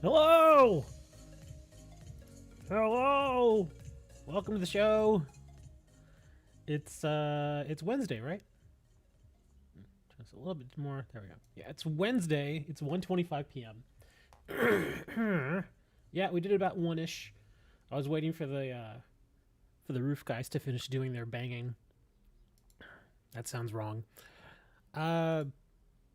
Hello! Hello! Welcome to the show. It's Wednesday, right? Just a little bit more. There we go. Yeah, it's Wednesday. It's 1:25 p.m. Yeah, we did it about 1-ish. I was waiting for the roof guys to finish doing their banging. That sounds wrong.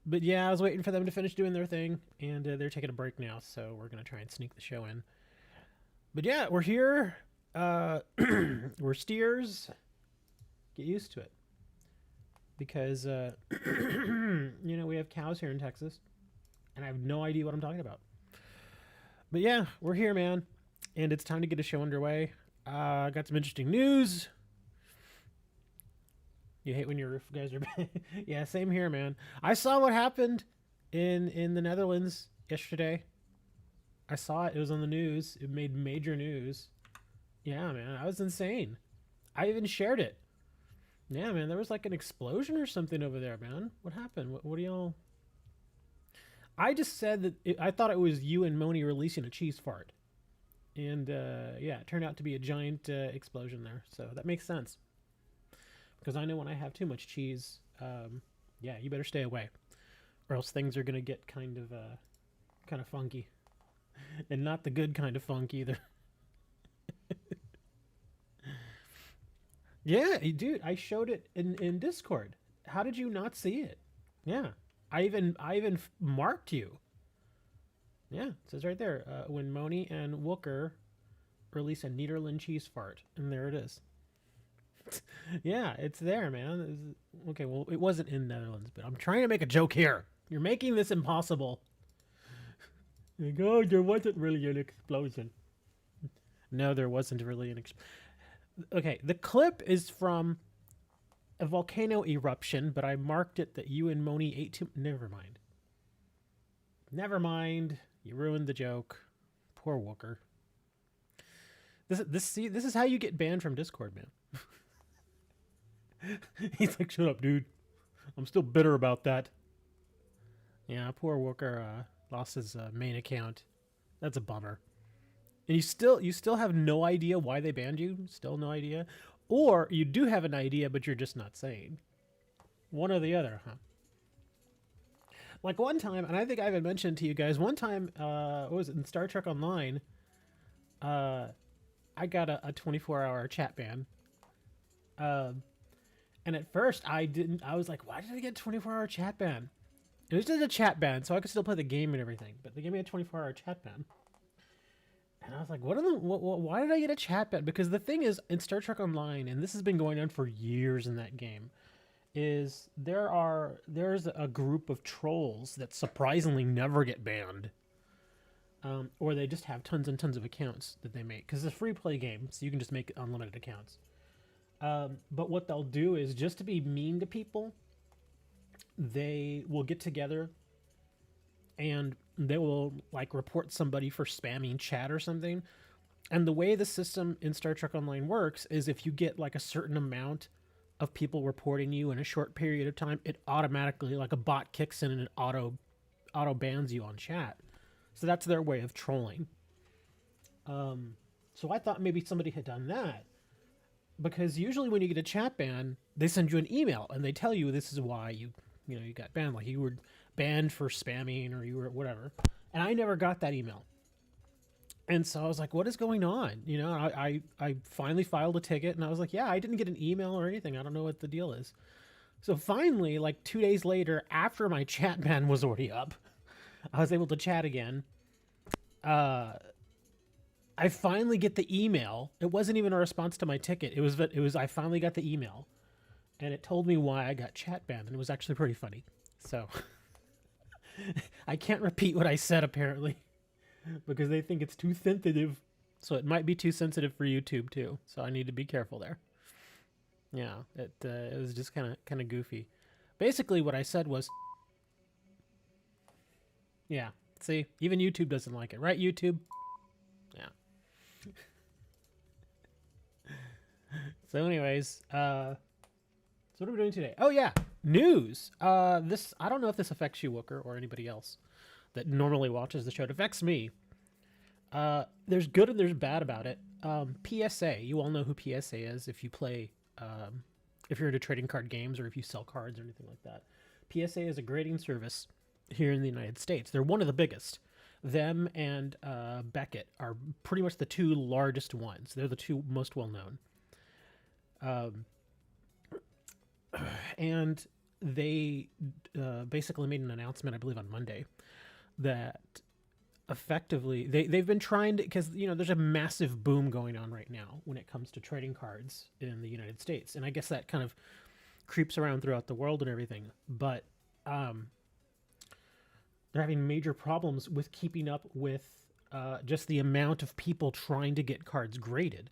But yeah, I was waiting for them to finish doing their thing, and they're taking a break now, so we're gonna try and sneak the show in. But yeah, we're here. We're steers. Get used to it, because we have cows here in Texas, and I have no idea what I'm talking about. But yeah, we're here, man, and it's time to get a show underway. Got some interesting news. You hate when your roof guys are yeah, same here, man. I saw what happened in the Netherlands yesterday. I saw it. It was on the news. It made major news. Yeah, man. That was insane. I even shared it. Yeah, man. There was like an explosion or something over there, man. What happened? What do y'all... I just said that I thought it was you and Moni releasing a cheese fart. And, yeah, it turned out to be a giant explosion there. So that makes sense. Because I know when I have too much cheese, yeah, you better stay away, or else things are gonna get kind of funky, and not the good kind of funk either. Yeah, dude, I showed it in Discord. How did you not see it? Yeah, I even marked you. Yeah, it says right there when Moni and Wooker release a Nederland cheese fart, and there it is. Yeah, it's there, man. Okay, well, it wasn't in Netherlands, but I'm trying to make a joke here. You're making this impossible. Like, oh, there wasn't really an explosion. No, there wasn't really an explosion. Okay, the clip is from a volcano eruption, but I marked it that you and Moni ate too... Never mind. Never mind. You ruined the joke. Poor Wooker. This is how you get banned from Discord, man. He's like, shut up, dude. I'm still bitter about that. Yeah, poor Wooker lost his main account. That's a bummer. And you still have no idea why they banned you? Still no idea? Or you do have an idea, but you're just not saying. One or the other, huh? Like one time, and I think I even mentioned to you guys, one time, what was it, in Star Trek Online, I got a 24-hour chat ban. And at first, I was like, why did I get a 24-hour chat ban? It was just a chat ban, so I could still play the game and everything. But they gave me a 24-hour chat ban. And I was like, why did I get a chat ban? Because the thing is, in Star Trek Online, and this has been going on for years in that game, is there's a group of trolls that surprisingly never get banned. Or they just have tons and tons of accounts that they make. Because it's a free play game, so you can just make unlimited accounts. But what they'll do is, just to be mean to people, they will get together and they will like report somebody for spamming chat or something. And the way the system in Star Trek Online works is, if you get like a certain amount of people reporting you in a short period of time, it automatically, like a bot kicks in and it auto bans you on chat. So that's their way of trolling. So I thought maybe somebody had done that. Because usually when you get a chat ban, they send you an email and they tell you this is why you got banned. Like you were banned for spamming or you were whatever. And I never got that email. And so I was like, what is going on? You know, I finally filed a ticket and I was like, yeah, I didn't get an email or anything. I don't know what the deal is. So finally, like 2 days later, after my chat ban was already up, I was able to chat again. I finally get the email. It wasn't even a response to my ticket. It was I finally got the email, and it told me why I got chat banned, and it was actually pretty funny. So I can't repeat what I said apparently, because they think it's too sensitive. So it might be too sensitive for YouTube too. So I need to be careful there. Yeah, it was just kind of goofy. Basically, what I said was, yeah. See, even YouTube doesn't like it, right? YouTube. Yeah. So anyways, so what are we doing today? Oh yeah, news. I don't know if this affects you, Wooker, or anybody else that normally watches the show. It affects me. There's good and there's bad about it. PSA, you all know who PSA is if you play, if you're into trading card games or if you sell cards or anything like that. PSA is a grading service here in the United States. They're one of the biggest. Them and Beckett are pretty much the two largest ones. They're the two most well known. And they basically made an announcement, I believe, on Monday that effectively they've been trying to, because there's a massive boom going on right now when it comes to trading cards in the United States, and I guess that kind of creeps around throughout the world and everything, but they're having major problems with keeping up with just the amount of people trying to get cards graded,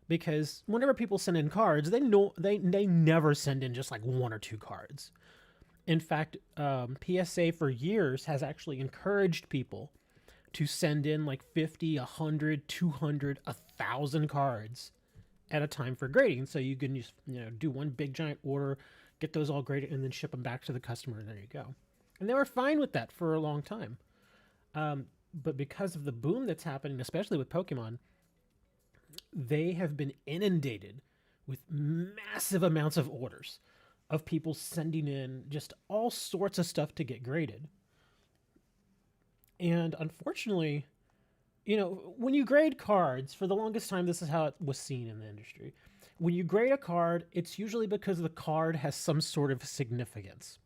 because whenever people send in cards, they never send in just like one or two cards. In fact, PSA for years has actually encouraged people to send in like 50, 100, 200, 1,000 cards at a time for grading. So you can just, do one big giant order, get those all graded, and then ship them back to the customer, and there you go. And they were fine with that for a long time. But because of the boom that's happening, especially with Pokemon, they have been inundated with massive amounts of orders of people sending in just all sorts of stuff to get graded. And unfortunately, when you grade cards, for the longest time, this is how it was seen in the industry. When you grade a card, it's usually because the card has some sort of significance.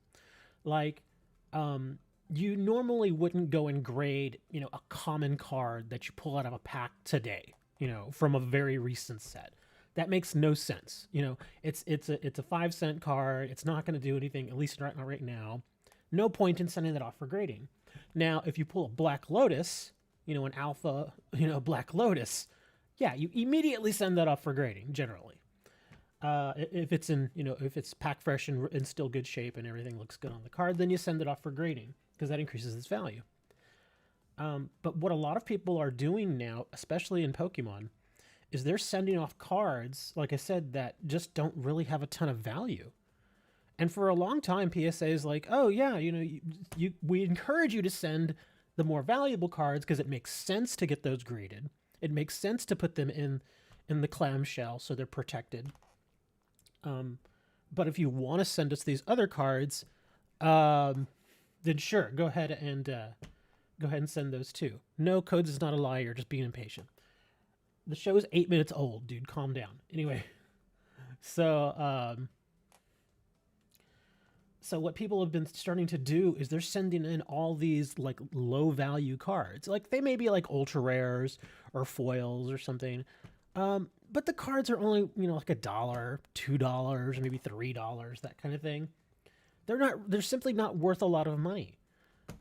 Like, you normally wouldn't go and grade, a common card that you pull out of a pack today, from a very recent set. That makes no sense. It's a 5-cent card. It's not going to do anything, at least right now. No point in sending that off for grading. Now, if you pull a Black Lotus, an alpha, Black Lotus, yeah, you immediately send that off for grading, generally. If it's if it's pack fresh and in still good shape and everything looks good on the card, then you send it off for grading, because that increases its value. But what a lot of people are doing now, especially in Pokemon, is they're sending off cards, like I said, that just don't really have a ton of value. And for a long time, PSA is like, oh yeah, we encourage you to send the more valuable cards because it makes sense to get those graded. It makes sense to put them in the clamshell so they're protected. But if you want to send us these other cards, then sure, go ahead and send those too. No, Codes is not a lie. You're just being impatient. The show is 8 minutes old, dude. Calm down. Anyway, so what people have been starting to do is they're sending in all these like low value cards. Like they may be like ultra rares or foils or something. But the cards are only, like $1, $2, maybe $3, that kind of thing. They're simply not worth a lot of money.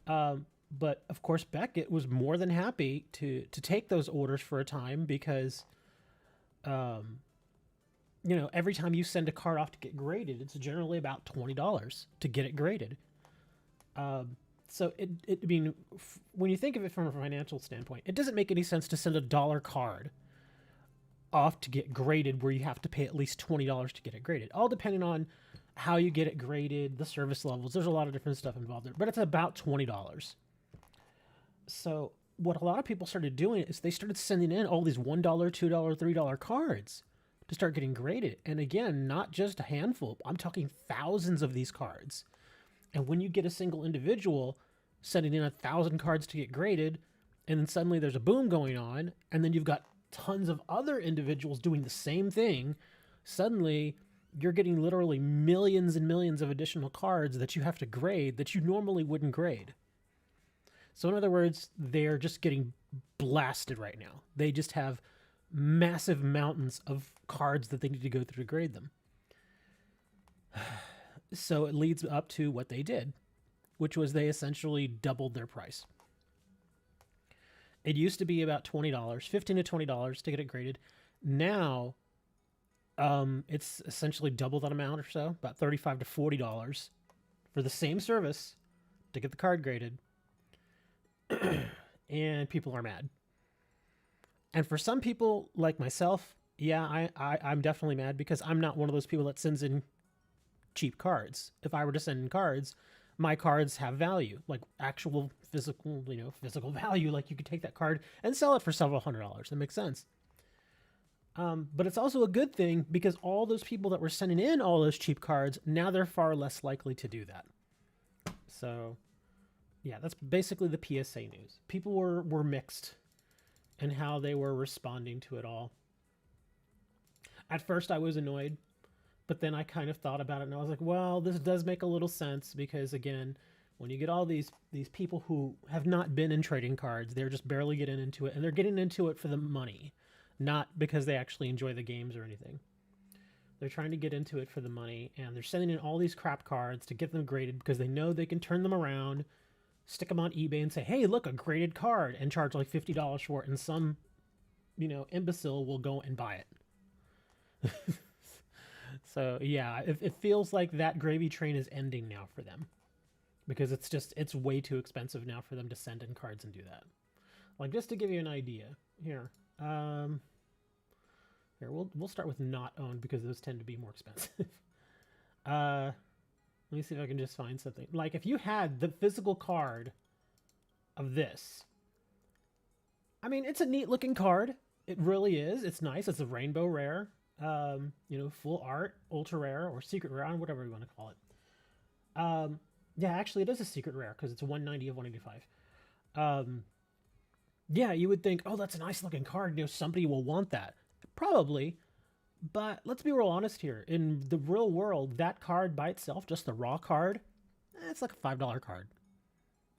But of course, Beckett was more than happy to take those orders for a time because, every time you send a card off to get graded, it's generally about $20 to get it graded. So when you think of it from a financial standpoint, it doesn't make any sense to send $1 card off to get graded where you have to pay at least $20 to get it graded. All depending on how you get it graded, the service levels. There's a lot of different stuff involved there, but it's about $20. So what a lot of people started doing is they started sending in all these $1, $2, $3 cards to start getting graded. And again, not just a handful. I'm talking thousands of these cards. And when you get a single individual sending in 1,000 cards to get graded, and then suddenly there's a boom going on, and then you've got tons of other individuals doing the same thing, suddenly you're getting literally millions and millions of additional cards that you have to grade that you normally wouldn't grade. So in other words, they're just getting blasted right now. They just have massive mountains of cards that they need to go through to grade them. So it leads up to what they did, which was they essentially doubled their price. It used to be about $20, $15 to $20 to get it graded. Now, it's essentially double that amount or so, about $35 to $40 for the same service to get the card graded. And people are mad. And for some people like myself, yeah, I'm definitely mad because I'm not one of those people that sends in cheap cards. If I were to send in cards, my cards have value, like actual physical, physical value. Like you could take that card and sell it for several $100s. That makes sense. But it's also a good thing because all those people that were sending in all those cheap cards, now they're far less likely to do that. So, yeah, that's basically the PSA news. People were mixed in how they were responding to it all. At first, I was annoyed, but then I kind of thought about it, and I was like, well, this does make a little sense because, again, when you get all these people who have not been in trading cards, they're just barely getting into it, and they're getting into it for the money, not because they actually enjoy the games or anything. They're trying to get into it for the money, and they're sending in all these crap cards to get them graded because they know they can turn them around, stick them on eBay and say, hey, look, a graded card, and charge like $50 for it, and some, imbecile will go and buy it. So, yeah, it feels like that gravy train is ending now for them because it's way too expensive now for them to send in cards and do that. Like, just to give you an idea, here, we'll start with not owned because those tend to be more expensive. Let me see if I can just find something. Like, if you had the physical card of this, I mean, it's a neat looking card. It really is. It's nice. It's a rainbow rare, full art, ultra rare, or secret rare, whatever you want to call it. Yeah, actually, it is a secret rare because it's 190 of 185. Yeah, you would think, oh, that's a nice looking card. Somebody will want that. Probably. But let's be real honest here. In the real world, that card by itself, just the raw card, it's like a $5 card.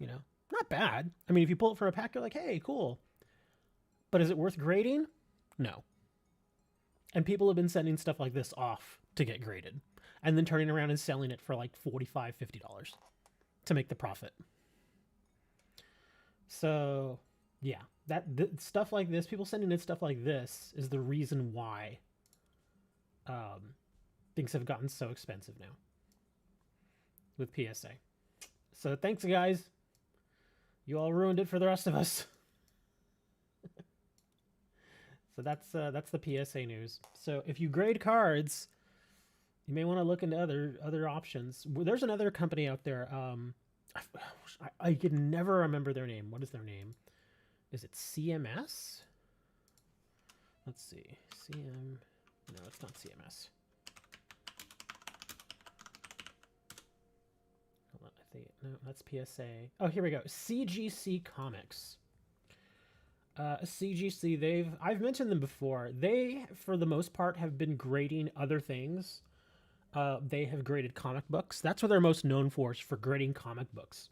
Not bad. I mean, if you pull it from a pack, you're like, hey, cool. But is it worth grading? No. And people have been sending stuff like this off to get graded. And then turning around and selling it for like $45, $50 to make the profit. So, yeah. Stuff like this, people sending in stuff like this is the reason why things have gotten so expensive now with PSA. So thanks, guys. You all ruined it for the rest of us. So that's the PSA news. So if you grade cards, you may want to look into other options. There's another company out there. I can never remember their name. What is their name? Is it CMS? Let's see. No, it's not CMS. Hold on, I think no, that's PSA. Oh, here we go. Cgc Comics. CGC, I've mentioned them before. They, for the most part, have been grading other things. They have graded comic books. That's what they're most known for, is for grading comic books.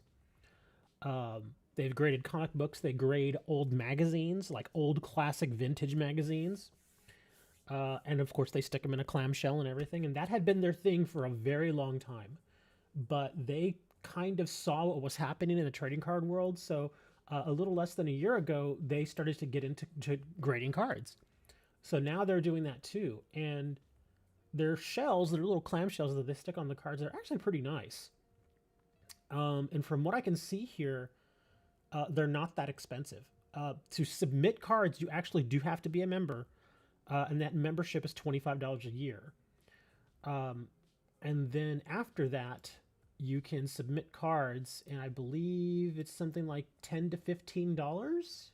They've graded comic books. They grade old magazines, like old classic vintage magazines. And of course, they stick them in a clamshell and everything. And that had been their thing for a very long time. But they kind of saw what was happening in the trading card world. So a little less than a year ago, they started to get into grading cards. So now they're doing that too. And their shells, their little clamshells that they stick on the cards, are actually pretty nice. And from what I can see here, they're not that expensive. To submit cards, you actually do have to be a member. And that membership is $25 a year. And then after that, you can submit cards, and I believe it's something like $10 to $15.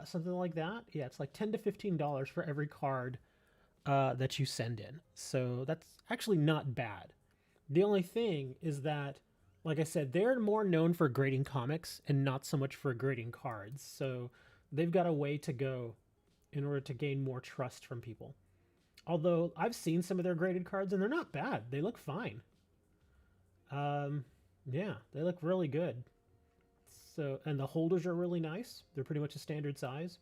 Something like that. Yeah, it's like $10 to $15 for every card that you send in. So that's actually not bad. The only thing is that, like I said, they're more known for grading comics and not so much for grading cards. So they've got a way to go in order to gain more trust from people. Although I've seen some of their graded cards and they're not bad. They look fine. Yeah, they look really good. So, and the holders are really nice. They're pretty much a standard size.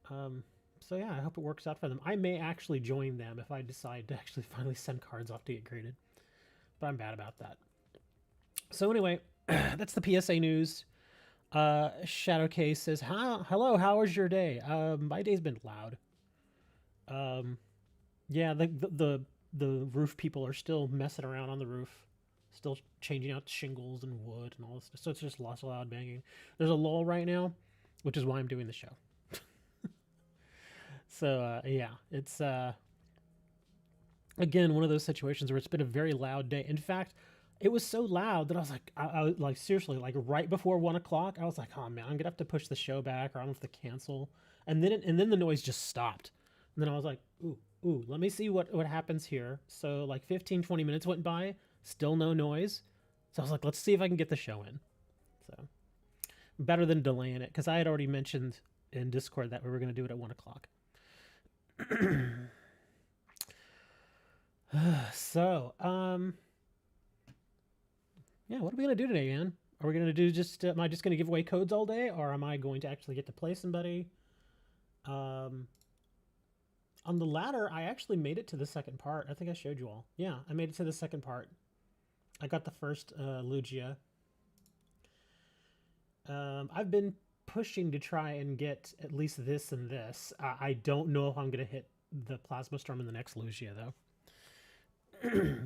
So yeah, I hope it works out for them. I may actually join them if I decide to actually finally send cards off to get graded. But I'm bad about that. So anyway, that's the PSA news. Shadowcase says, hello, how was your day? My day's been loud. Yeah, the roof people are still messing around on the roof, still changing out shingles and wood and all this stuff. So it's just lots of loud banging. There's a lull right now, which is why I'm doing the show. So yeah, it's again, one of those situations where it's been a very loud day. In fact, it was so loud that I was like, I was like, seriously, like right before 1 o'clock, I was like, oh man, I'm gonna have to push the show back, or I'm gonna have to cancel. And then the noise just stopped. And then I was like, ooh, let me see what happens here. So like 15, 20 minutes went by, still no noise. So I was like, let's see if I can get the show in. So better than delaying it, because I had already mentioned in Discord that we were gonna do it at 1 o'clock. So, yeah, what are we gonna do today, man? Are we gonna do just? Am I just gonna give away codes all day, or am I going to actually get to play somebody? On the latter, I actually made it to the second part. I think I showed you all. Yeah, I made it to the second part. I got the first Lugia. I've been pushing to try and get at least this and this. I don't know if I'm gonna hit the Plasma Storm in the next Lugia though.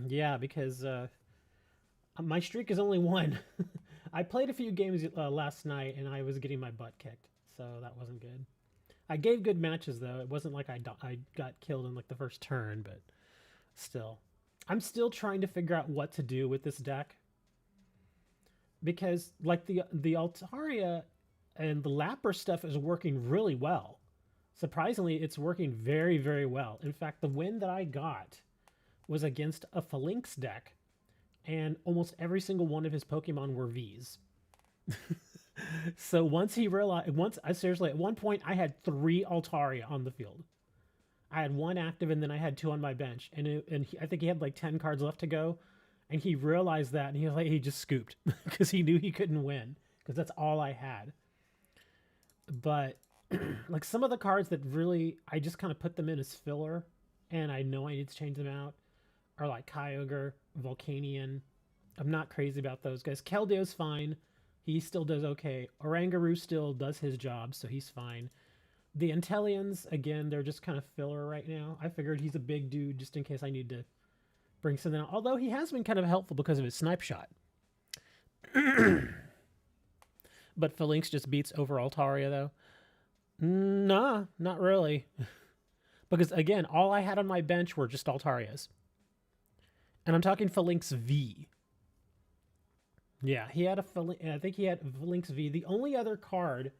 Yeah, because my streak is only one. I played a few games last night and I was getting my butt kicked, so that wasn't good. I gave good matches though. It wasn't like I got killed in like the first turn, but still. I'm still trying to figure out what to do with this deck. Because like the Altaria and the Lapper stuff is working really well. Surprisingly, it's working very, very well. In fact, the win that I got was against a Phalanx deck, and almost every single one of his Pokemon were Vs. So once he realized, I seriously, at one point I had 3 Altaria on the field. I had 1 active and then I had 2 on my bench, and I think he had like 10 cards left to go, and he realized that, and he just scooped because he knew he couldn't win because that's all I had. But like some of the cards that really I just kind of put them in as filler, and I know I need to change them out, are like Kyogre, Volcanion. I'm not crazy about those guys. Keldeo's fine. He still does okay. Oranguru still does his job, so he's fine. The Intellions, again, they're just kind of filler right now. I figured he's a big dude just in case I need to bring something out. Although he has been kind of helpful because of his snipe shot. But Phalanx just beats over Altaria, though. Nah, not really. Because, again, all I had on my bench were just Altarias. And I'm talking Phalanx V. Yeah, he had I think he had Phalanx V. The only other card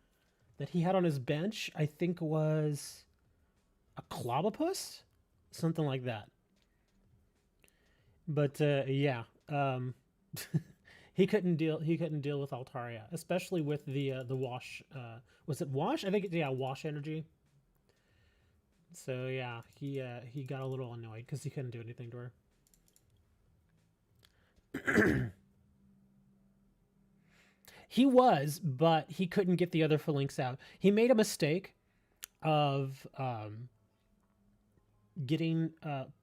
that he had on his bench, I think, was a Clobopus? Something like that. But, yeah. He couldn't deal with Altaria, especially with the wash. Was it wash? I think wash energy. So yeah, he got a little annoyed because he couldn't do anything to her. He was, but he couldn't get the other Phalanx out. He made a mistake of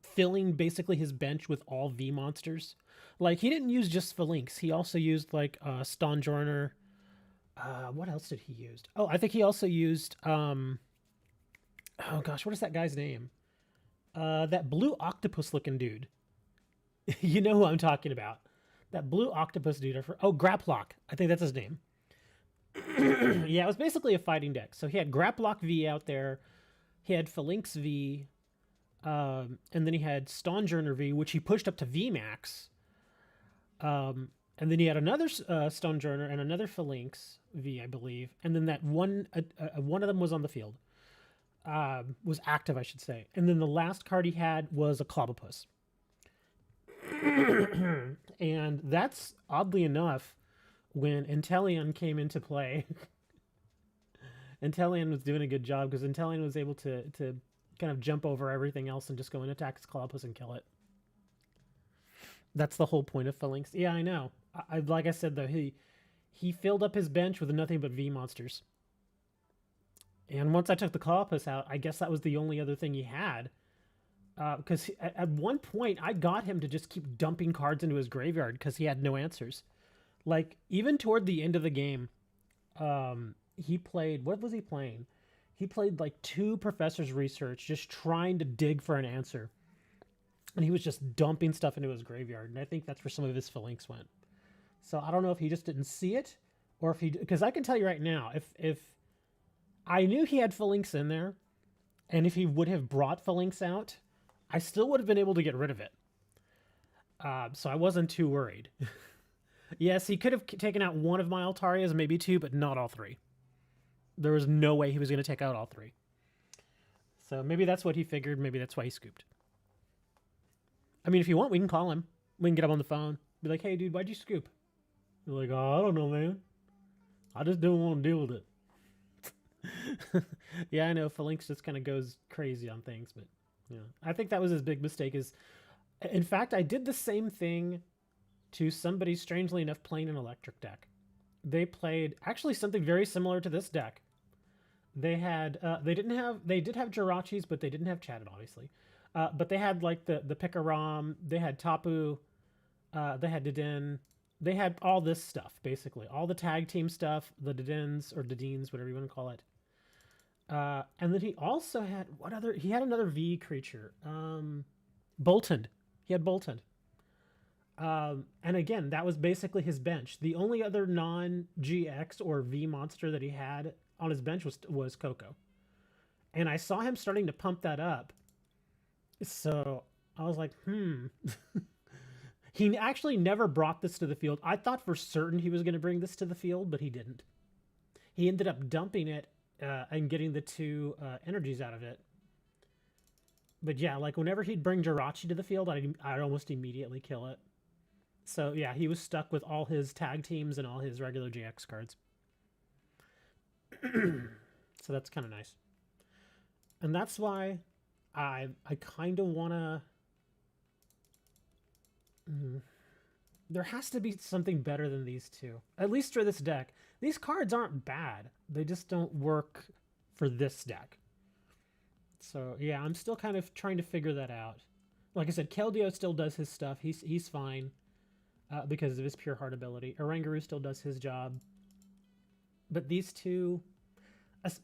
filling basically his bench with all V monsters. Like, he didn't use just Phalanx. He also used like Stonjourner. What else did he use? Oh, I think he also used oh gosh, what is that guy's name? That blue octopus looking dude. You know who I'm talking about. That blue octopus dude. Graplock. I think that's his name. Yeah, it was basically a fighting deck. So he had Graplock V out there. He had Phalanx V. And then he had Stonjourner V, which he pushed up to V max. And then he had another Stonjourner and another Phalanx V, I believe. And then that one of them was on the field. Was active, I should say. And then the last card he had was a Clobopus. And that's, oddly enough, when Inteleon came into play. Inteleon was doing a good job because Inteleon was able to kind of jump over everything else and just go and attack his Clobopus and kill it. That's the whole point of Phalanx. Yeah, I know. Like I said, though, he filled up his bench with nothing but V monsters. And once I took the Clobopus out, I guess that was the only other thing he had. Because at one point, I got him to just keep dumping cards into his graveyard because he had no answers. Like, even toward the end of the game, he played... What was he playing? He played like 2 Professor's Research, just trying to dig for an answer. And he was just dumping stuff into his graveyard. And I think that's where some of his Phalanx went. So I don't know if he just didn't see it, or if he... Because I can tell you right now, if I knew he had Phalanx in there, and if he would have brought Phalanx out, I still would have been able to get rid of it. So I wasn't too worried. Yes, he could have taken out one of my Altarias, maybe two, but not all three. There was no way he was going to take out all three. So maybe that's what he figured. Maybe that's why he scooped. I mean, if you want, we can call him. We can get him on the phone. Be like, hey, dude, why'd you scoop? You're like, oh, I don't know, man. I just don't want to deal with it. Yeah, I know. Phalanx just kind of goes crazy on things, but yeah, I think that was his big mistake. In fact, I did the same thing to somebody, strangely enough, playing an electric deck. They played actually something very similar to this deck. They had they did have Jirachis, but they didn't have Chatted, obviously. But they had like the Pikarom, they had Tapu, they had Dedenne, they had all this stuff, basically. All the tag team stuff, the Dedens or Dedines, whatever you want to call it. And then he also had he had another V creature. Boltund. He had Boltund. And again, that was basically his bench. The only other non-GX or V monster that he had on his bench was Coco. And I saw him starting to pump that up. So I was like, He actually never brought this to the field. I thought for certain he was going to bring this to the field, but he didn't. He ended up dumping it and getting the two energies out of it. But yeah, like whenever he'd bring Jirachi to the field, I'd almost immediately kill it. So yeah, he was stuck with all his tag teams and all his regular GX cards. So that's kind of nice. And that's why I kind of want to... There has to be something better than these two. At least for this deck. These cards aren't bad. They just don't work for this deck. So yeah, I'm still kind of trying to figure that out. Like I said, Keldeo still does his stuff. He's fine because of his pure heart ability. Oranguru still does his job. But these two,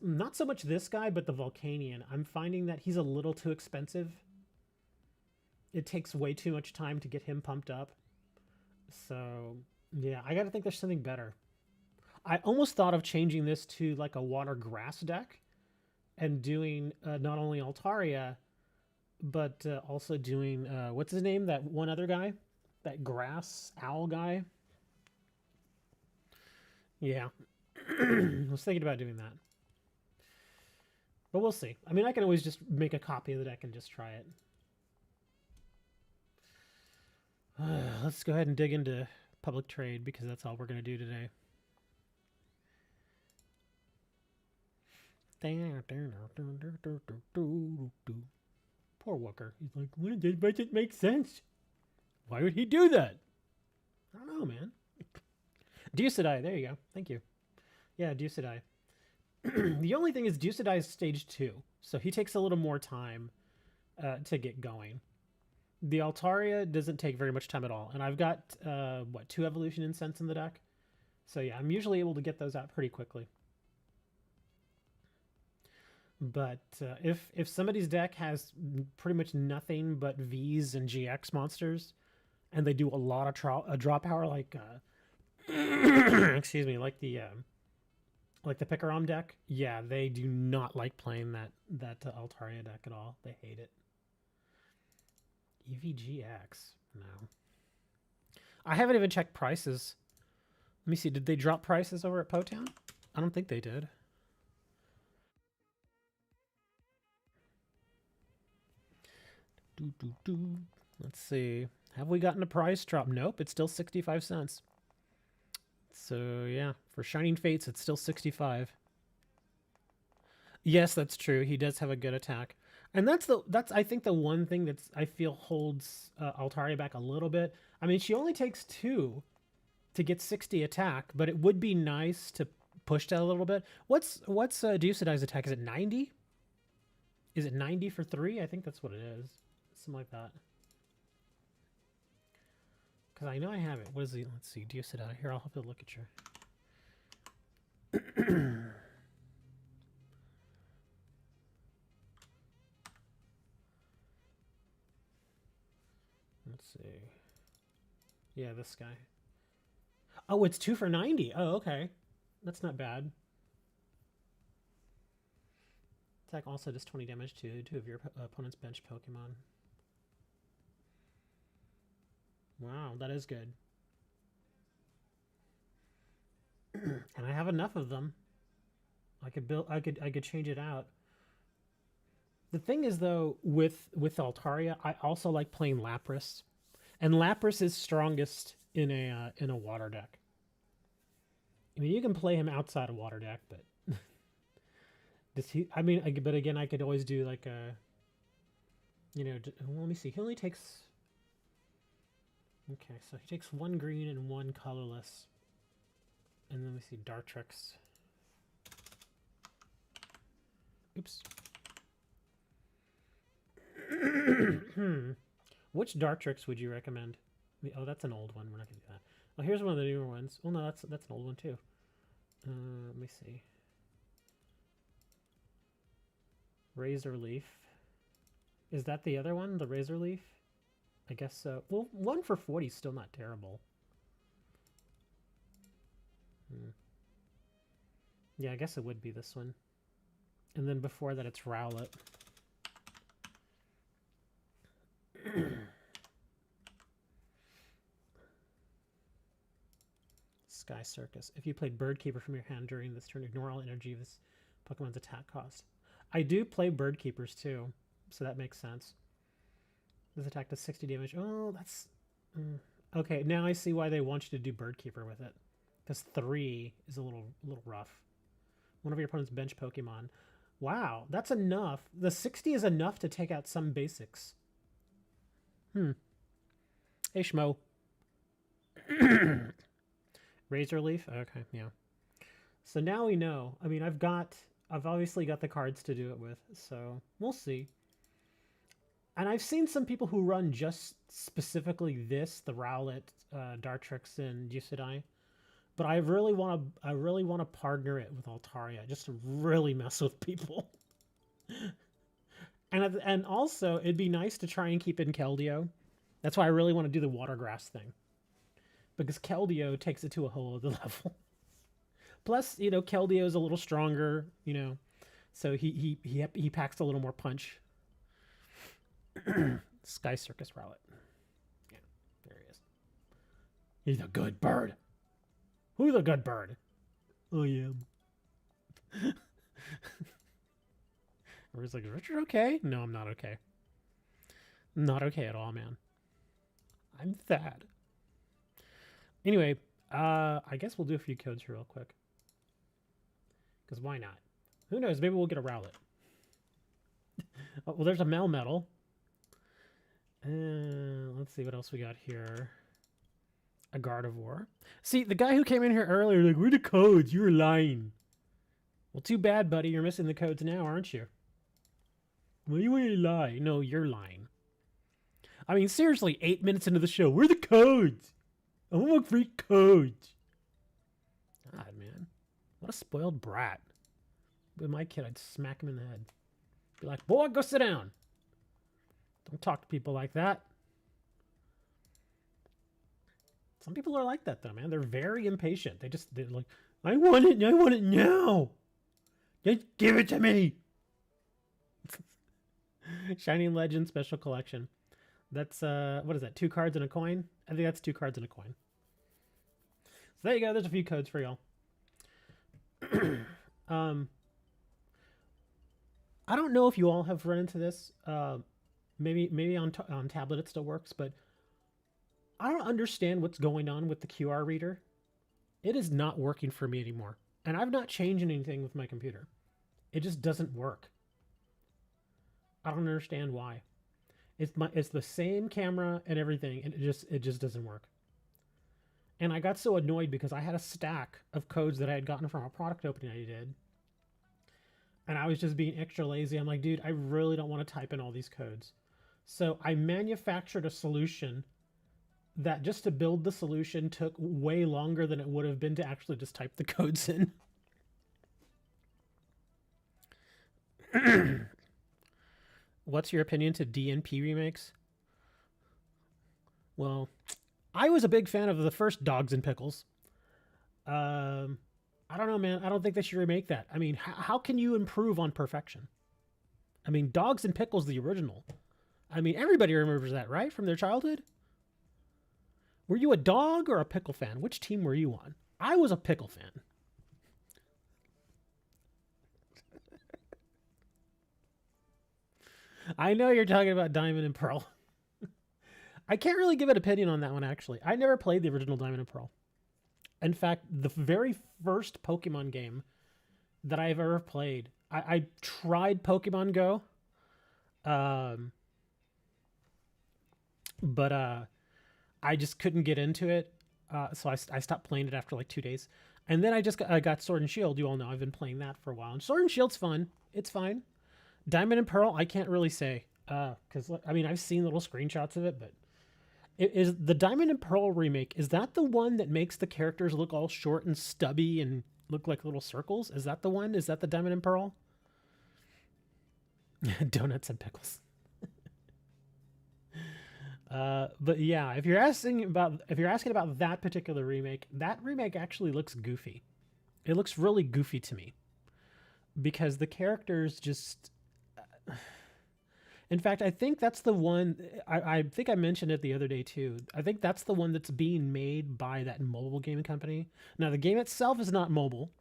not so much this guy, but the Volcanion, I'm finding that he's a little too expensive. It takes way too much time to get him pumped up. So yeah, I gotta think there's something better. I almost thought of changing this to like a water grass deck and doing not only Altaria, but also doing, what's his name? That one other guy? That grass owl guy? Yeah. I was thinking about doing that. But we'll see. I mean, I can always just make a copy of the deck and just try it. Let's go ahead and dig into public trade because that's all we're going to do today. Poor Wooker. He's like, when did budget make sense? Why would he do that? I don't know, man. Deucidai, there you go. Thank you. Yeah, Deucidai. The only thing is Deucidai is stage 2, so he takes a little more time to get going. The Altaria doesn't take very much time at all, and I've got, 2 Evolution Incense in the deck? So yeah, I'm usually able to get those out pretty quickly. But if somebody's deck has pretty much nothing but Vs and GX monsters, and they do a lot of draw power, like excuse me, like the Pikarom deck, yeah, they do not like playing that Altaria deck at all. They hate it. EVGX, no. I haven't even checked prices. Let me see. Did they drop prices over at Potown? I don't think they did. Let's see. Have we gotten a price drop? Nope, it's still 65 cents. So yeah, for Shining Fates, it's still 65. Yes, that's true. He does have a good attack. And that's I think the one thing that's I feel holds Altaria back a little bit. I mean, she only takes 2 to get 60 attack, but it would be nice to push that a little bit. What's Deucidai's attack? Is it 90? Is it 90 for 3? I think that's what it is. Something like that. Because I know I have it. What is the... Let's see. Deucidai. Here, I'll have to look at your... Let's see. Yeah, this guy. Oh, it's 2 for 90. Oh, okay. That's not bad. Attack also does 20 damage to 2 of your opponent's bench Pokemon. Wow, that is good. And I have enough of them. I could change it out. The thing is though, with Altaria, I also like playing Lapras. And Lapras is strongest in a water deck. I mean, you can play him outside a water deck, but does he? I mean, but again, I could always do like a, well, let me see. He only takes. Okay, so he takes 1 green and 1 colorless, and then we see Dartrex. Oops. Which Dartrex would you recommend? Oh, that's an old one. We're not gonna do that. Oh, here's one of the newer ones. Oh no, that's an old one too. Let me see. Razor Leaf. Is that the other one? The Razor Leaf? I guess so. Well, 1 for 40 is still not terrible. Yeah, I guess it would be this one. And then before that, it's Rowlet. Sky Circus. If you played Birdkeeper from your hand during this turn, ignore all energy of this Pokemon's attack cost. I do play Birdkeepers too, so that makes sense. This attack does 60 damage. Oh, that's... Okay, now I see why they want you to do Birdkeeper with it. Because 3 is a little rough. One of your opponent's bench Pokemon. Wow, that's enough. The 60 is enough to take out some basics. Hey, Schmo. Razor Leaf? Okay, yeah. So now we know. I mean, I've obviously got the cards to do it with, so we'll see. And I've seen some people who run just specifically this, the Rowlet, Dartrex, and Yusidai. But I really want to partner it with Altaria just to really mess with people. and also, it'd be nice to try and keep in Keldeo. That's why I really want to do the water grass thing. Because Keldeo takes it to a whole other level. Plus, Keldeo is a little stronger, so he packs a little more punch. Sky Circus Rowlet. Yeah, there he is. He's a good bird. Who's a good bird? I am. Everyone's like, Richard okay? No, I'm not okay. Not okay at all, man. I'm sad. Anyway, I guess we'll do a few codes here real quick. Because why not? Who knows? Maybe we'll get a Rowlet. Oh, well, there's a Melmetal. Let's see what else we got here. A Gardevoir. See, the guy who came in here earlier, like, where are the codes? You were lying. Well, too bad, buddy. You're missing the codes now, aren't you? Well, you want to lie. No, you're lying. I mean, seriously, 8 minutes into the show, where are the codes? I want free codes. God, man. What a spoiled brat. With my kid, I'd smack him in the head. Be like, boy, go sit down. Don't talk to people like that. Some people are like that, though, man. They're very impatient. They're like, I want it now. Just give it to me. Shining Legend Special Collection. That's, what is that, 2 cards and a coin? I think that's 2 cards and a coin. So there you go. There's a few codes for y'all. I don't know if you all have run into this. Maybe on tablet it still works, but I don't understand what's going on with the QR reader. It is not working for me anymore. And I've not changed anything with my computer. It just doesn't work. I don't understand why. It's the same camera and everything, and it just doesn't work. And I got so annoyed because I had a stack of codes that I had gotten from a product opening I did. And I was just being extra lazy. I'm like, dude, I really don't want to type in all these codes. So I manufactured a solution that just to build the solution took way longer than it would have been to actually just type the codes in. What's your opinion to DNP remakes? Well, I was a big fan of the first Dogs and Pickles. I don't know, man. I don't think they should remake that. I mean, how can you improve on perfection? I mean, Dogs and Pickles, the original. I mean, everybody remembers that, right? From their childhood? Were you a dog or a pickle fan? Which team were you on? I was a pickle fan. I know you're talking about Diamond and Pearl. I can't really give an opinion on that one, actually. I never played the original Diamond and Pearl. In fact, the very first Pokemon game that I've ever played, I tried Pokemon Go, but I just couldn't get into it, so I stopped playing it after like 2 days. And then I got Sword and Shield. You all know I've been playing that for a while. And Sword and Shield's fun. It's fine. Diamond and Pearl, I can't really say, because I mean I've seen little screenshots of it, but is the Diamond and Pearl remake, is that the one that makes the characters look all short and stubby and look like little circles? Is that the one? Is that the Diamond and Pearl? Donuts and pickles. But yeah, if you're asking about that particular remake, that remake actually looks goofy. It looks really goofy to me because the characters just. In fact, I think that's the one. I think I mentioned it the other day too. I think that's the one that's being made by that mobile game company. Now, the game itself is not mobile,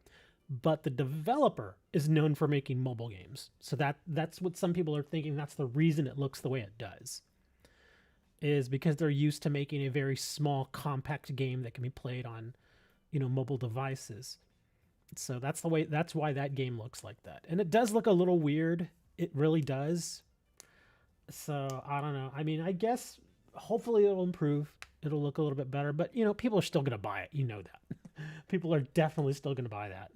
but the developer is known for making mobile games. So that's what some people are thinking. That's the reason it looks the way it does. Is because they're used to making a very small, compact game that can be played on, mobile devices. So that's why that game looks like that. And it does look a little weird. It really does. So I don't know. I mean, I guess hopefully it'll improve. It'll look a little bit better, but people are still going to buy it. You know that. People are definitely still going to buy that.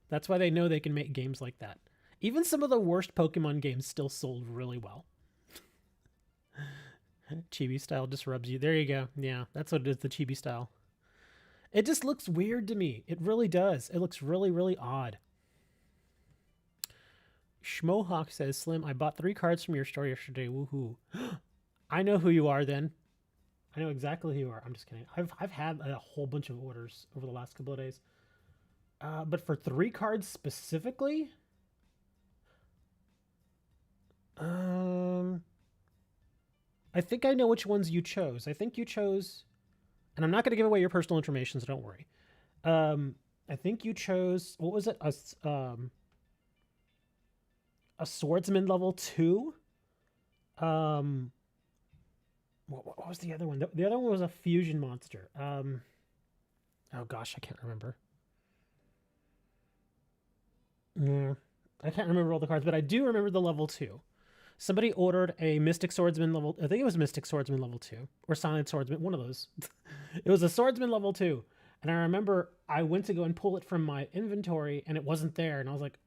That's why they know they can make games like that. Even some of the worst Pokemon games still sold really well. Chibi style just rubs you. There you go. Yeah, that's what it is, the chibi style. It just looks weird to me. It really does. It looks really, really odd. Schmohawk says, Slim, I bought 3 cards from your store yesterday. Woohoo. I know who you are then. I know exactly who you are. I'm just kidding. I've had a whole bunch of orders over the last couple of days. But for 3 cards specifically? I think I know which ones you chose. I think you chose, and I'm not going to give away your personal information, so don't worry. I think you chose, what was it? A swordsman level 2. What was the other one? The other one was a fusion monster. Oh gosh, I can't remember. Yeah, I can't remember all the cards, but I do remember the level 2. Somebody ordered a Mystic Swordsman level, I think it was Mystic Swordsman level 2, or Silent Swordsman, one of those. It was a Swordsman level 2. And I remember I went to go and pull it from my inventory and it wasn't there. And I was like,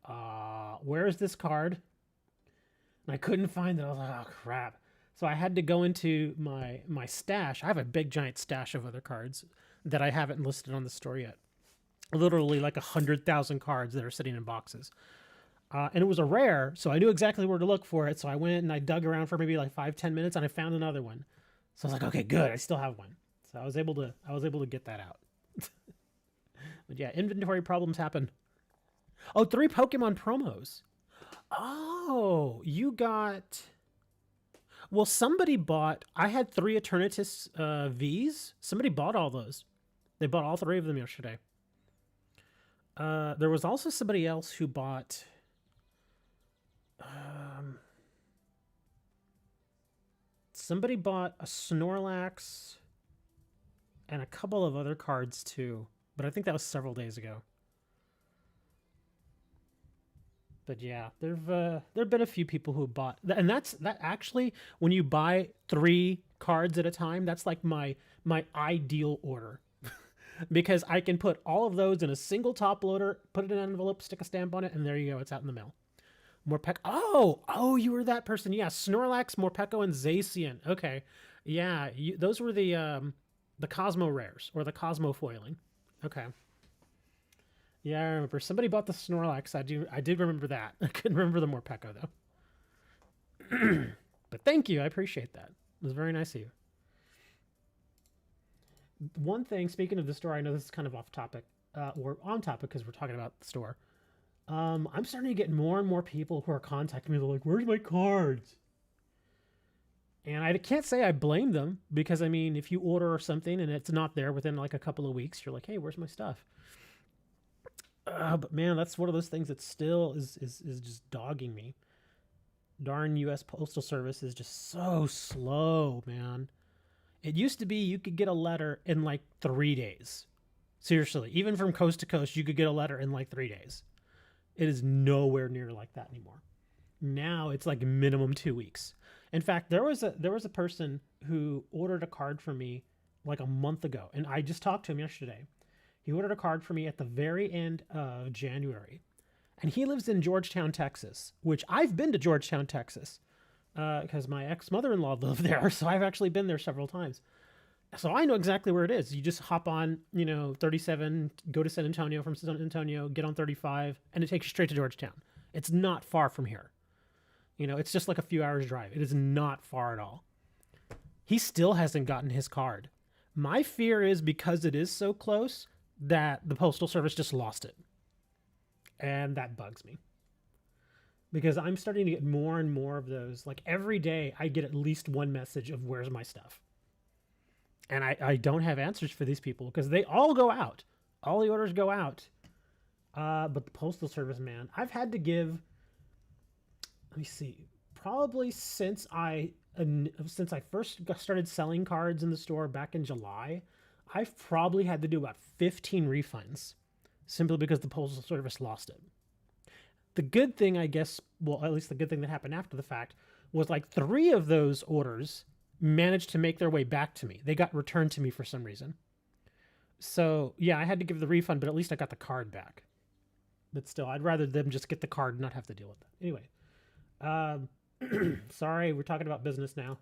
where is this card? And I couldn't find it. I was like, oh crap. So I had to go into my stash. I have a big giant stash of other cards that I haven't listed on the store yet. Literally like 100,000 cards that are sitting in boxes. And it was a rare, so I knew exactly where to look for it. So I went and I dug around for maybe like 5-10 minutes and I found another one. So I was like, okay, good. I still have one. So I was able to get that out. But yeah, inventory problems happen. Oh, 3 Pokemon promos. Oh, you got... Well, somebody bought... I had 3 Eternatus Vs. Somebody bought all those. They bought all 3 of them yesterday. There was also somebody else who bought... somebody bought a Snorlax and a couple of other cards too, but I think that was several days ago. But yeah, there've been a few people who bought, and that actually, when you buy 3 cards at a time, that's like my ideal order. Because I can put all of those in a single top loader, put it in an envelope, stick a stamp on it, and there you go. It's out in the mail. Morpeko. Oh, you were that person. Yeah, Snorlax, Morpeko, and Zacian. Okay, yeah, those were the Cosmo rares or the Cosmo foiling. Okay. Yeah, I remember somebody bought the Snorlax. I did remember that. I couldn't remember the Morpeko though. But thank you. I appreciate that. It was very nice of you. One thing, speaking of the store, I know this is kind of off topic, or on topic because we're talking about the store. I'm starting to get more and more people who are contacting me. They're like, "Where's my cards?" And I can't say I blame them because, I mean, if you order something and it's not there within like a couple of weeks, you're like, hey, where's my stuff? But man, that's one of those things that still is just dogging me. Darn U.S. Postal Service is just so slow, man. It used to be you could get a letter in like 3 days. Seriously, even from coast to coast, you could get a letter in like 3 days. It is nowhere near like that anymore. Now it's like minimum 2 weeks. In fact, there was a person who ordered a card for me like a month ago, and I just talked to him yesterday. He ordered a card for me at the very end of January, and he lives in Georgetown, Texas, which I've been to Georgetown, Texas, because my ex-mother-in-law lived there, so I've actually been there several times. So I know exactly where it is. You just hop on, 37, go to San Antonio, from San Antonio, get on 35, and it takes you straight to Georgetown. It's not far from here. It's just like a few hours drive. It is not far at all. He still hasn't gotten his card. My fear is because it is so close that the Postal Service just lost it. And that bugs me. Because I'm starting to get more and more of those. Like every day I get at least one message of where's my stuff. And I don't have answers for these people because they all go out. All the orders go out. But the Postal Service, man, I've had to give... Let me see. Probably since I first started selling cards in the store back in July, I've probably had to do about 15 refunds simply because the Postal Service lost it. The good thing, I guess, well, at least the good thing that happened after the fact, was like 3 of those orders managed to make their way back to me. They got returned to me for some reason. So, yeah, I had to give the refund, but at least I got the card back. But still, I'd rather them just get the card and not have to deal with that. Anyway. Sorry, we're talking about business now.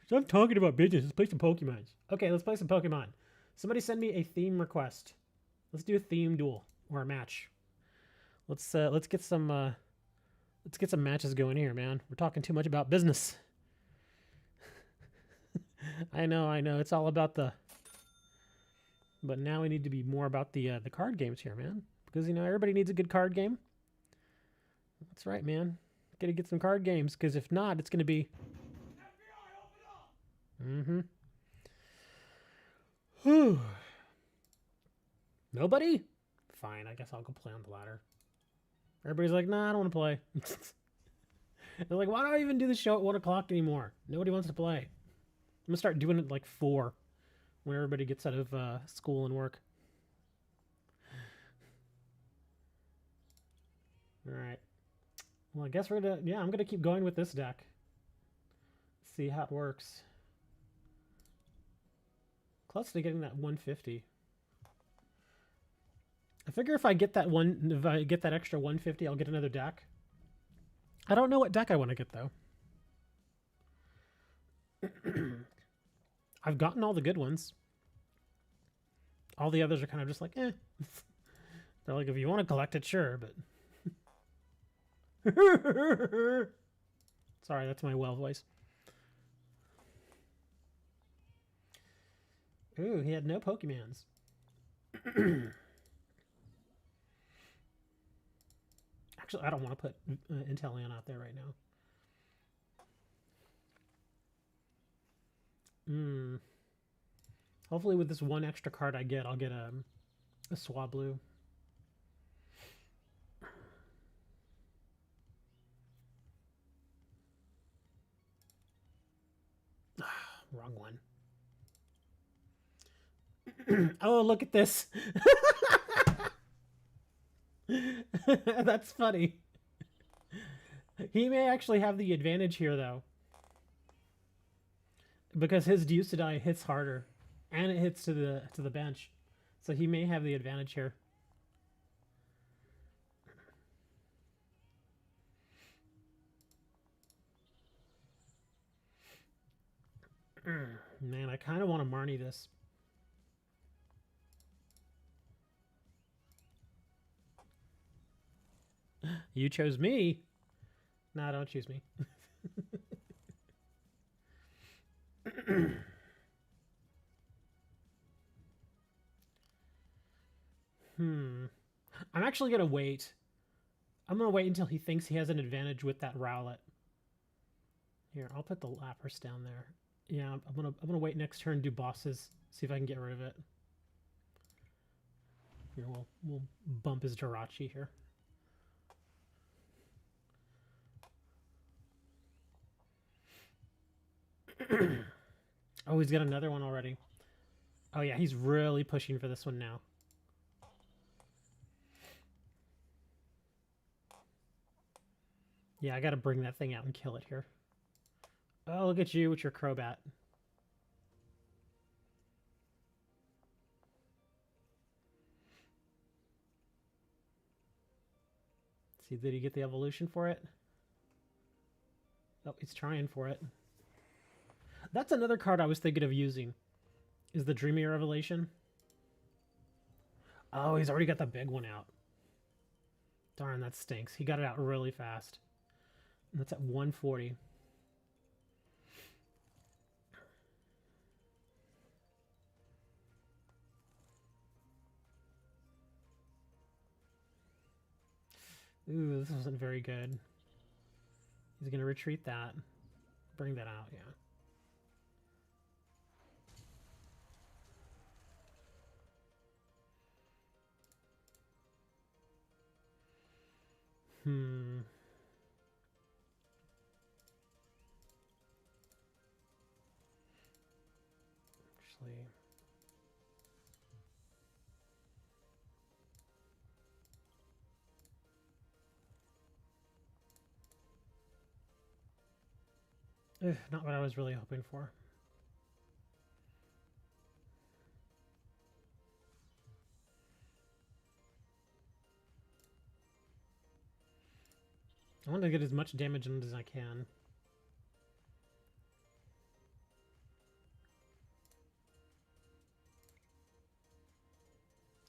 Stop talking about business. Let's play some Pokemon. Okay, let's play some Pokemon. Somebody send me a theme request. Let's do a theme duel or a match. Let's get some matches going here, man. We're talking too much about business. I know. It's all about the... But now we need to be more about the card games here, man. Because, everybody needs a good card game. That's right, man. Gotta get some card games, because if not, it's going to be... Mm-hmm. Whew. Nobody? Fine, I guess I'll go play on the ladder. Everybody's like, nah, I don't want to play. They're like, why do I even do the show at 1 o'clock anymore? Nobody wants to play. I'm going to start doing it like 4, when everybody gets out of school and work. All right. Well, I guess I'm gonna keep going with this deck. See how it works. Close to getting that 150. I figure if I get that extra 150, I'll get another deck. I don't know what deck I want to get though. I've gotten all the good ones. All the others are kind of just like, eh. They're like, if you want to collect it, sure, but... Sorry, that's my well voice. Ooh, he had no Pokemons. Actually, I don't want to put Inteleon out there right now. Hopefully with this one extra card I'll get a Swablu. Wrong one. Oh, look at this. That's funny. He may actually have the advantage here, though. Because his Deuce to Die hits harder. And it hits to the bench. So he may have the advantage here. Man, I kind of want to Marnie this. You chose me. Nah, don't choose me. I'm actually going to wait. I'm going to wait until he thinks he has an advantage with that Rowlet. Here, I'll put the Lapras down there. Yeah, I'm gonna wait next turn, do bosses, see if I can get rid of it. Here, we'll bump his Jirachi here. Oh, he's got another one already. Oh yeah, he's really pushing for this one now. Yeah, I gotta bring that thing out and kill it here. Oh, look at you with your Crobat. See, did he get the evolution for it? Oh, he's trying for it. That's another card I was thinking of using. Is the Dreamy Revelation. Oh, he's already got the big one out. Darn, that stinks. He got it out really fast. And that's at 140. Ooh, this wasn't very good. He's going to retreat that. Bring that out, yeah. Actually... Ugh, not what I was really hoping for. I want to get as much damage in as I can.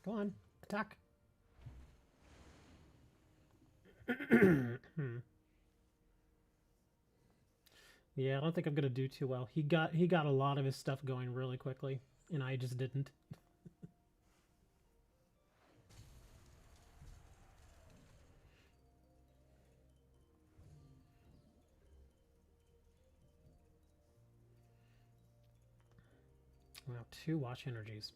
Go on, attack. Yeah, I don't think I'm gonna do too well. He got a lot of his stuff going really quickly, and I just didn't. Wow, 2 watch energies.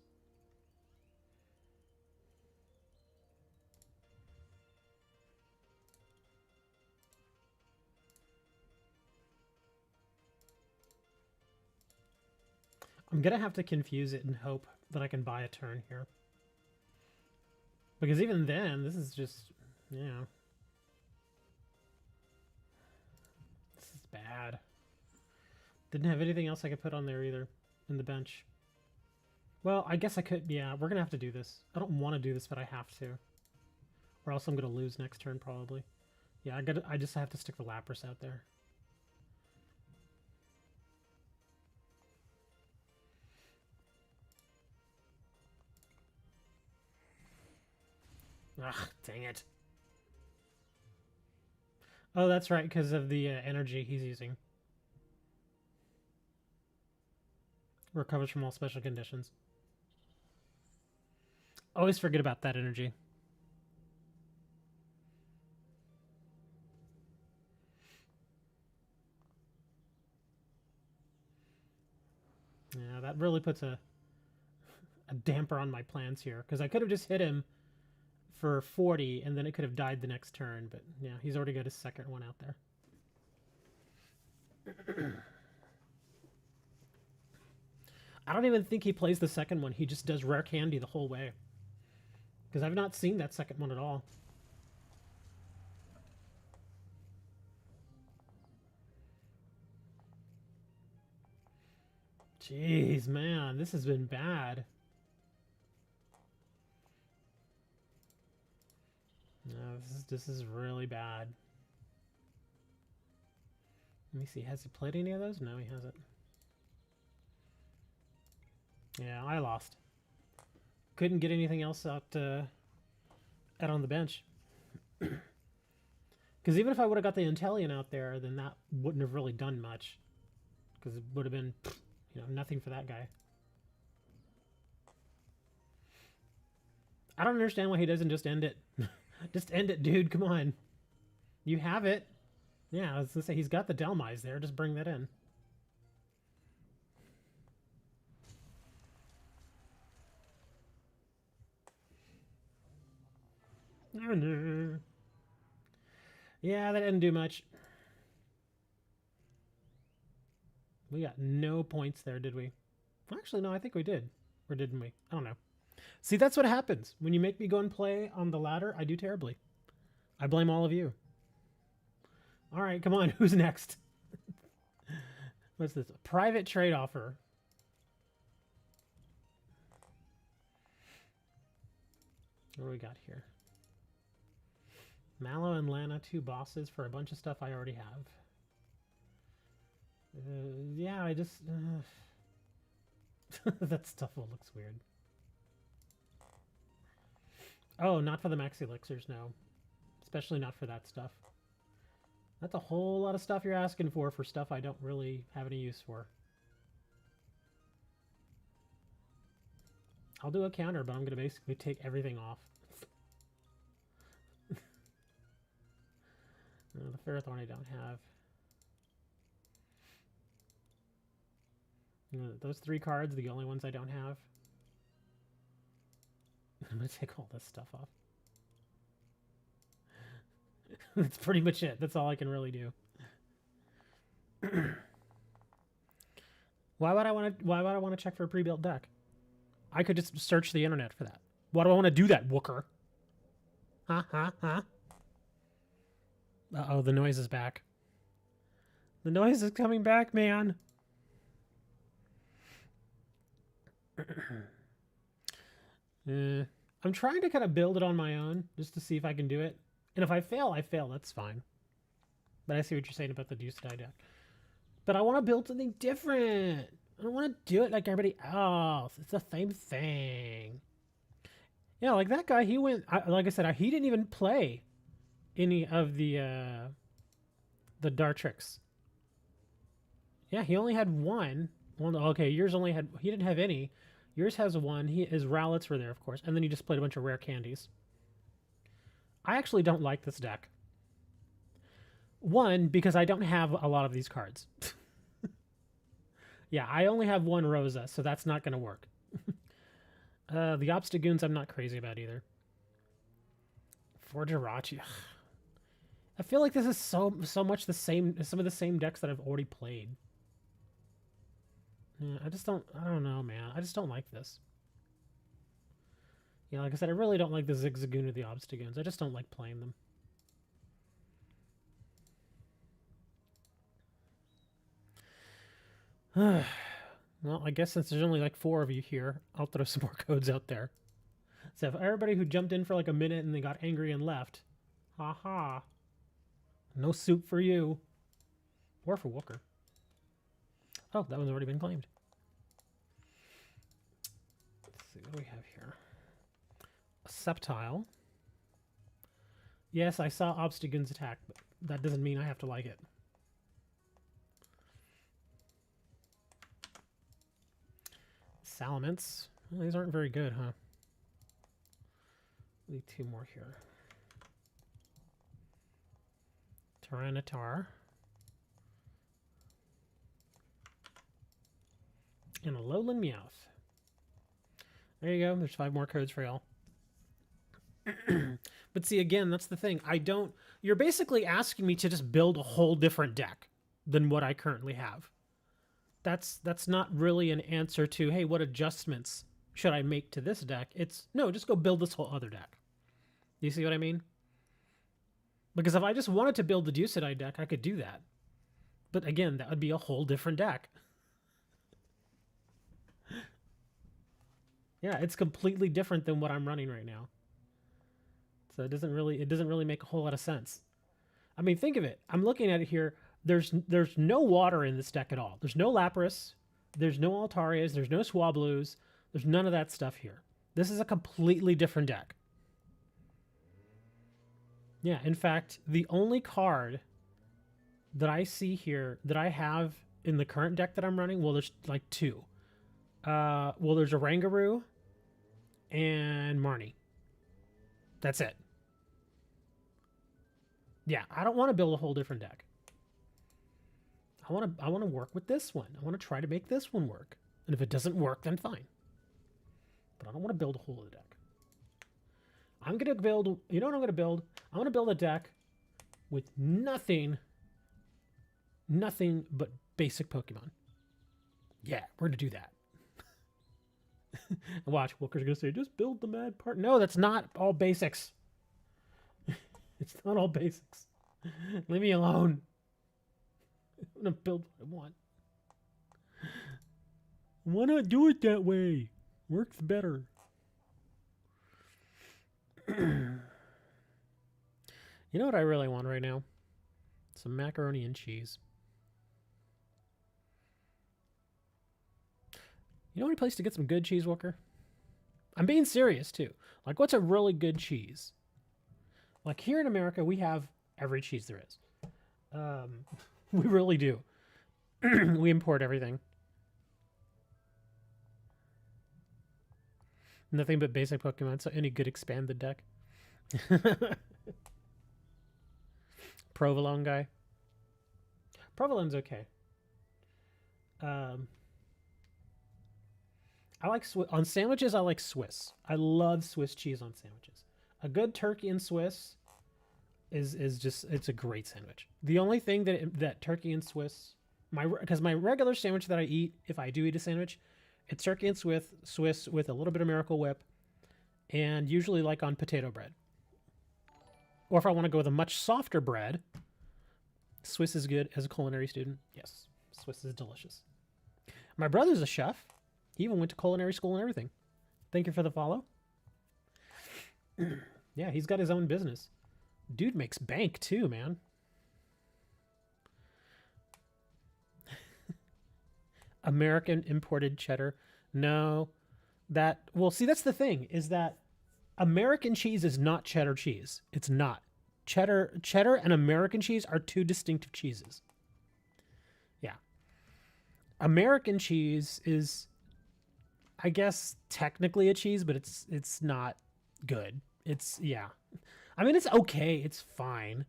I'm gonna have to confuse it and hope that I can buy a turn here. Because even then, this is just, yeah. This is bad. Didn't have anything else I could put on there either, in the bench. Well, I guess I could, yeah, we're gonna have to do this. I don't want to do this, but I have to. Or else I'm gonna lose next turn, probably. Yeah, I just have to stick the Lapras out there. Ugh, dang it. Oh, that's right, because of the energy he's using. Recovers from all special conditions. Always forget about that energy. Yeah, that really puts a damper on my plans here, because I could have just hit him for 40, and then it could have died the next turn, but yeah, he's already got his second one out there. I don't even think he plays the second one. He just does Rare Candy the whole way. Because I've not seen that second one at all. Jeez, man, this has been bad. No, this is really bad. Let me see, has he played any of those? No, he hasn't. Yeah, I lost. Couldn't get anything else out on the bench. Because even if I would have got the Inteleon out there, then that wouldn't have really done much. Because it would have been, you know, nothing for that guy. I don't understand why he doesn't just end it. Just end it, dude. Come on. You have it. Yeah, I was gonna say, he's got the Delmise there. Just bring that in. Oh, no. Yeah, that didn't do much. We got no points there, did we? Actually, no, I think we did. Or didn't we? I don't know. See, that's what happens. When you make me go and play on the ladder, I do terribly. I blame all of you. All right, come on. Who's next? What's this? A private trade offer. What do we got here? Mallow and Lana, 2 bosses for a bunch of stuff I already have. Yeah, I just... that stuff all looks weird. Oh, not for the Max Elixirs, no. Especially not for that stuff. That's a whole lot of stuff you're asking for stuff I don't really have any use for. I'll do a counter, but I'm going to basically take everything off. The Ferrothorn I don't have. Those 3 cards, the only ones I don't have. I'm going to take all this stuff off. That's pretty much it. That's all I can really do. Why would I want to check for a pre-built deck? I could just search the internet for that. Why do I want to do that, Wooker? Huh? Uh-oh, the noise is back. The noise is coming back, man. I'm trying to kind of build it on my own just to see if I can do it. And if I fail, I fail. That's fine. But I see what you're saying about the Deuce Die deck. But I want to build something different. I don't want to do it like everybody else. It's the same thing. Yeah, like that guy, he went... like I said, he didn't even play any of the Dartrex. Yeah, he only had one. Well, okay, yours only had... He didn't have any. Yours has one. His Rowlets were there, of course. And then you just played a bunch of rare candies. I actually don't like this deck. One, because I don't have a lot of these cards. Yeah, I only have 1 Rosa, so that's not going to work. The Obstagoons I'm not crazy about either. For Jirachi. I feel like this is so much the same, some of the same decks that I've already played. Yeah, I don't know, man. I just don't like this. Yeah, like I said, I really don't like the Zigzagoon or the Obstagoons. I just don't like playing them. Well, I guess since there's only like 4 of you here, I'll throw some more codes out there. So if everybody who jumped in for like a minute and they got angry and left, haha, no soup for you. Or for Wooker. Oh, that one's already been claimed. Let's see, what do we have here? A Sceptile. Yes, I saw Obstagoon's attack, but that doesn't mean I have to like it. Salamence. Well, these aren't very good, huh? Leave 2 more here. Tyranitar. And a Lowland Meowth. There you go. There's 5 more codes for y'all. But see, again, that's the thing. You're basically asking me to just build a whole different deck than what I currently have. That's not really an answer to, hey, what adjustments should I make to this deck? It's, no, just go build this whole other deck. You see what I mean? Because if I just wanted to build the Deucidai deck, I could do that. But again, that would be a whole different deck. Yeah, it's completely different than what I'm running right now. So it doesn't really make a whole lot of sense. I mean, think of it. I'm looking at it here. There's no water in this deck at all. There's no Lapras. There's no Altarias. There's no Swablues. There's none of that stuff here. This is a completely different deck. Yeah, in fact, the only card that I see here that I have in the current deck that I'm running, well, there's like 2. Well, there's a Rangaroo and Marnie. That's it. Yeah, I don't want to build a whole different deck. I want to work with this one. I want to try to make this one work. And if it doesn't work, then fine. But I don't want to build a whole deck. I'm going to build, you know what I'm going to build? I want to build a deck with nothing but basic Pokemon. Yeah, we're going to do that. And watch, Wilker's going to say, just build the mad part. No, that's not all basics. It's not all basics. Leave me alone. I'm going to build what I want. Why not do it that way? Works better. You know what I really want right now? Some macaroni and cheese. You know any place to get some good cheese, Walker? I'm being serious, too. Like, what's a really good cheese? Like, here in America, we have every cheese there is. We really do. We import everything. Nothing but basic Pokemon, so any good expanded deck. Provolone guy. Provolone's okay. I like on sandwiches. I like Swiss. I love Swiss cheese on sandwiches. A good turkey and Swiss is just, it's a great sandwich. The only thing that turkey and Swiss, because my regular sandwich that I eat, if I do eat a sandwich, it's turkey and Swiss with a little bit of Miracle Whip, and usually like on potato bread. Or if I want to go with a much softer bread, Swiss is good as a culinary student. Yes, Swiss is delicious. My brother's a chef. He even went to culinary school and everything. Thank you for the follow. Yeah, he's got his own business. Dude makes bank too, man. American imported cheddar. No. Well, see, that's the thing, is that American cheese is not cheddar cheese. It's not. Cheddar and American cheese are two distinctive cheeses. Yeah. American cheese is, I guess, technically a cheese, but it's not good. Yeah. I mean, it's okay. It's fine.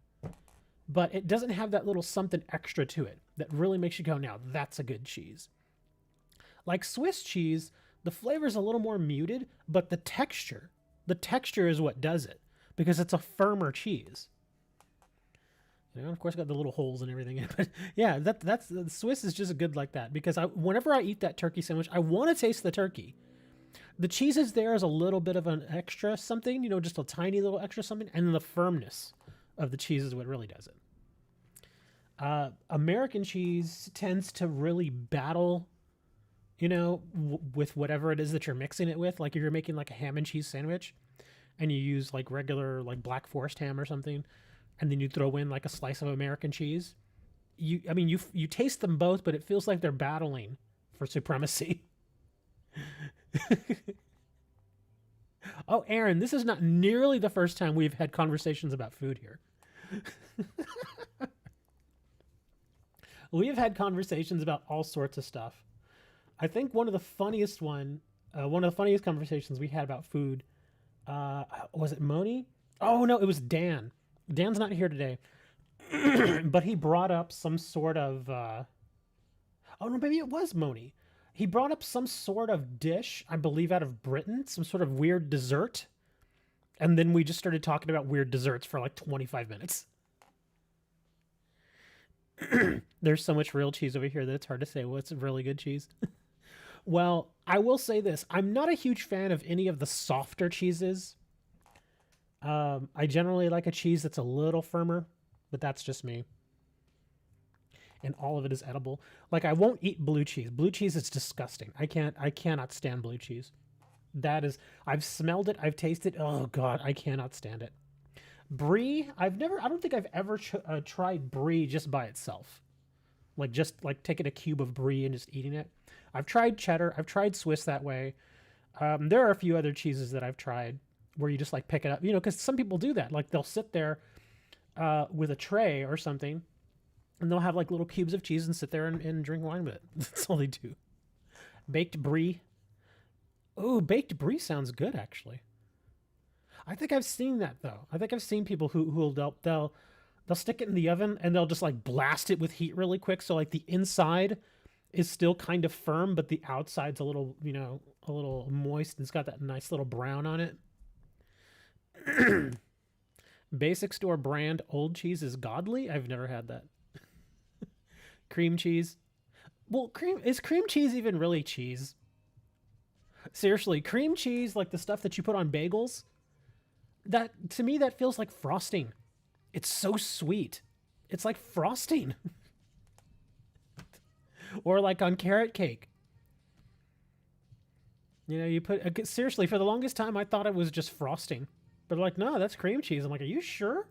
But it doesn't have that little something extra to it that really makes you go, now, that's a good cheese. Like Swiss cheese, the flavor is a little more muted, but the texture is what does it, because it's a firmer cheese. You know, of course, got the little holes and everything in it, but yeah, that's the Swiss is just good like that, because whenever I eat that turkey sandwich, I want to taste the turkey. The cheese is there as a little bit of an extra something, you know, just a tiny little extra something, and the firmness of the cheese is what really does it. American cheese tends to really battle, you know, with whatever it is that you're mixing it with. Like if you're making like a ham and cheese sandwich and you use like regular like Black Forest ham or something, and then you throw in like a slice of American cheese, you taste them both, but it feels like they're battling for supremacy. Oh, Aaron, this is not nearly the first time we've had conversations about food here. We have had conversations about all sorts of stuff. I think one of the funniest conversations we had about food, was it Moni? Oh no, it was Dan. Dan's not here today, but he brought up some sort of, oh no, maybe it was Moni. He brought up some sort of dish, I believe out of Britain, some sort of weird dessert. And then we just started talking about weird desserts for like 25 minutes. There's so much real cheese over here that it's hard to say what's really good cheese. Well, I will say this. I'm not a huge fan of any of the softer cheeses. I generally like a cheese that's a little firmer, but that's just me. And all of it is edible. Like I won't eat blue cheese. Blue cheese is disgusting. I cannot stand blue cheese. I've smelled it. I've tasted. Oh God, I cannot stand it. Brie, I don't think I've ever tried brie just by itself. Like just like taking a cube of brie and just eating it. I've tried cheddar. I've tried Swiss that way. There are a few other cheeses that I've tried where you just like pick it up, you know, because some people do that. Like they'll sit there with a tray or something, and they'll have like little cubes of cheese and sit there and drink wine with it. That's all they do. Baked brie. Oh, baked brie sounds good, actually. I think I've seen that, though. I think I've seen people who they'll They'll stick it in the oven and they'll just like blast it with heat really quick. So like the inside is still kind of firm, but the outside's a little, you know, a little moist. And it's got that nice little brown on it. Basic store brand old cheese is godly. I've never had that. Cream cheese. Well, is cream cheese even really cheese? Seriously, cream cheese, like the stuff that you put on bagels, that to me that feels like frosting. It's so sweet. It's like frosting. Or like on carrot cake. You know, you put seriously, for the longest time I thought it was just frosting. But like, no, that's cream cheese. I'm like, are you sure?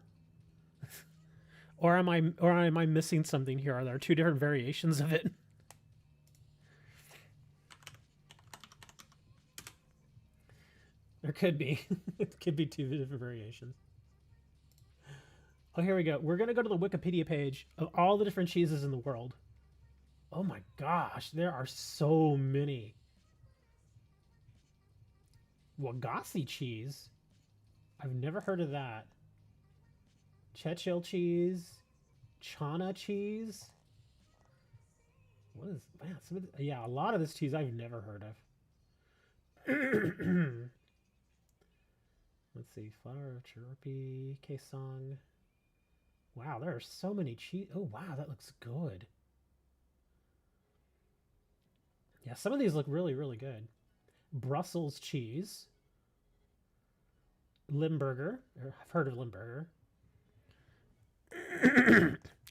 Or am I missing something here? Are there two different variations of it? There could be. It could be two different variations. Oh, here we go. We're going to go to the Wikipedia page of all the different cheeses in the world. Oh my gosh, there are so many. Wagasi cheese? I've never heard of that. Chechil cheese? Chana cheese? What is... Man, yeah, a lot of this cheese I've never heard of. Let's see. Flour, chirpy, Kaesong. Wow, there are so many cheese. Oh, wow, that looks good. Yeah, some of these look really, really good. Brussels cheese. Limburger. I've heard of Limburger.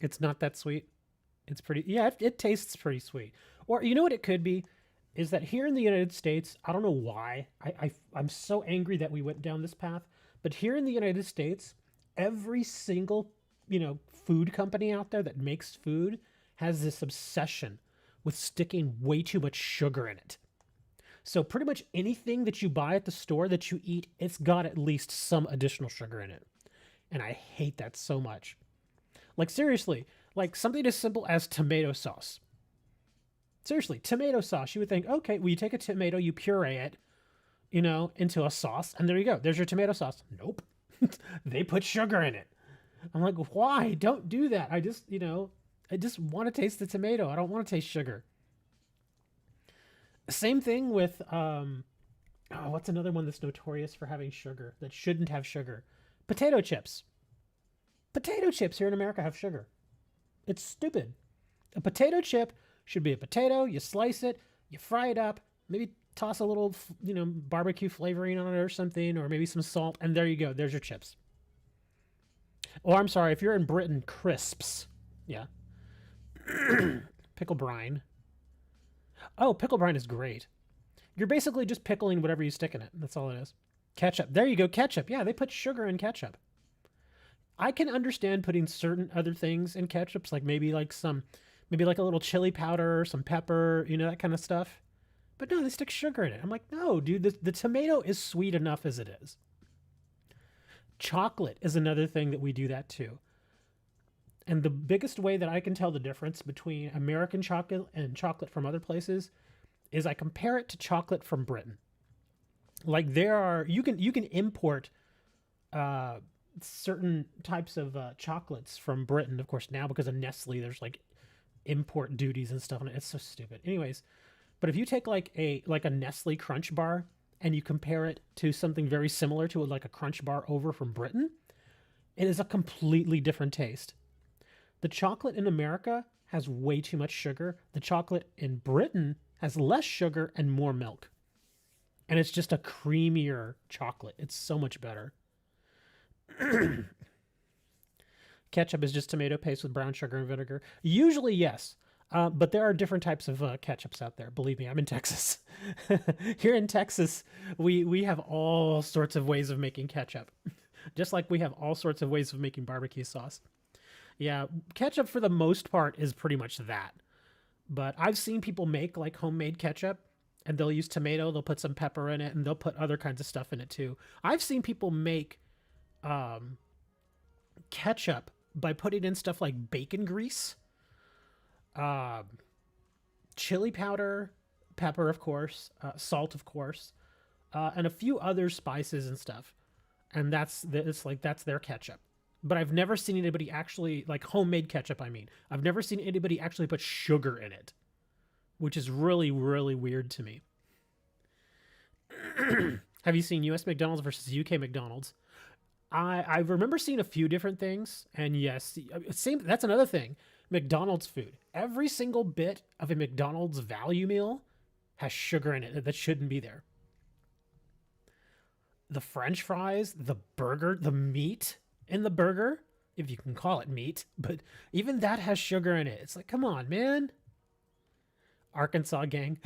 It's not that sweet. It's pretty... Yeah, it tastes pretty sweet. Or, you know what it could be? Is that here in the United States, I don't know why. I'm so angry that we went down this path. But here in the United States, every single... you know, food company out there that makes food has this obsession with sticking way too much sugar in it. So pretty much anything that you buy at the store that you eat, it's got at least some additional sugar in it. And I hate that so much. Like seriously, like something as simple as tomato sauce. Seriously, tomato sauce. You would think, okay, well, you take a tomato, you puree it, you know, into a sauce, and there you go. There's your tomato sauce. Nope. They put sugar in it. I'm like, why? Don't do that. I just, you know, I just want to taste the tomato. I don't want to taste sugar. Same thing with, what's another one that's notorious for having sugar, that shouldn't have sugar? Potato chips. Potato chips here in America have sugar. It's stupid. A potato chip should be a potato. You slice it, you fry it up, maybe toss a little, you know, barbecue flavoring on it or something, or maybe some salt, and there you go. There's your chips. Or I'm sorry, if you're in Britain, crisps. Yeah. Pickle brine. Oh, pickle brine is great. You're basically just pickling whatever you stick in it. That's all it is. Ketchup. There you go, ketchup. Yeah, they put sugar in ketchup. I can understand putting certain other things in ketchups, like maybe like a little chili powder, some pepper, you know, that kind of stuff. But no, they stick sugar in it. I'm like, no, dude, the tomato is sweet enough as it is. Chocolate is another thing that we do that too. And the biggest way that I can tell the difference between American chocolate and chocolate from other places is I compare it to chocolate from Britain. Like you can import certain types of chocolates from Britain, of course, now because of Nestle, there's like import duties and stuff on it. It's so stupid. Anyways, but if you take like a Nestle Crunch bar and you compare it to something very similar to like a Crunch bar over from Britain, it is a completely different taste. The chocolate in America has way too much sugar. The chocolate in Britain has less sugar and more milk. And it's just a creamier chocolate. It's so much better. Ketchup is just tomato paste with brown sugar and vinegar. Usually, yes. But there are different types of ketchups out there. Believe me, I'm in Texas. Here in Texas, we have all sorts of ways of making ketchup. Just like we have all sorts of ways of making barbecue sauce. Yeah, ketchup for the most part is pretty much that. But I've seen people make like homemade ketchup, and they'll use tomato, they'll put some pepper in it, and they'll put other kinds of stuff in it too. I've seen people make ketchup by putting in stuff like bacon grease, chili powder, pepper, of course, salt, of course, and a few other spices and stuff. And that's their ketchup. but I've never seen anybody actually, like homemade ketchup, I mean. I've never seen anybody actually put sugar in it, which is really, really weird to me. Have you seen US McDonald's versus UK McDonald's? I remember seeing a few different things, and yes, same. That's another thing. McDonald's food. Every single bit of a McDonald's value meal has sugar in it that shouldn't be there. The French fries, the burger, the meat in the burger, if you can call it meat, but even that has sugar in it. It's like, come on, man. Arkansas gang.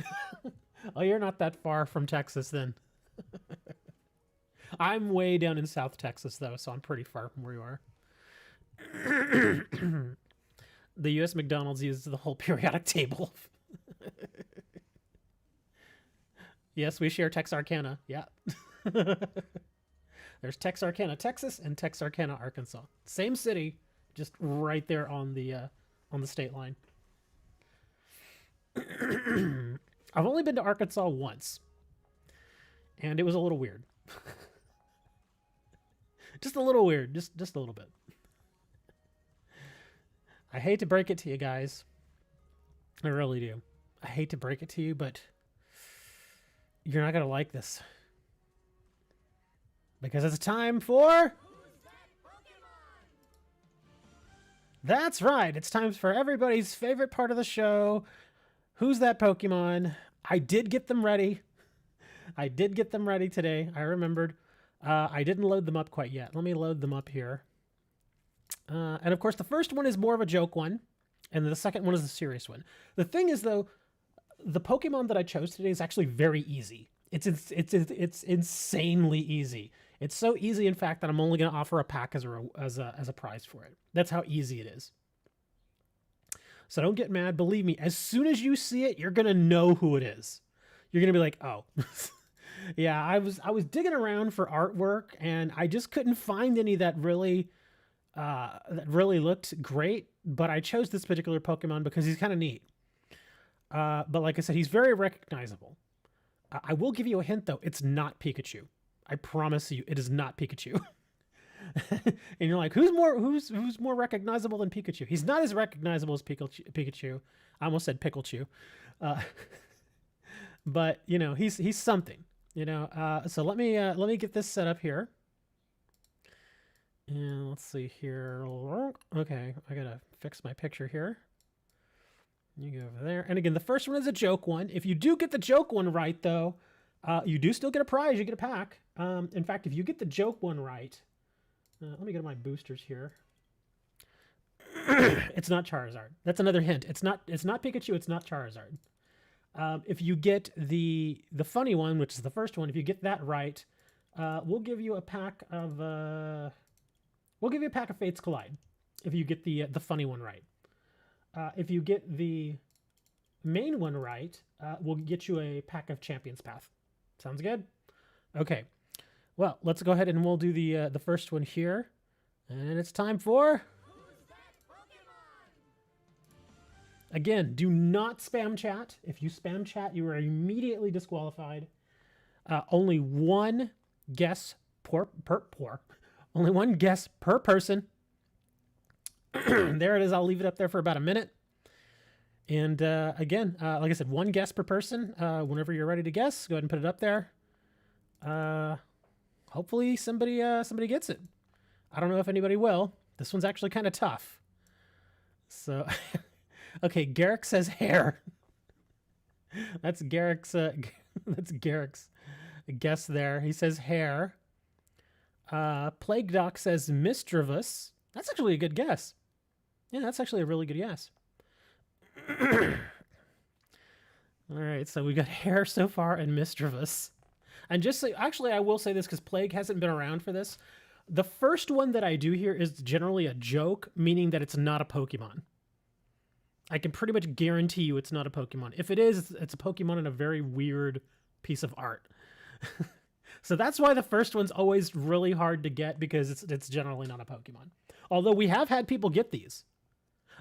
Oh, you're not that far from Texas then. I'm way down in South Texas, though, so I'm pretty far from where you are. The U.S. McDonald's uses the whole periodic table. Yes, we share Texarkana. Yeah. There's Texarkana, Texas, and Texarkana, Arkansas. Same city, just right there on the state line. I've only been to Arkansas once, and it was a little weird. Just a little weird, just a little bit. I hate to break it to you guys. I really do. I hate to break it to you, but you're not going to like this. Because it's time for... That's right. It's time for everybody's favorite part of the show. Who's that Pokemon? I did get them ready. I did get them ready today. I remembered. I didn't load them up quite yet. Let me load them up here. And of course, the first one is more of a joke one, and the second one is a serious one. The thing is, though, the Pokemon that I chose today is actually very easy. It's insanely easy. It's so easy, in fact, that I'm only going to offer a pack as a prize for it. That's how easy it is. So don't get mad. Believe me, as soon as you see it, you're going to know who it is. You're going to be like, oh. Yeah, I was digging around for artwork, and I just couldn't find any that really looked great. But I chose this particular Pokemon because he's kind of neat. But like I said, he's very recognizable. I will give you a hint, though. It's not Pikachu. I promise you, it is not Pikachu. And you're like, who's more recognizable than Pikachu? He's not as recognizable as Pikachu. I almost said Pikachu. But you know, he's something. You know. So let me get this set up here. And let's see here. Okay, I gotta fix my picture here. You go over there. And again, the first one is a joke one. If you do get the joke one right, though, you do still get a prize. You get a pack. In fact, if you get the joke one right, let me go to my boosters here. It's not Charizard. That's another hint. It's not Pikachu. It's not Charizard. If you get the funny one, which is the first one, if you get that right, we'll give you a pack of Fates Collide. If you get the funny one right. If you get the main one right, we'll get you a pack of Champion's Path. Sounds good? Okay. Well, let's go ahead and we'll do the first one here. And it's time for... Again, do not spam chat. If you spam chat, you are immediately disqualified. Only one guess only one guess per person. There it is. I'll leave it up there for about a minute. And again, like I said, one guess per person. Whenever you're ready to guess, go ahead and put it up there. Hopefully somebody gets it. I don't know if anybody will. This one's actually kind of tough. So, okay, Garrick says hair. That's Garrick's guess there. He says hair. Plague Doc says Misdreavus. That's actually a good guess. Yeah, that's actually a really good guess. All right, so we got hair so far and Misdreavus. And just so, actually, I will say this because Plague hasn't been around for this. The first one that I do here is generally a joke, meaning that it's not a Pokemon. I can pretty much guarantee you it's not a Pokemon. If it is, it's a Pokemon in a very weird piece of art. So that's why the first one's always really hard to get, because it's generally not a Pokemon. Although we have had people get these.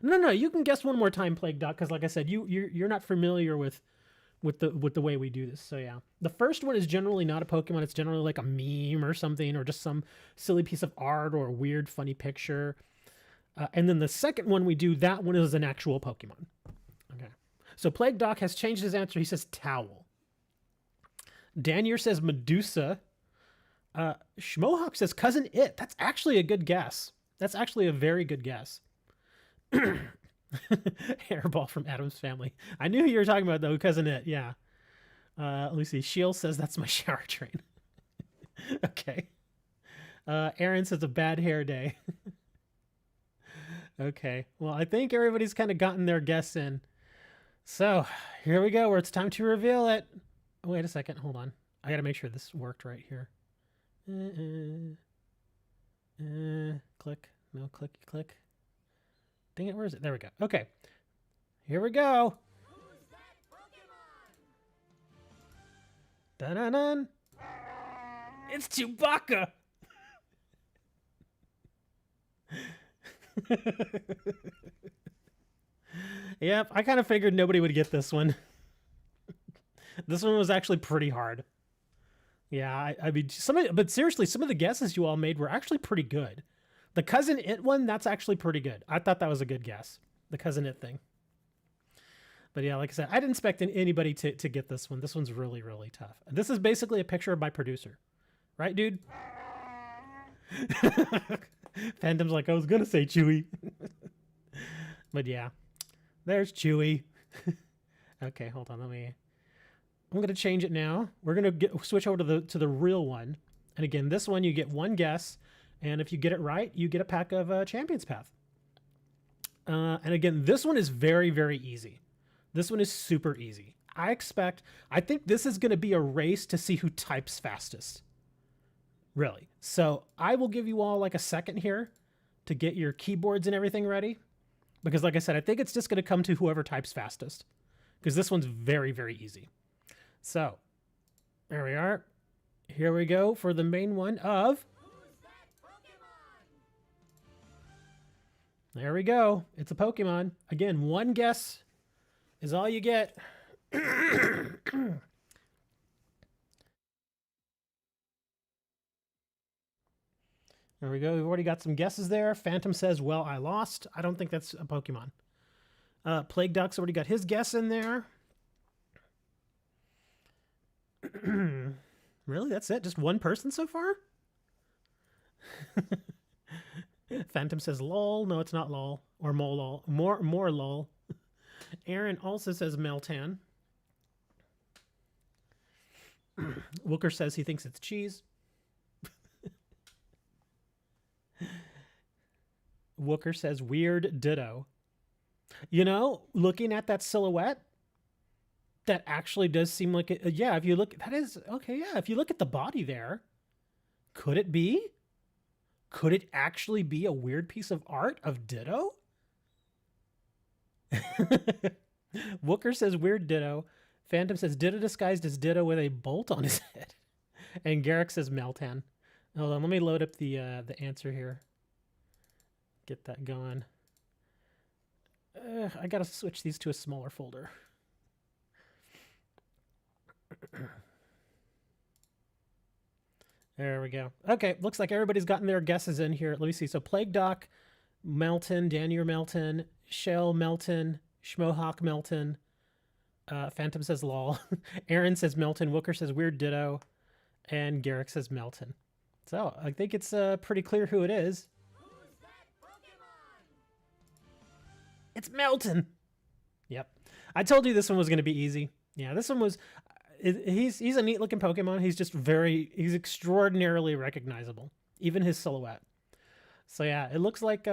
No, you can guess one more time, Plague Doc, because like I said, you're not familiar with with the way we do this. So yeah, the first one is generally not a Pokemon. It's generally like a meme or something, or just some silly piece of art or a weird funny picture. And then the second one we do, that one is an actual Pokemon. Okay. So Plague Doc has changed his answer. He says towel. Danier says Medusa. Schmohawk says Cousin It. That's actually a good guess. That's actually a very good guess. Hairball from Adam's Family. I knew who you were talking about, though. Cousin It. Yeah. Let me see. Shield says that's my shower train. Okay. Aaron says a bad hair day. Okay. Well, I think everybody's kind of gotten their guess in. So here we go, where it's time to reveal it. Oh, wait a second. Hold on. I got to make sure this worked right here. Click. No, click. Dang it. Where is it? There we go. Okay. Here we go. Dun-dun-dun. It's Chewbacca. Yep, I kind of figured nobody would get this one. This one was actually pretty hard. Yeah, I mean, but seriously, some of the guesses you all made were actually pretty good. The Cousin It one, that's actually pretty good. I thought that was a good guess. The Cousin It thing. But yeah, like I said, I didn't expect anybody to get this one. This one's really, really tough. This is basically a picture of my producer. Right, dude? Phantom's like, I was going to say Chewy. But yeah, there's Chewy. Okay, hold on. I'm going to change it now. We're going to switch over to the real one. And again, this one, you get one guess. And if you get it right, you get a pack of Champion's Path. And again, this one is very, very easy. This one is super easy. I think this is going to be a race to see who types fastest. Really. So I will give you all like a second here to get your keyboards and everything ready. Because like I said, I think it's just going to come to whoever types fastest. Because this one's very, very easy. So there we are. Here we go for the main one of... There we go. It's a Pokemon. Again, one guess is all you get. There we go. We've already got some guesses there. Phantom says, well, I lost. I don't think that's a Pokemon. Plague Doc's already got his guess in there. Really? That's it? Just one person so far? Phantom says lol. No, it's not lol. Or molol. More lol. Aaron also says Meltan. Wooker says he thinks it's cheese. Wooker says weird ditto. You know, looking at that silhouette, that actually does seem like it. Yeah, if you look, that is okay. Yeah, if you look at the body there, could it be? Could it actually be a weird piece of art of Ditto? Wooker says weird Ditto. Phantom says Ditto disguised as Ditto with a bolt on his head. And Garrick says Meltan. Hold on, let me load up the answer here. Get that going. I gotta switch these to a smaller folder. There we go. Okay, looks like everybody's gotten their guesses in here. Let me see. So Plague Doc, Melton, Danier Melton, Shell Melton, Schmohawk Melton. Phantom says lol. Aaron says Melton. Wooker says weird ditto. And Garrick says Melton. So I think it's pretty clear who it is. Who's that Pokemon? It's Melton. Yep. I told you this one was going to be easy. Yeah, this one was... He's a neat looking Pokemon. He's extraordinarily recognizable. Even his silhouette. So yeah, it looks like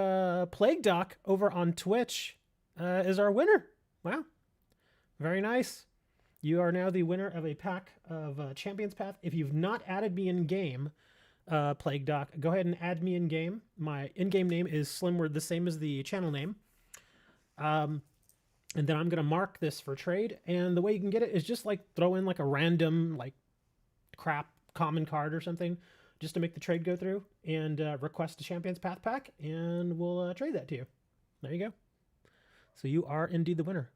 Plague Doc over on Twitch is our winner. Wow. Very nice. You are now the winner of a pack of Champion's Path. If you've not added me in game, Plague Doc, go ahead and add me in game. My in-game name is Slimword, the same as the channel name. And then I'm going to mark this for trade. And the way you can get it is just like throw in like a random like crap common card or something just to make the trade go through, and request a Champion's Path pack, and we'll trade that to you. There you go. So you are indeed the winner.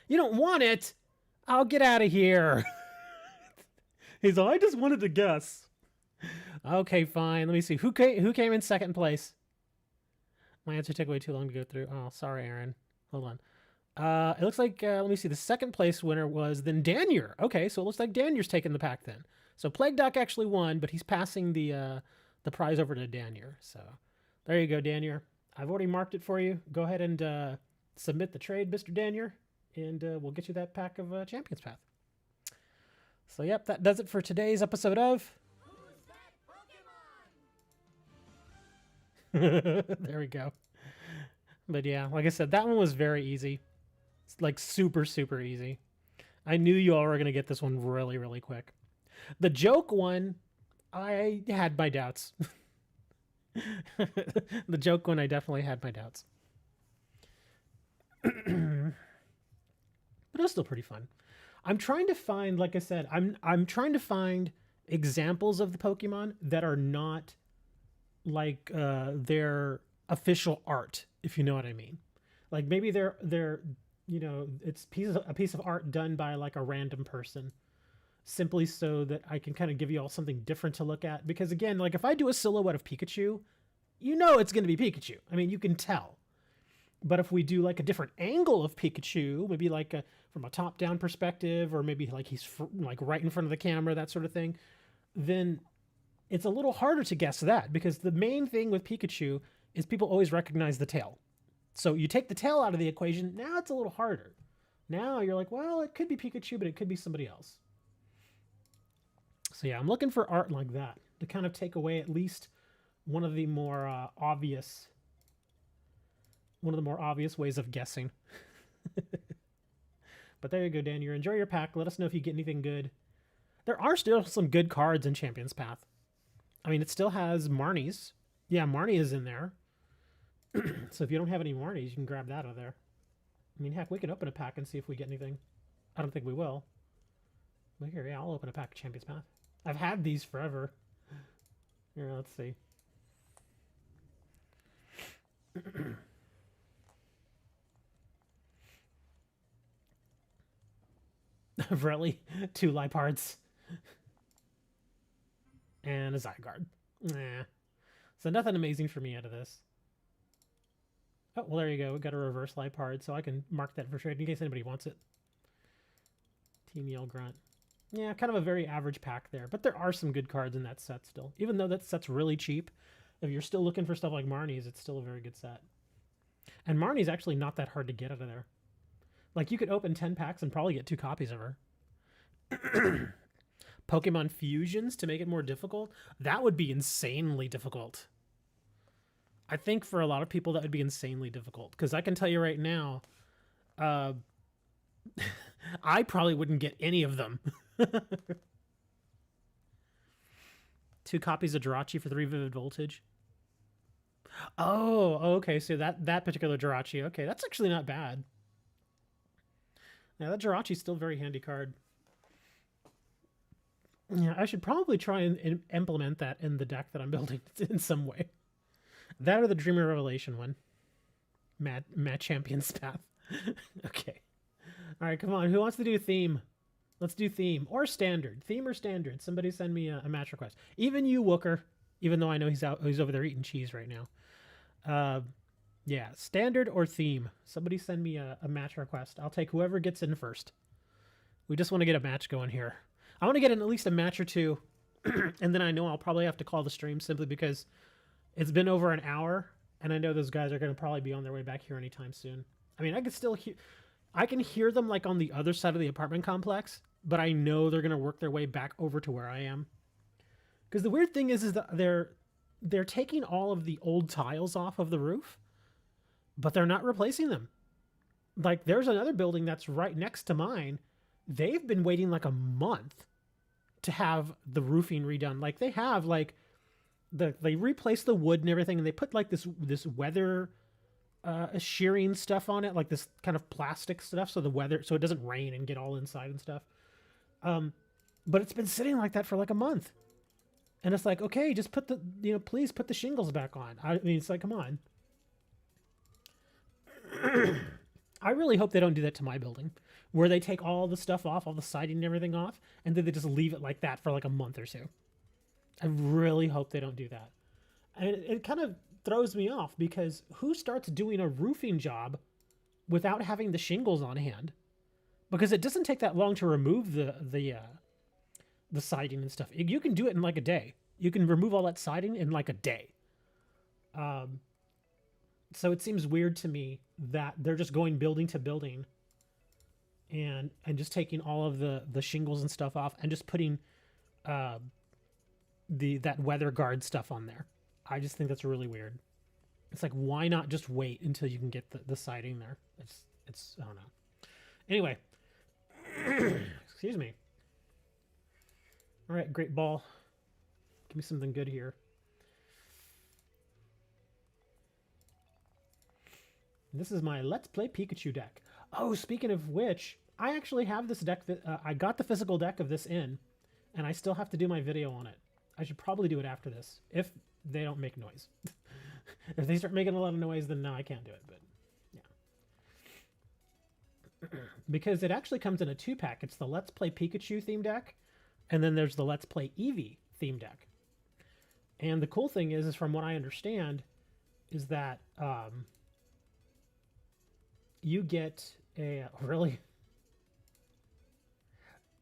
You don't want it. I'll get out of here. He's like, I just wanted to guess. Okay, fine. Let me see. Who came in second place? My answer took way too long to go through. Oh, sorry, Aaron. Hold on. It looks like, let me see. The second place winner was then Danier. Okay, so it looks like Danier's taking the pack then. So Plague Doc actually won, but he's passing the prize over to Danier. So there you go, Danier. I've already marked it for you. Go ahead and submit the trade, Mr. Danier, and we'll get you that pack of Champions Path. So, yep, that does it for today's episode of... Who's that Pokemon? There we go. But yeah, like I said, that one was very easy. It's like super, super easy. I knew you all were going to get this one really, really quick. The joke one, I had my doubts. The joke one, I definitely had my doubts. But it was still pretty fun. I'm trying to find, like I said, I'm trying to find examples of the Pokemon that are not like their official art, if you know what I mean. Like maybe they're you know, it's a piece of art done by like a random person, simply so that I can kind of give you all something different to look at. Because again, like if I do a silhouette of Pikachu, you know it's going to be Pikachu. I mean, you can tell. But if we do like a different angle of Pikachu, maybe like from a top-down perspective, or maybe like he's like right in front of the camera, that sort of thing, then it's a little harder to guess that, because the main thing with Pikachu is people always recognize the tail. So you take the tail out of the equation, now it's a little harder. Now you're like, well, it could be Pikachu, but it could be somebody else. So yeah, I'm looking for art like that to kind of take away at least one of the more obvious ways of guessing. But there you go, Dan. Enjoy your pack. Let us know if you get anything good. There are still some good cards in Champions Path. I mean, it still has Marnies. Yeah, Marnie is in there. So if you don't have any Marnies, you can grab that out of there. I mean, heck, we can open a pack and see if we get anything. I don't think we will. But here, yeah, I'll open a pack of Champions Path. I've had these forever. Here, let's see. Really? 2 Lipards. And a Zygarde. Nah. So nothing amazing for me out of this. Oh, well, there you go. We got a reverse Lipard, so I can mark that for trade in case anybody wants it. Team Yell Grunt. Yeah, kind of a very average pack there. But there are some good cards in that set still. Even though that set's really cheap, if you're still looking for stuff like Marnie's, it's still a very good set. And Marnie's actually not that hard to get out of there. Like, you could open 10 packs and probably get 2 copies of her. Pokemon fusions to make it more difficult? That would be insanely difficult. I think for a lot of people that would be insanely difficult. Because I can tell you right now, I probably wouldn't get any of them. 2 copies of Jirachi for 3 Vivid Voltage. Oh, okay. So that particular Jirachi. Okay, that's actually not bad. Yeah, that Jirachi's still a very handy card. Yeah, I should probably try and implement that in the deck that I'm building in some way. That or the Dreamer Revelation one. Mad Champions Path. Okay. All right, come on. Who wants to do theme? Let's do theme or standard. Theme or standard. Somebody send me a match request. Even you, Wooker. Even though I know he's over there eating cheese right now. Yeah, standard or theme. Somebody send me a match request. I'll take whoever gets in first. We just want to get a match going here. I want to get in at least a match or 2. And then I know I'll probably have to call the stream simply because it's been over an hour. And I know those guys are going to probably be on their way back here anytime soon. I mean, I can still hear... I can hear them like on the other side of the apartment complex. But I know they're going to work their way back over to where I am. Because the weird thing is that they're taking all of the old tiles off of the roof. But they're not replacing them. Like, there's another building that's right next to mine. They've been waiting like a month to have the roofing redone. Like, they have, like, they replaced the wood and everything, and they put, like, this weather shearing stuff on it, like this kind of plastic stuff, so it doesn't rain and get all inside and stuff. But it's been sitting like that for, like, a month. And it's like, okay, just put please put the shingles back on. I mean, it's like, come on. I really hope they don't do that to my building, where they take all the stuff off, all the siding and everything off, and then they just leave it like that for like a month or two. I really hope they don't do that. And it kind of throws me off because who starts doing a roofing job without having the shingles on hand? Because it doesn't take that long to remove the siding and stuff. You can do it in like a day. You can remove all that siding in like a day. So it seems weird to me that they're just going building to building and just taking all of the shingles and stuff off and just putting that weather guard stuff on there. I just think that's really weird. It's like, why not just wait until you can get the siding there? It's I don't know. Anyway, excuse me. All right, great ball. Give me something good here. This is my Let's Play Pikachu deck. Oh, speaking of which, I actually have this deck that I got the physical deck of this in, and I still have to do my video on it. I should probably do it after this, if they don't make noise. If they start making a lot of noise, then no, I can't do it, but yeah. Because it actually comes in a 2-pack. It's the Let's Play Pikachu theme deck, and then there's the Let's Play Eevee theme deck. And the cool thing is from what I understand, is that you get a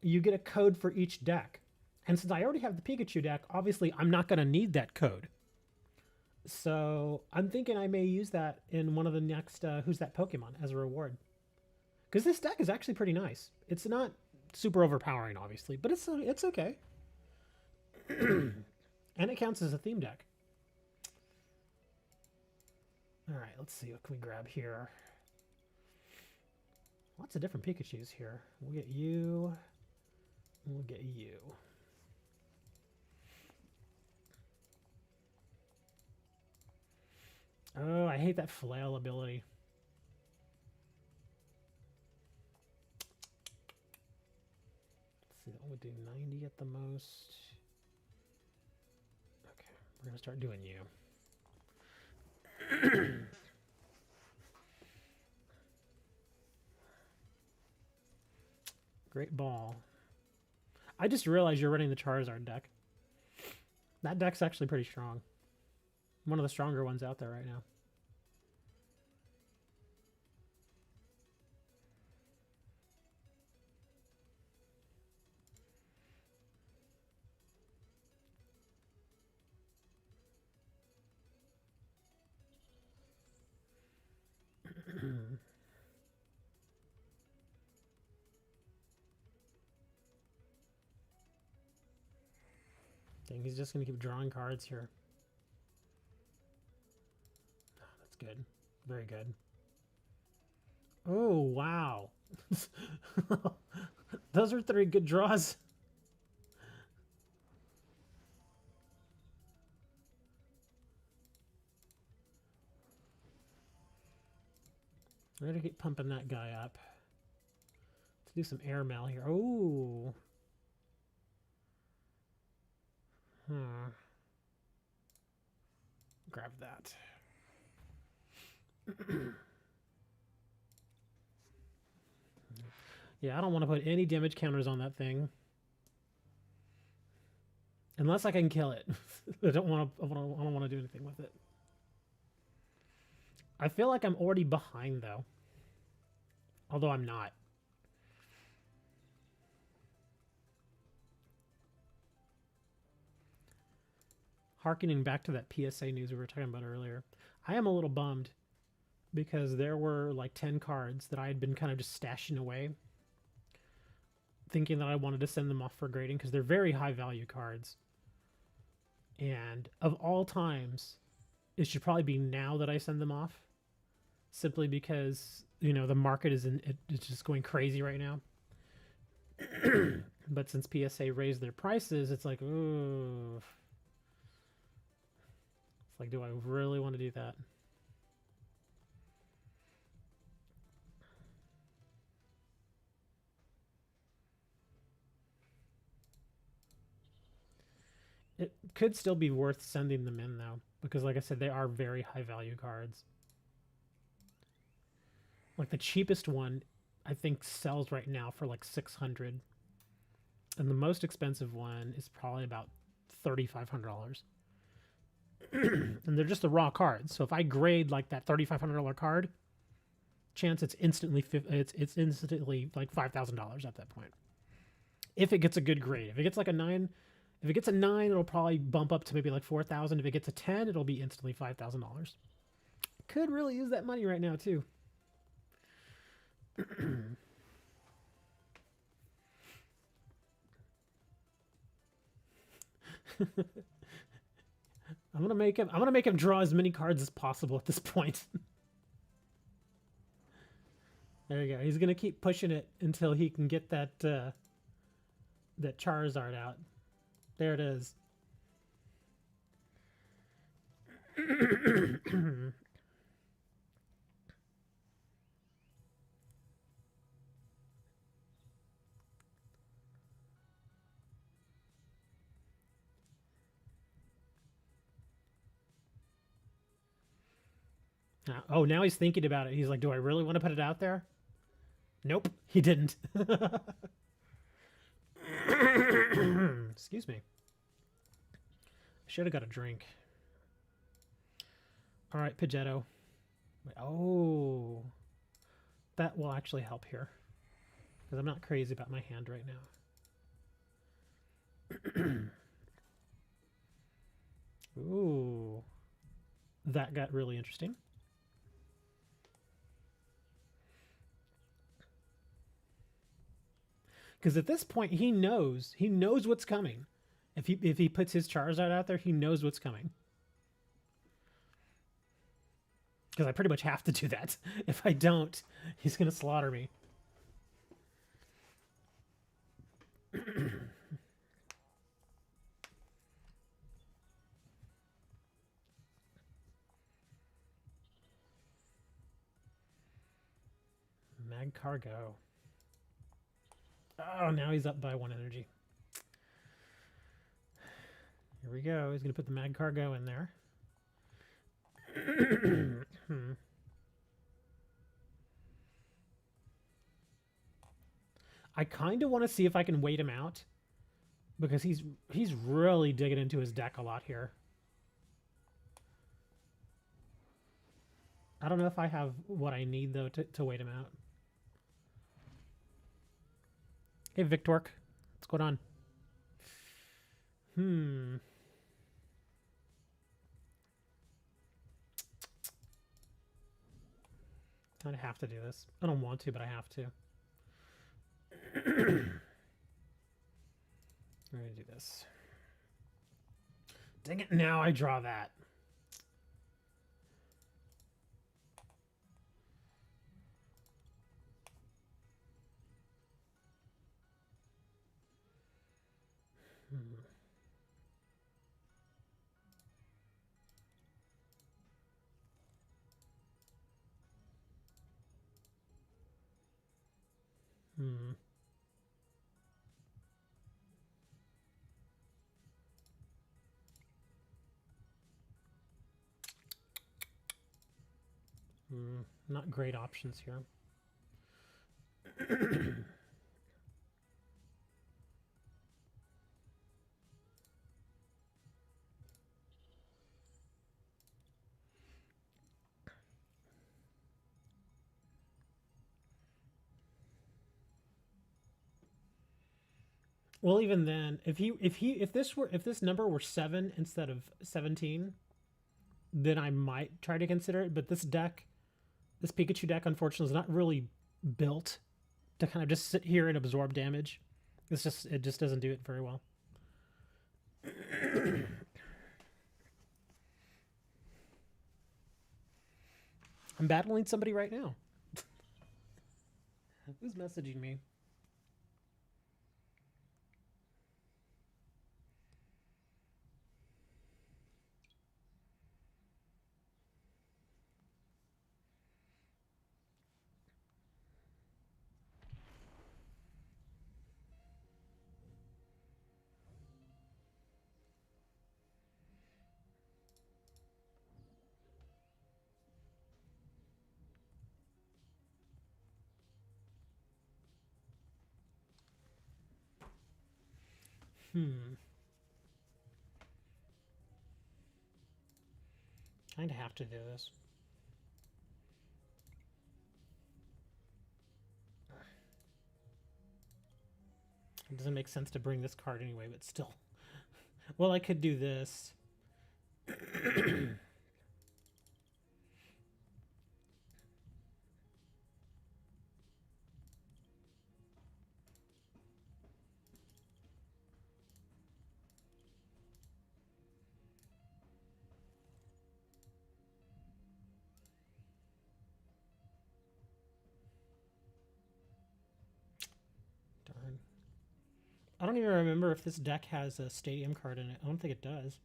you get a code for each deck. And since I already have the Pikachu deck, obviously I'm not going to need that code. So I'm thinking I may use that in one of the next Who's That Pokemon as a reward. Because this deck is actually pretty nice. It's not super overpowering, obviously, but it's okay. And it counts as a theme deck. All right, let's see. What can we grab here? Lots of different Pikachus here. We'll get you. We'll get you. Oh, I hate that flail ability. Let's see, that would do 90 at the most. Okay, we're gonna start doing you. Great ball. I just realized you're running the Charizard deck. That deck's actually pretty strong. One of the stronger ones out there right now. Dang, he's just going to keep drawing cards here. Oh, that's good. Very good. Oh, wow. Those are 3 good draws. I'm going to keep pumping that guy up. Let's do some airmail here. Oh. Grab that. Yeah, I don't want to put any damage counters on that thing. Unless I can kill it. I don't want to do anything with it. I feel like I'm already behind though. Although I'm not. Harkening back to that PSA news we were talking about earlier, I am a little bummed because there were like 10 cards that I had been kind of just stashing away, thinking that I wanted to send them off for grading because they're very high value cards. And of all times, it should probably be now that I send them off, simply because, you know, the market is it's just going crazy right now. But since PSA raised their prices, it's like, ooh. It's like, do I really want to do that? It could still be worth sending them in, though, because like I said, they are very high value cards. Like the cheapest one, I think sells right now for like 600, and the most expensive one is probably about $3,500. And they're just the raw cards. So if I grade like that $3,500 card, chance it's instantly it's instantly like $5,000 at that point. If it gets a good grade, if it gets like a 9, if it gets a 9, it'll probably bump up to maybe like 4,000. If it gets a 10, it'll be instantly $5,000. Could really use that money right now too. I'm gonna make him draw as many cards as possible at this point. There you go. He's gonna keep pushing it until he can get that that Charizard out. There it is. Oh, now he's thinking about it. He's like, do I really want to put it out there? Nope, he didn't. Excuse me. I should have got a drink. All right, Pidgeotto. Oh, that will actually help here because I'm not crazy about my hand right now. Ooh, that got really interesting. Because at this point, he knows what's coming. If he puts his Charizard out there, he knows what's coming. Because I pretty much have to do that. If I don't, he's gonna slaughter me. Mag Cargo. Oh, now he's up by 1 energy. Here we go. He's going to put the Mag Cargo in there. I kind of want to see if I can wait him out because he's really digging into his deck a lot here. I don't know if I have what I need though to wait him out. Hey, Victork. What's going on? I have to do this. I don't want to, but I have to. I'm going to do this. Dang it, now I draw that. Not great options here. Well, even then, if this number were 7 instead of 17, then I might try to consider it. But this Pikachu deck, unfortunately, is not really built to kind of just sit here and absorb damage. It just doesn't do it very well. I'm battling somebody right now. Who's messaging me? Kind of have to do this. It doesn't make sense to bring this card anyway, but still. Well, I could do this. Darn. I don't even remember if this deck has a stadium card in it. I don't think it does.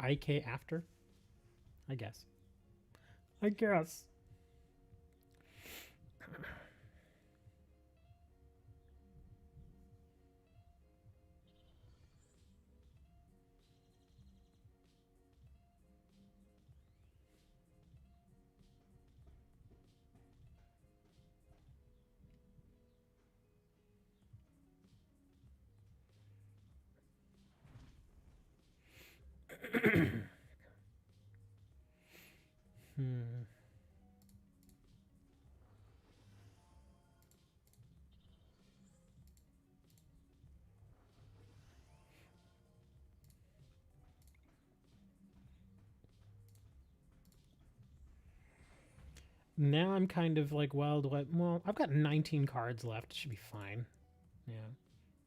IK after? I guess. I guess. Now I'm kind of like wild. Well, I've got 19 cards left. It should be fine. Yeah.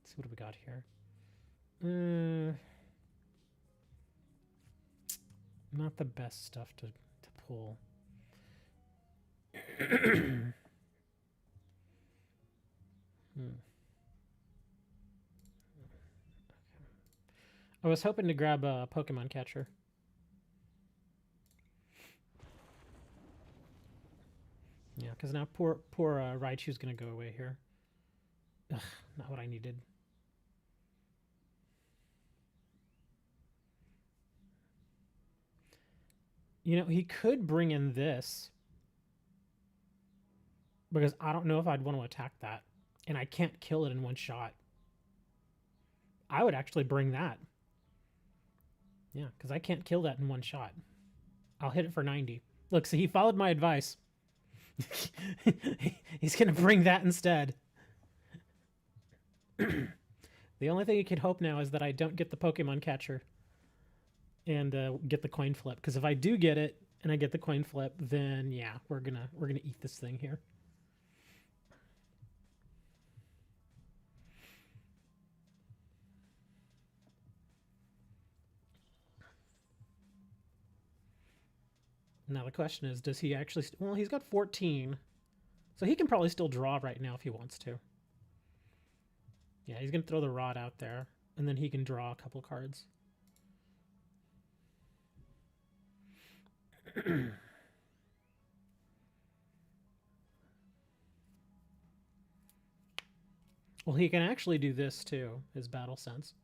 Let's see what we got here. Not the best stuff to pull. I was hoping to grab a Pokemon catcher. Yeah, because now poor Raichu's gonna go away here. Ugh, not what I needed. You know, he could bring in this. Because I don't know if I'd want to attack that. And I can't kill it in one shot. I would actually bring that. Yeah, because I can't kill that in one shot. I'll hit it for 90. Look, see, he followed my advice. He's going to bring that instead. The only thing you can hope now is that I don't get the Pokemon catcher and get the coin flip. Because if I do get it and I get the coin flip, then yeah, we're gonna eat this thing here. Now the question is, does he actually... Well, he's got 14. So he can probably still draw right now if he wants to. Yeah, he's going to throw the rod out there. And then he can draw a couple cards. Well, he can actually do this too, his battle sense.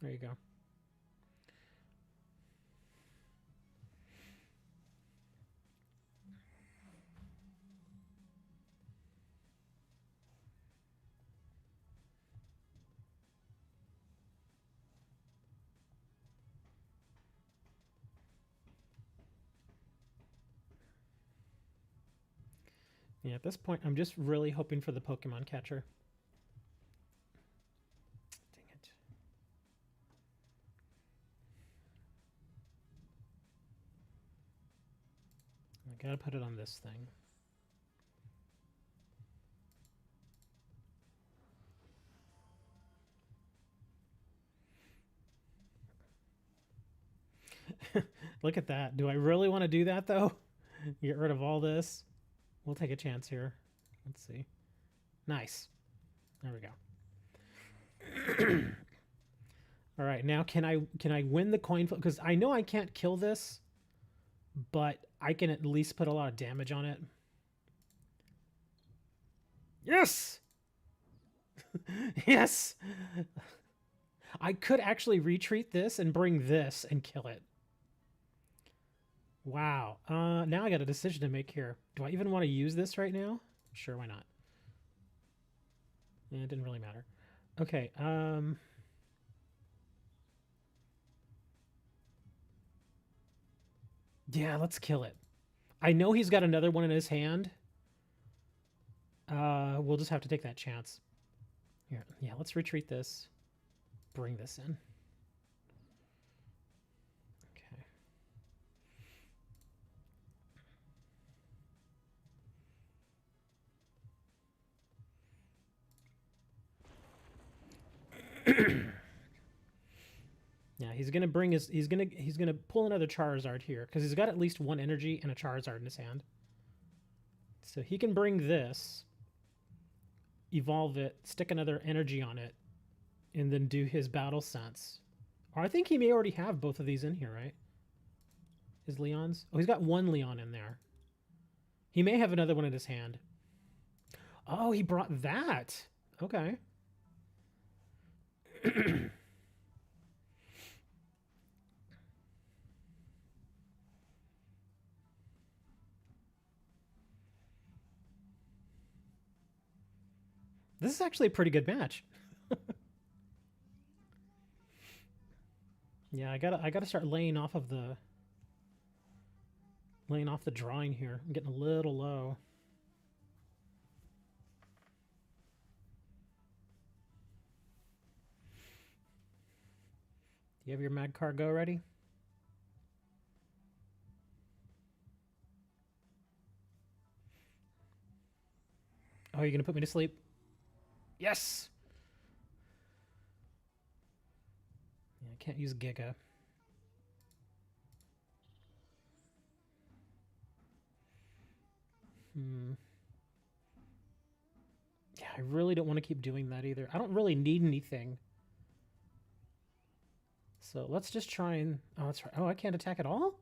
There you go. Yeah, at this point, I'm just really hoping for the Pokemon catcher. Dang it. I gotta put it on this thing. Look at that. Do I really want to do that, though? Get rid of all this? We'll take a chance here. Let's see. Nice. There we go. All right, now can I win the coin flip? Because I know I can't kill this, but I can at least put a lot of damage on it. Yes! Yes! I could actually retreat this and bring this and kill it. Wow. Now I got a decision to make here. Do I even want to use this right now? Sure, why not? Yeah, it didn't really matter. Okay, yeah, let's kill it. I know he's got another one in his hand. We'll just have to take that chance. Here, yeah, let's retreat this. Bring this in. Okay. Yeah, he's gonna bring his. He's gonna pull another Charizard here because he's got at least one energy and a Charizard in his hand. So he can bring this, evolve it, stick another energy on it, and then do his battle sense. Or I think he may already have both of these in here, right? His Leons? Oh, he's got one Leon in there. He may have another one in his hand. Oh, he brought that. Okay. This is actually a pretty good match. Yeah, I gotta start laying off the drawing here. I'm getting a little low. Do you have your mag car go ready? Oh, you're gonna put me to sleep? Yes! Yeah, I can't use Giga. Yeah, I really don't want to keep doing that either. I don't really need anything. So let's just try and... Oh, that's right. Oh, I can't attack at all?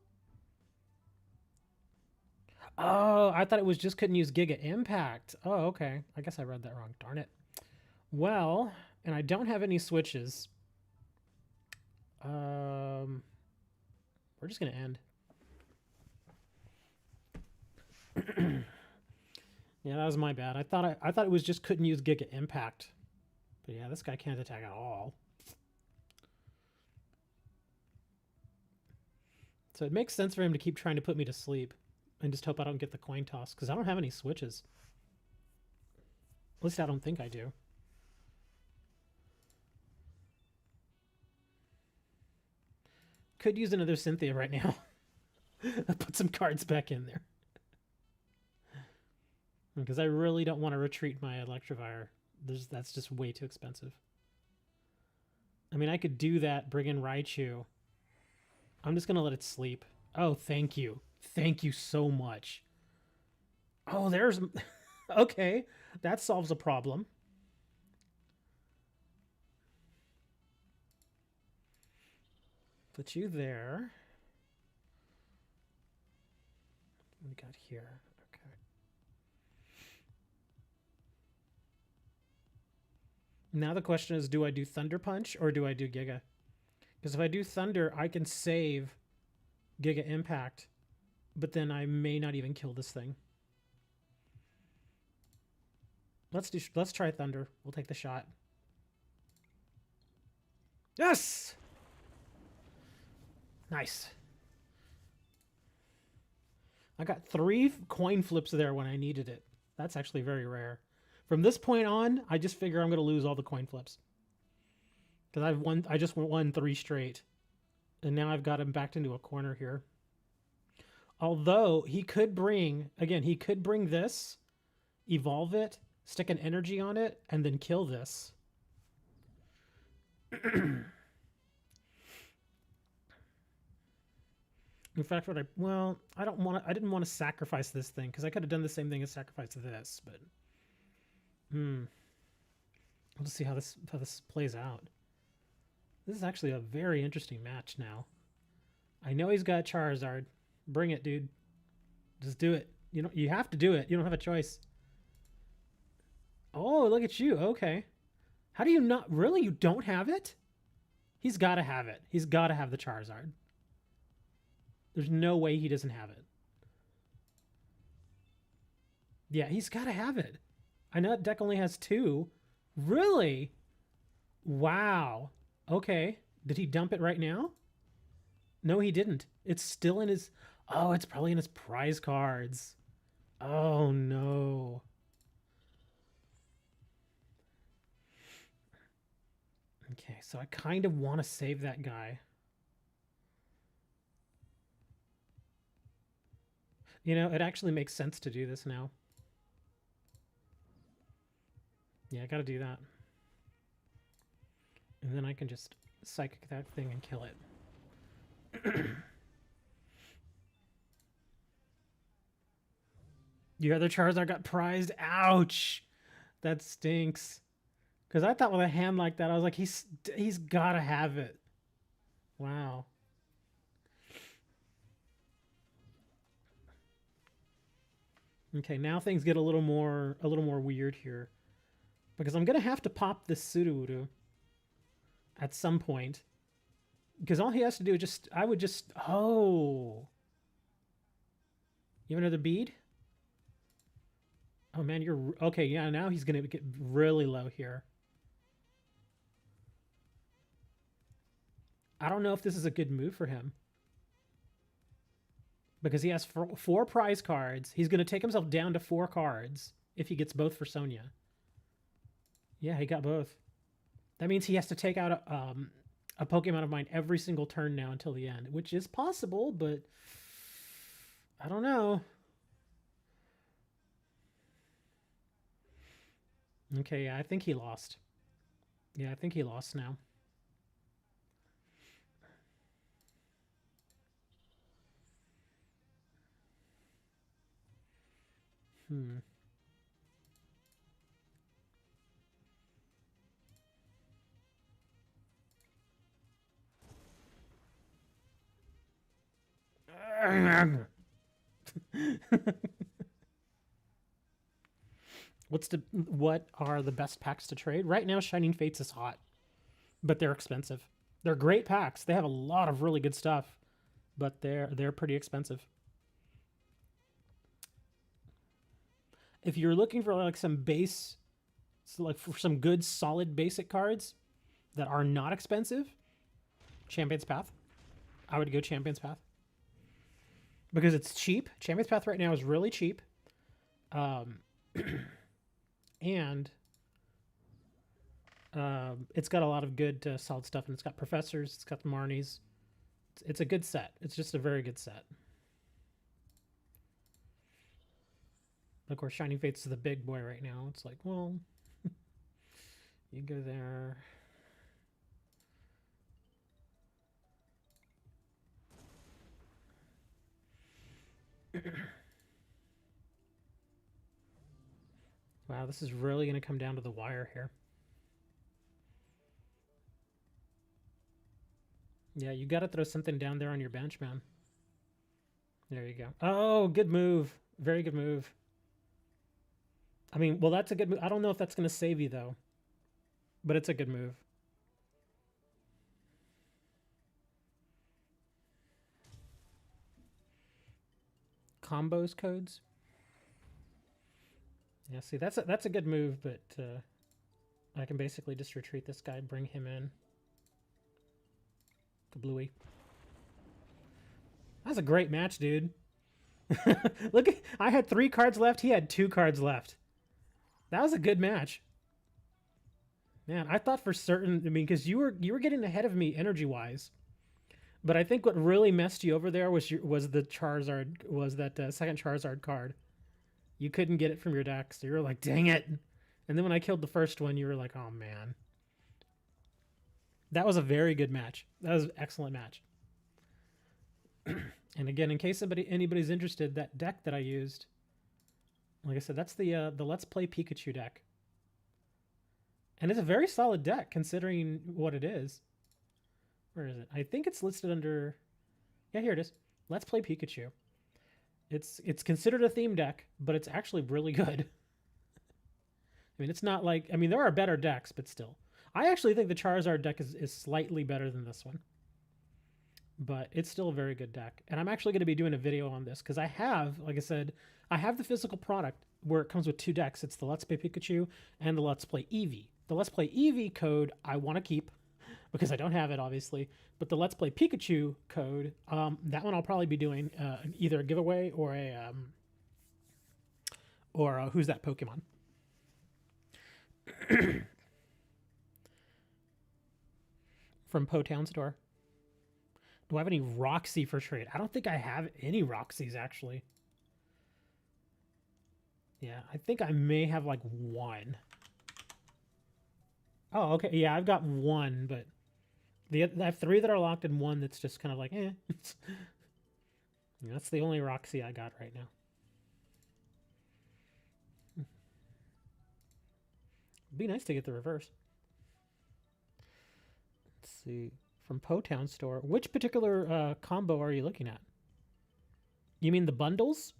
Oh, I thought it was just couldn't use Giga Impact. Oh, okay. I guess I read that wrong. Darn it. Well, and I don't have any switches. We're just going to end. Yeah, that was my bad. I thought it was just couldn't use Giga Impact. But yeah, this guy can't attack at all. So it makes sense for him to keep trying to put me to sleep and just hope I don't get the coin toss because I don't have any switches. At least I don't think I do. Could use another Cynthia right now. Put some cards back in there. Because I really don't want to retreat my Electivire. That's just way too expensive. I mean, I could do that, bring in Raichu. I'm just going to let it sleep. Oh, thank you. Thank you so much. Oh, there's... Okay, that solves a problem. Put you there. What we got here? Okay. Now the question is, do I do Thunder Punch or do I do Giga? Because if I do Thunder, I can save Giga Impact, but then I may not even kill this thing. Let's try Thunder. We'll take the shot. Yes! Nice. I got 3 coin flips there when I needed it. That's actually very rare. From this point on, I just figure I'm going to lose all the coin flips. Because I just won 3 straight. And now I've got him backed into a corner here. Although, he could bring this, evolve it, stick an energy on it, and then kill this. In fact, I didn't want to sacrifice this thing because I could have done the same thing as sacrifice this, but We'll just see how this plays out. This is actually a very interesting match now. I know he's got Charizard. Bring it, dude. Just do it. You have to do it. You don't have a choice. Oh, look at you. Okay. How do you not... Really? You don't have it? He's got to have it. He's got to have the Charizard. There's no way he doesn't have it. Yeah, he's got to have it. I know that deck only has 2. Really? Wow. Okay. Did he dump it right now? No, he didn't. It's still in his... Oh, it's probably in his prize cards. Oh, no. Okay, so I kind of want to save that guy. You know, it actually makes sense to do this now. Yeah, I gotta do that. And then I can just psychic that thing and kill it. The other Charizard got prized. Ouch! That stinks. Because I thought with a hand like that, I was like, he's gotta have it. Wow. Okay, now things get a little more weird here. Because I'm gonna have to pop this Sudowoodo at some point. Because all he has to do is oh. You have another bead? Oh man, you're okay. Yeah, now he's gonna get really low here. I don't know if this is a good move for him. Because he has 4 prize cards. He's gonna take himself down to 4 cards if he gets both for Sonia. Yeah, he got both. That means he has to take out a Pokemon of mine every single turn now until the end, which is possible, but I don't know. Okay, yeah, I think he lost. Yeah, I think he lost now. What are the best packs to trade? Right now, Shining Fates is hot, but they're expensive. They're great packs. They have a lot of really good stuff, but they're pretty expensive. If you're looking for like some base, so like for some good solid basic cards that are not expensive, Champion's Path. I would go Champion's Path because it's cheap. Champion's Path right now is really cheap. And it's got a lot of good solid stuff, and it's got Professors, it's got the Marnies. It's a good set. It's just a very good set. Of course, Shining Fates is the big boy right now. It's like, well, you go there. Wow, this is really going to come down to the wire here. Yeah, you got to throw something down there on your bench, man. There you go. Oh, good move. Very good move. I mean, well, that's a good move. I don't know if that's going to save you, though. But it's a good move. Combos codes? Yeah, see, that's a good move, but I can basically just retreat this guy, bring him in. Kablooey. That's a great match, dude. Look, I had 3 cards left. He had 2 cards left. That was a good match. Man, I thought for certain, I mean, because you were getting ahead of me energy-wise. But I think what really messed you over there was the Charizard, was that second Charizard card. You couldn't get it from your deck, so you were like, dang it. And then when I killed the first one, you were like, oh, man. That was a very good match. That was an excellent match. And again, in case anybody's interested, that deck that I used, like I said, that's the Let's Play Pikachu deck. And it's a very solid deck considering what it is. Where is it? I think it's listed under... Yeah, here it is. Let's Play Pikachu. It's considered a theme deck, but it's actually really good. I mean, it's not like... I mean, there are better decks, but still. I actually think the Charizard deck is slightly better than this one. But it's still a very good deck. And I'm actually going to be doing a video on this because I have, like I said, I have the physical product where it comes with 2 decks. It's the Let's Play Pikachu and the Let's Play Eevee. The Let's Play Eevee code I want to keep because I don't have it, obviously. But the Let's Play Pikachu code, that one I'll probably be doing either a giveaway or a Who's That Pokemon. From Potown Store. Do I have any Roxy for trade? I don't think I have any Roxys, actually. Yeah, I think I may have like 1. Oh, okay. Yeah, I've got 1, but I have 3 that are locked and 1 that's just kind of like, eh. That's the only Roxy I got right now. It'd be nice to get the reverse. Let's see. From Potown Store. Which particular combo are you looking at? You mean the bundles?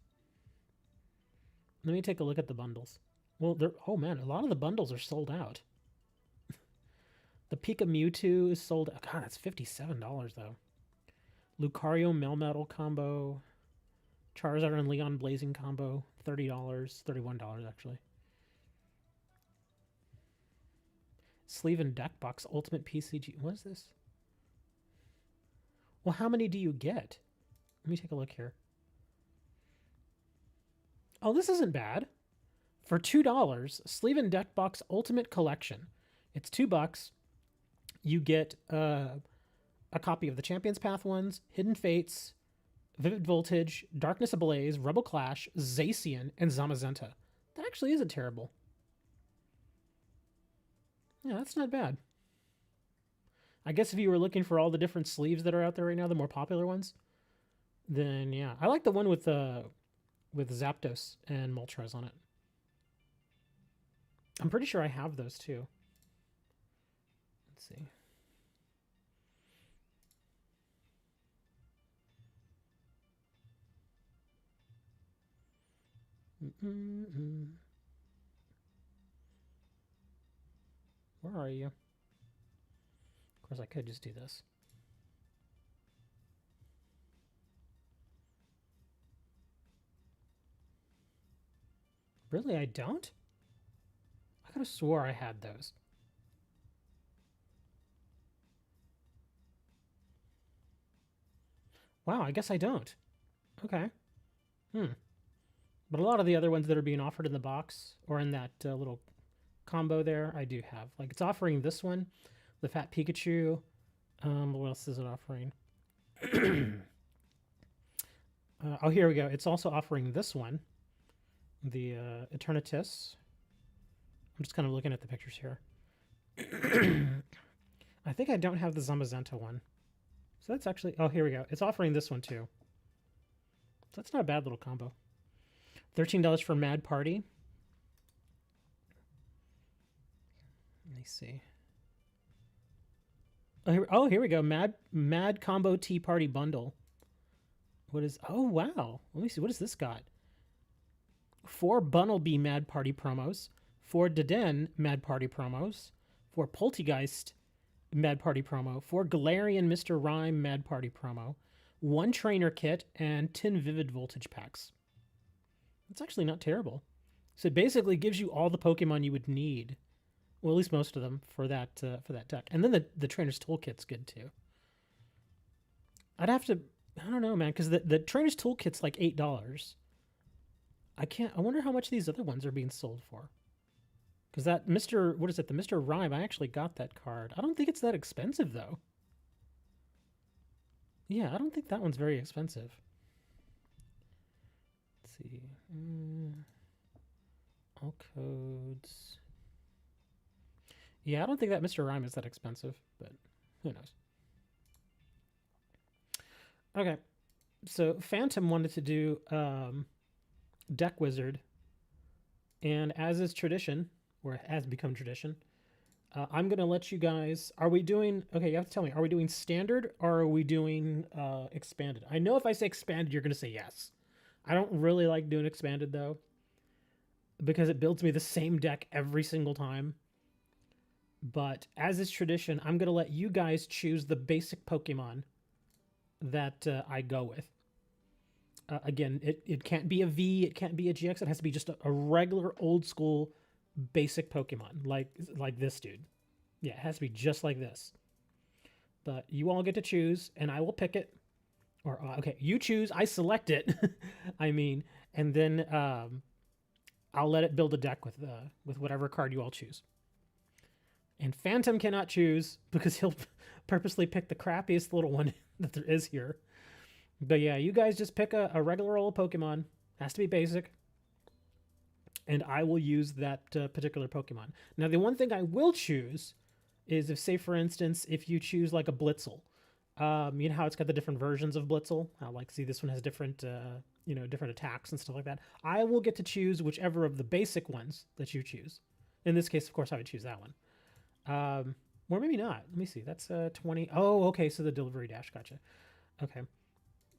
Let me take a look at the bundles. Well, oh man, a lot of the bundles are sold out. The Pika Mewtwo is sold out. God, that's $57 though. Lucario Melmetal combo. Charizard and Leon Blazing combo. $30. $31 actually. Sleeve and Deck Box Ultimate PCG. What is this? Well, how many do you get? Let me take a look here. Oh, this isn't bad. For $2, Sleeve and Deck Box Ultimate Collection. It's $2. You get a copy of the Champions Path ones, Hidden Fates, Vivid Voltage, Darkness Ablaze, Rebel Clash, Zacian, and Zamazenta. That actually isn't terrible. Yeah, that's not bad. I guess if you were looking for all the different sleeves that are out there right now, the more popular ones, then yeah. I like the one with Zapdos and Moltres on it. I'm pretty sure I have those too. Let's see. Where are you? Of course, I could just do this. Really, I don't? I could have swore I had those. Wow, I guess I don't. Okay. But a lot of the other ones that are being offered in the box or in that little combo there, I do have. Like, it's offering this one, the Fat Pikachu. What else is it offering? Oh, here we go. It's also offering this one, the Eternatus. I'm just kind of looking at the pictures here. I think I don't have the Zamazenta one. So that's actually... Oh, here we go. It's offering this one too. So that's not a bad little combo. $13 for Mad Party. Let me see. Oh, here we go. Mad Combo Tea Party Bundle. What is... Oh, wow. Let me see. What has this got? 4 Bunnelby Mad Party promos. 4 Deden Mad Party promos. 4 Poltegeist Mad Party promo. 4 Galarian Mr. Rhyme Mad Party promo. 1 Trainer Kit and 10 Vivid Voltage packs. That's actually not terrible. So it basically gives you all the Pokemon you would need. Well, at least most of them for that deck. And then the Trainer's Toolkit's good too. I'd have to... I don't know, man, because the Trainer's Toolkit's like $8. I wonder how much these other ones are being sold for. Because that Mr... What is it? The Mr. Rhyme, I actually got that card. I don't think it's that expensive, though. Yeah, I don't think that one's very expensive. Let's see. All codes. Yeah, I don't think that Mr. Rhyme is that expensive, but who knows. Okay, so Phantom wanted to do Deck Wizard, and as is tradition, or has become tradition, I'm gonna let you guys. Are we doing? Okay, you have to tell me. Are we doing standard or are we doing expanded? I know if I say expanded, you're gonna say yes. I don't really like doing expanded though, because it builds me the same deck every single time. But as is tradition, I'm gonna let you guys choose the basic Pokemon that I go with. Again, it can't be a V, it can't be a GX. It has to be just a regular old school basic Pokemon, like this dude. Yeah, it has to be just like this. But you all get to choose, and I will pick it. Or okay, you choose, I select it. I mean, and then I'll let it build a deck with whatever card you all choose. And Phantom cannot choose because he'll purposely pick the crappiest little one that there is here. But yeah, you guys just pick a regular old Pokemon. Has to be basic. And I will use that particular Pokemon. Now, the one thing I will choose is if, say, for instance, if you choose like a Blitzel. You know how it's got the different versions of Blitzel? How, like, see, this one has different, different attacks and stuff like that. I will get to choose whichever of the basic ones that you choose. In this case, of course, I would choose that one. Or maybe not. Let me see. That's 20. Oh, okay. So the delivery dash. Gotcha. Okay.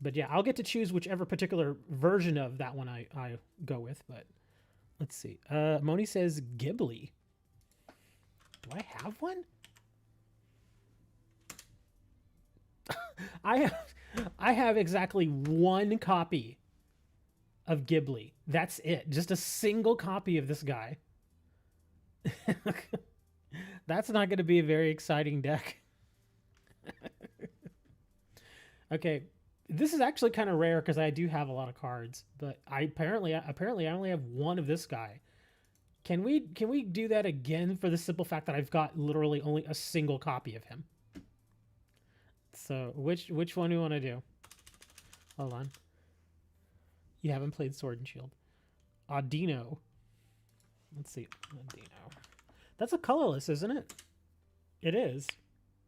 But yeah, I'll get to choose whichever particular version of that one I go with. But let's see. Moni says Ghibli. Do I have one? I have exactly one copy of Ghibli. That's it. Just a single copy of this guy. That's not going to be a very exciting deck. Okay, this is actually kind of rare because I do have a lot of cards, but apparently I only have one of this guy. Can we do that again for the simple fact that I've got literally only a single copy of him? So which one do you want to do? Hold on. You haven't played Sword and Shield. Audino. Let's see. Audino. That's a colorless, isn't it? It is.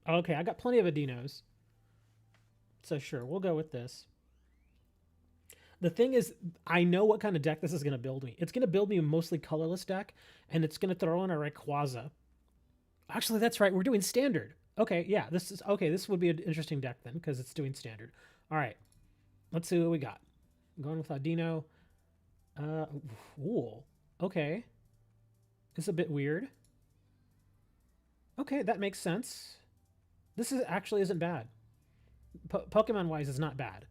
Okay, I got plenty of Adinos. So sure, we'll go with this. The thing is, I know what kind of deck this is going to build me. It's going to build me a mostly colorless deck, and it's going to throw in a Rayquaza. Actually, that's right. We're doing standard. Okay, yeah, this is okay. This would be an interesting deck then, because it's doing standard. All right, let's see what we got. I'm going with Audino. Ooh, okay. It's a bit weird. Okay, that makes sense. This actually isn't bad. Pokemon-wise, is not bad.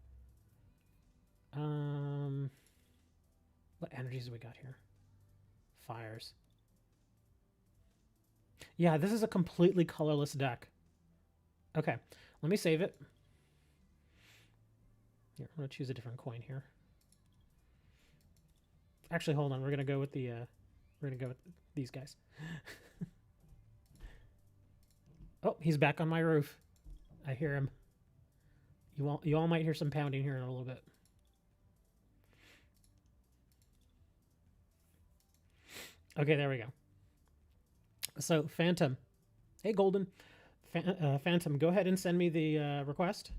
What energies do we got here? Fires. Yeah, this is a completely colorless deck. Okay, let me save it. Here, I'm gonna choose a different coin here. Actually, hold on. We're gonna go with the. We're gonna go with these guys. Oh, he's back on my roof. I hear him. You all might hear some pounding here in a little bit. Okay, there we go. So, Phantom. Hey, Golden. Phantom, go ahead and send me the request.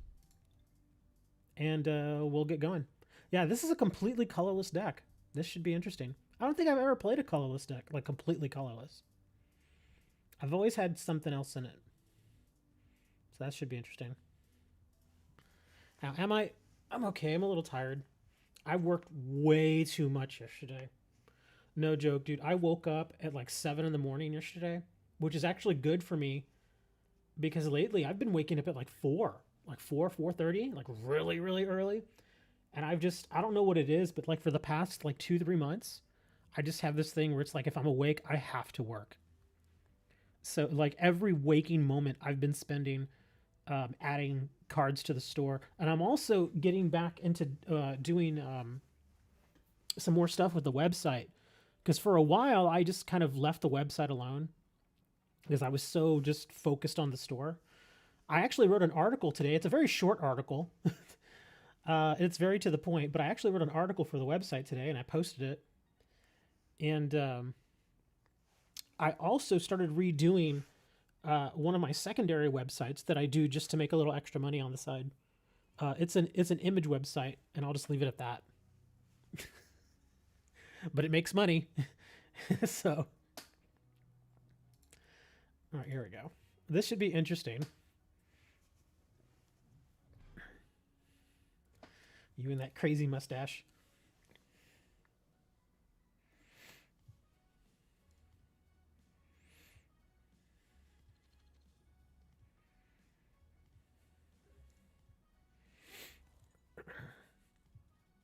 And we'll get going. Yeah, this is a completely colorless deck. This should be interesting. I don't think I've ever played a colorless deck, like completely colorless. I've always had something else in it. So that should be interesting. Now, I'm okay. I'm a little tired. I worked way too much yesterday. No joke, dude. I woke up at like 7 in the morning yesterday, which is actually good for me because lately I've been waking up at like 4, like 4:30, like really, really early. And I don't know what it is, but like for the past like 2-3 months, I just have this thing where it's like if I'm awake, I have to work. So like every waking moment I've been spending adding cards to the store. And I'm also getting back into doing some more stuff with the website. Because for a while, I just kind of left the website alone because I was so just focused on the store. I actually wrote an article today. It's a very short article. It's very to the point, but I actually wrote an article for the website today and I posted it. And I also started redoing one of my secondary websites that I do just to make a little extra money on the side. It's an image website, and I'll just leave it at that. But it makes money. So All right, here we go. This should be interesting. You and that crazy mustache.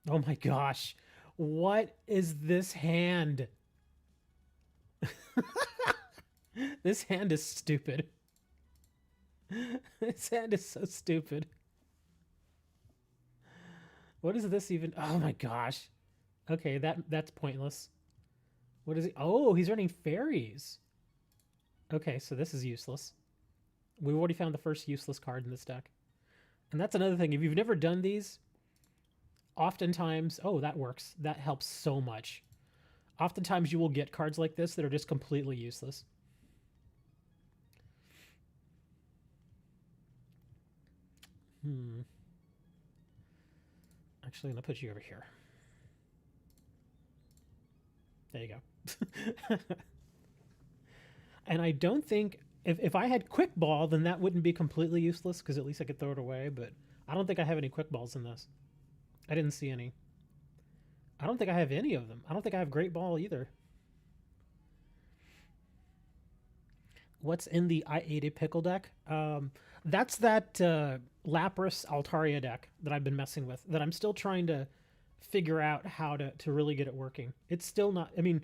Oh my gosh. What is this hand? This hand is stupid. This hand is so stupid. What is this even? Oh my gosh. Okay, that's pointless. What is he? Oh, he's running fairies. Okay, so this is useless. We've already found the first useless card in this deck. And that's another thing. If you've never done these, oftentimes... Oh, that works. That helps so much. Oftentimes you will get cards like this that are just completely useless. Actually, I'm going to put you over here. There you go. And I don't think... If I had Quick Ball, then that wouldn't be completely useless, because at least I could throw it away, but I don't think I have any Quick Balls in this. I didn't see any. I don't think I have any of them. I don't think I have Great Ball either. What's in the I Ate a Pickle deck? That's that Lapras Altaria deck that I've been messing with, that I'm still trying to figure out how to really get it working. It's still not... I mean...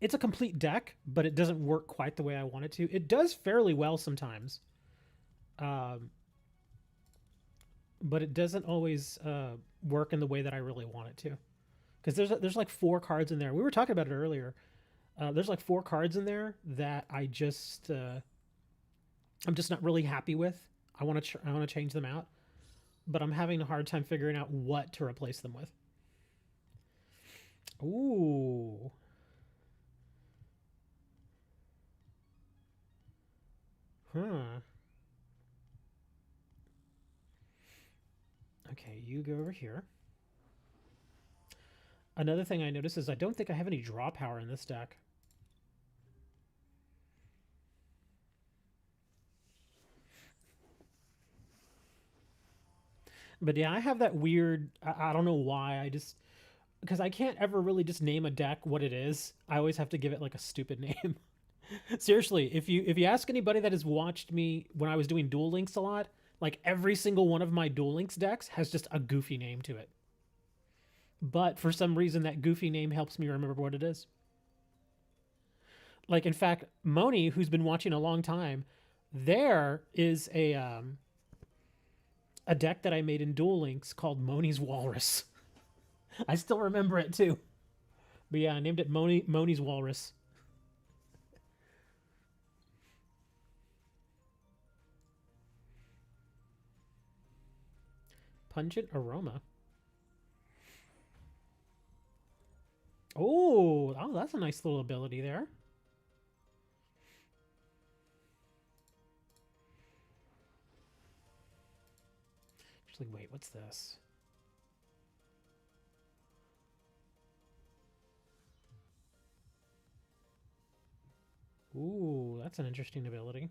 It's a complete deck, but it doesn't work quite the way I want it to. It does fairly well sometimes. But it doesn't always work in the way that I really want it to. Because there's like 4 cards in there. We were talking about it earlier. There's like 4 cards in there that I'm just not really happy with. I want to change them out. But I'm having a hard time figuring out what to replace them with. Ooh... Huh. Okay, you go over here. Another thing I noticed is I don't think I have any draw power in this deck. But yeah, I have that weird... I don't know why. I just... Because I can't ever really just name a deck what it is. I always have to give it like a stupid name. Seriously, if you ask anybody that has watched me when I was doing Duel Links a lot, like every single one of my Duel Links decks has just a goofy name to it. But for some reason, that goofy name helps me remember what it is. Like, in fact, Moni, who's been watching a long time, there is a deck that I made in Duel Links called Moni's Walrus. I still remember it too. But yeah, I named it Moni's Walrus. Pungent Aroma. Oh, that's a nice little ability there. Actually, wait, what's this? Ooh, that's an interesting ability.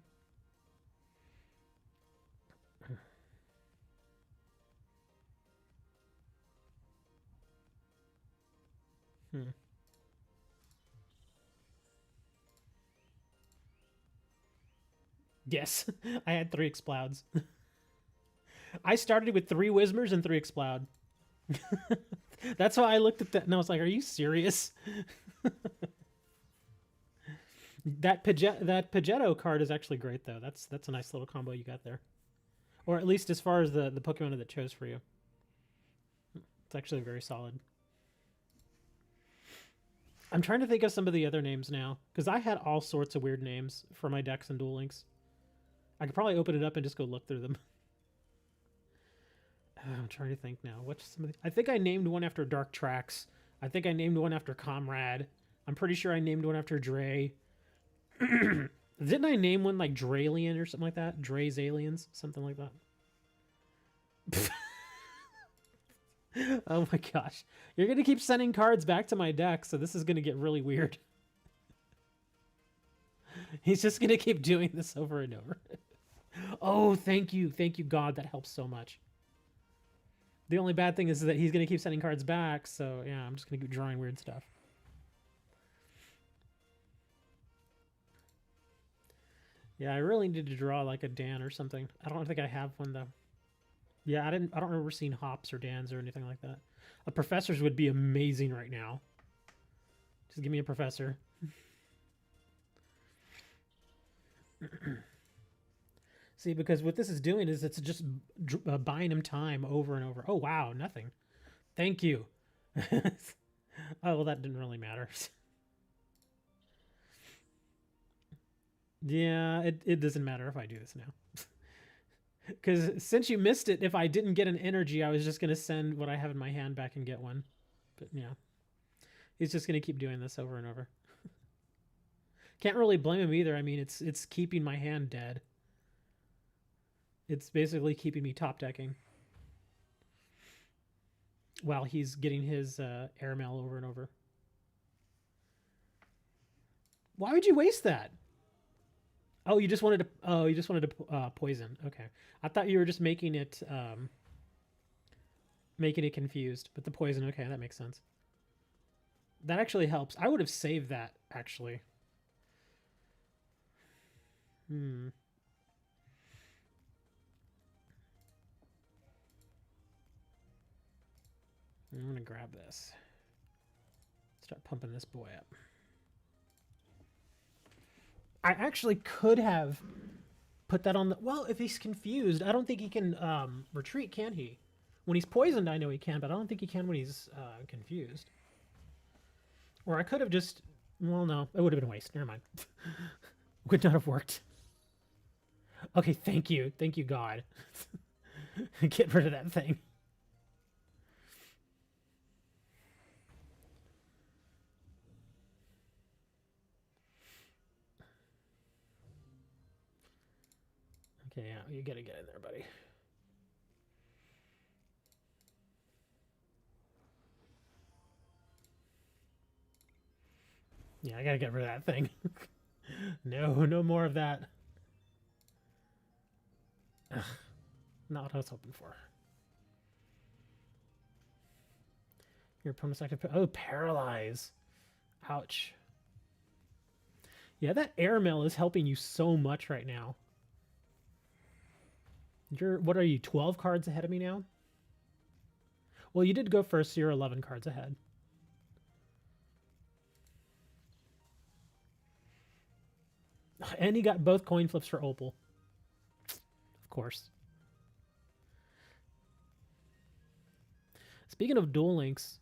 Yes, I had 3 Explouds. I started with 3 Whismers and 3 Exploud. That's why I looked at that and I was like, are you serious? That Pidgeotto card is actually great, though. That's a nice little combo you got there. Or at least as far as the Pokemon that chose for you. It's actually very solid. I'm trying to think of some of the other names now, because I had all sorts of weird names for my decks and Duel Links. I could probably open it up and just go look through them. I'm trying to think now. What's some of the... I think I named one after Dartrex. I think I named one after Comrade. I'm pretty sure I named one after Dre. Didn't I name one like Dralian or something like that? Dre's Aliens? Something like that. Oh my gosh. You're going to keep sending cards back to my deck, so this is going to get really weird. He's just gonna keep doing this over and over. Oh, thank you, God. That helps so much. The only bad thing is that he's gonna keep sending cards back. So yeah, I'm just gonna keep drawing weird stuff. Yeah, I really need to draw like a Dan or something. I don't think I have one though. Yeah, I don't remember seeing hops or Dans or anything like that. A professor's would be amazing right now. Just give me a professor. See, because what this is doing is it's just buying him time over and over. Oh, wow, nothing. Thank you. Oh, well, that didn't really matter. Yeah, it doesn't matter if I do this now. Because since you missed it, if I didn't get an energy, I was just going to send what I have in my hand back and get one. But yeah, he's just going to keep doing this over and over. Can't really blame him either. I mean, it's keeping my hand dead. It's basically keeping me top decking while he's getting his airmail over and over. Why would you waste that? Oh, you just wanted to. Oh, you just wanted to poison. Okay, I thought you were just making it confused. But the poison. Okay, that makes sense. That actually helps. I would have saved that actually. I'm gonna grab this. Start pumping this boy up. I actually could have put that on the... Well, if he's confused, I don't think he can retreat, can he? When he's poisoned, I know he can, but I don't think he can when he's confused. Or I could have just... Well, no, it would have been a waste. Never mind. Would not have worked. Okay, thank you. Thank you, God. Get rid of that thing. Okay, yeah, you gotta get in there, buddy. Yeah, I gotta get rid of that thing. No more of that. Ugh, not what I was hoping for. Your opponent's active. Oh, paralyze. Ouch. Yeah, that airmail is helping you so much right now. What are you, 12 cards ahead of me now? Well, you did go first, so you're 11 cards ahead. And he got both coin flips for Opal. Of course. Speaking of Duel Links,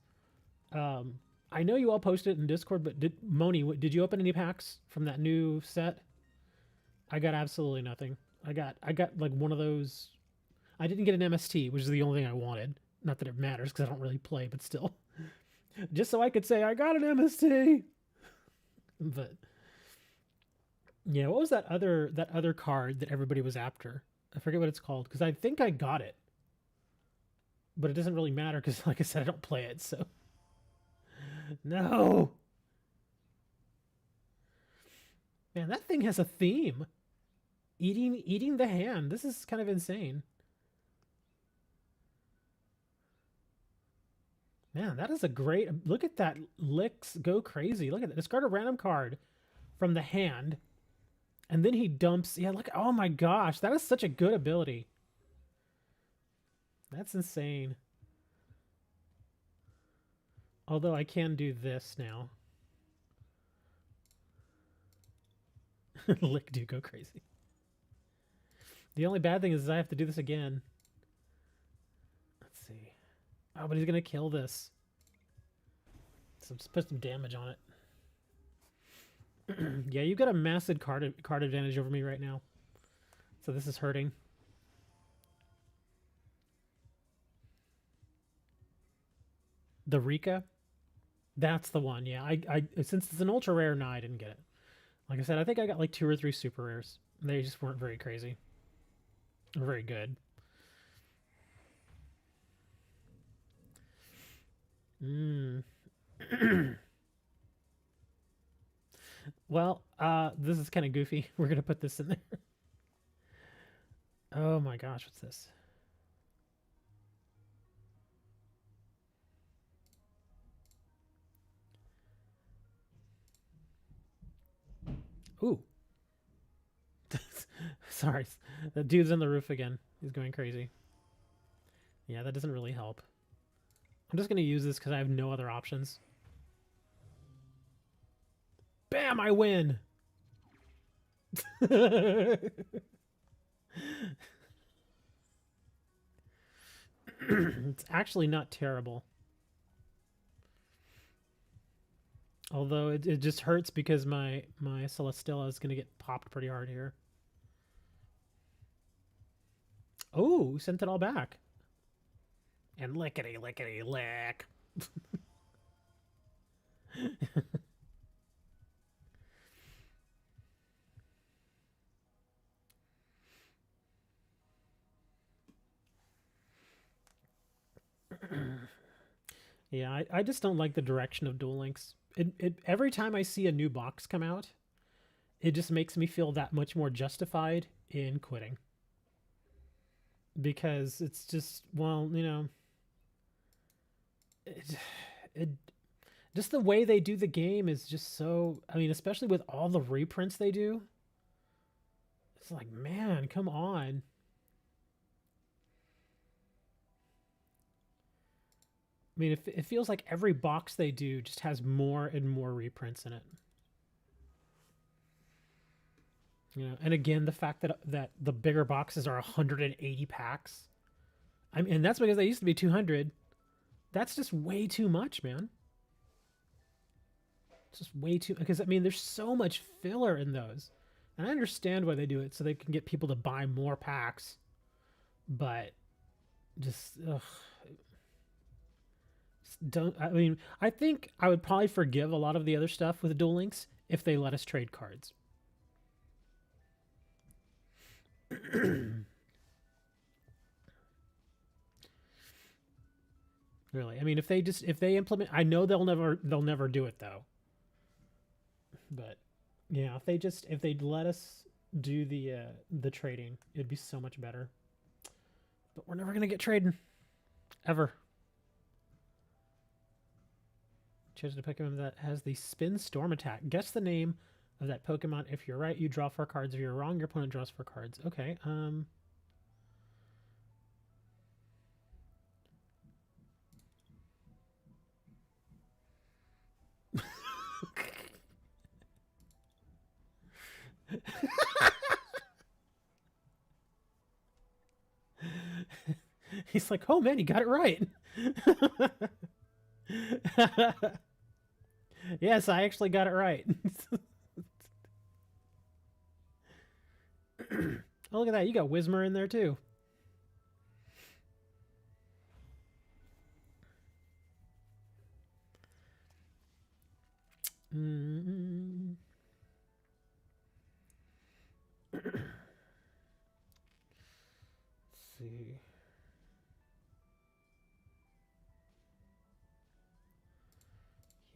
I know you all posted it in Discord, but Moni, did you open any packs from that new set? I got absolutely nothing. I got like one of those. I didn't get an MST, which is the only thing I wanted. Not that it matters because I don't really play, but still. Just so I could say I got an MST. But yeah, what was that other card that everybody was after? I forget what it's called because I think I got it. But it doesn't really matter because, like I said, I don't play it, so. No! Man, that thing has a theme. Eating the hand. This is kind of insane. Man, that is a great... Look at that. Licks go crazy. Look at that. Discard a random card from the hand. And then he dumps... Yeah, look. Oh my gosh. That is such a good ability. That's insane. Although I can do this now. Lick do go crazy. The only bad thing is I have to do this again. Let's see. Oh, but he's going to kill this. So let's put some damage on it. Yeah, you've got a massive card advantage over me right now. So this is hurting. The Rika? That's the one, yeah. I since it's an ultra rare, no, I didn't get it. Like I said, I think I got like 2 or 3 super rares. They just weren't very crazy. Or very good. Well, this is kind of goofy. We're gonna put this in there. Oh my gosh, what's this? Ooh. Sorry. The dude's on the roof again. He's going crazy. Yeah, that doesn't really help. I'm just going to use this because I have no other options. Bam! I win! It's actually not terrible. Although it just hurts because my Celesteela is going to get popped pretty hard here. Oh, we sent it all back. And lickety lickety lick. Yeah, I just don't like the direction of Duel Links. Every time I see a new box come out, it just makes me feel that much more justified in quitting. Because it's just, well, you know, it just the way they do the game is just so, I mean, especially with all the reprints they do. It's like, man, come on. I mean, it feels like every box they do just has more and more reprints in it. You know, and again, the fact that the bigger boxes are 180 packs. I mean, and that's because they used to be 200. That's just way too much, man. It's just way too, because I mean, there's so much filler in those. And I understand why they do it, so they can get people to buy more packs. But just, ugh. Don't, I mean, I think I would probably forgive a lot of the other stuff with Duel Links if they let us trade cards. Really, I mean, if they implement, I know they'll never do it though. But yeah, if they'd let us do the trading, it'd be so much better. But we're never gonna get trading, ever. Choose a Pokemon that has the Spin Storm attack. Guess the name of that Pokemon. If you're right, you draw 4 cards. If you're wrong, your opponent draws 4 cards. Okay. He's like, oh man, he got it right. Yes, I actually got it right. Oh, look at that. You got Whismer in there too. Mm-hmm. Let's see.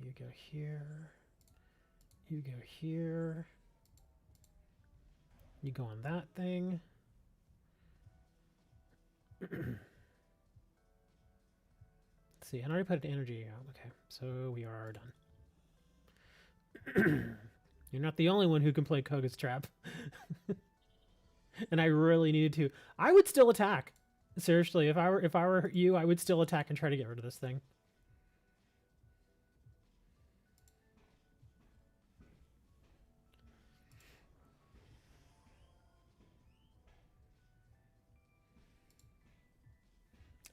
You go here. You go here. You go on that thing. Let's see, I already put an energy out. Okay, so we are done. You're not the only one who can play Koga's Trap. And I really needed to. I would still attack. Seriously, if I were you, I would still attack and try to get rid of this thing.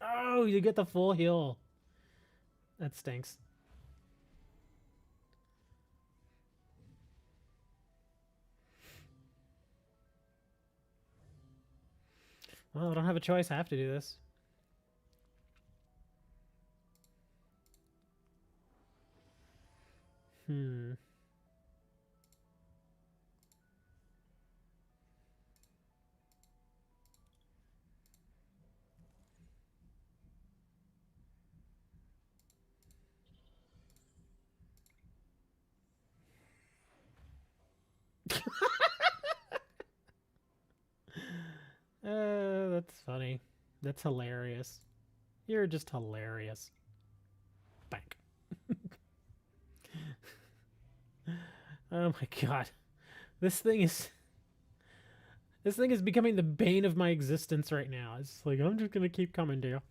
Oh, you get the full heal. That stinks. Well, I don't have a choice. I have to do this. That's hilarious. You're just hilarious. Bank. Oh my god. This thing is becoming the bane of my existence right now. It's like, I'm just gonna keep coming to you.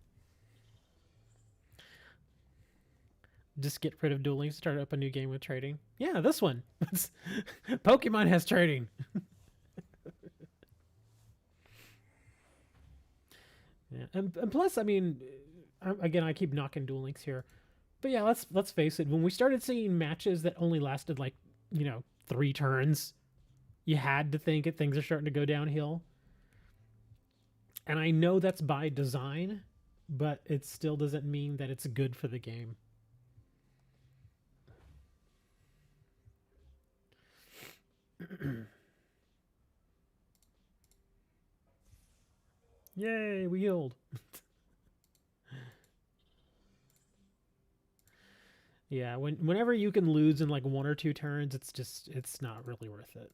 Just get rid of dueling, start up a new game with trading. Yeah, this one. Pokemon has trading. Yeah, and plus, I mean, again, I keep knocking Duel Links here, but yeah, let's face it. When we started seeing matches that only lasted like 3 turns, you had to think that things are starting to go downhill. And I know that's by design, but it still doesn't mean that it's good for the game. Yay, we healed. Yeah, whenever you can lose in like 1 or 2 turns, it's not really worth it.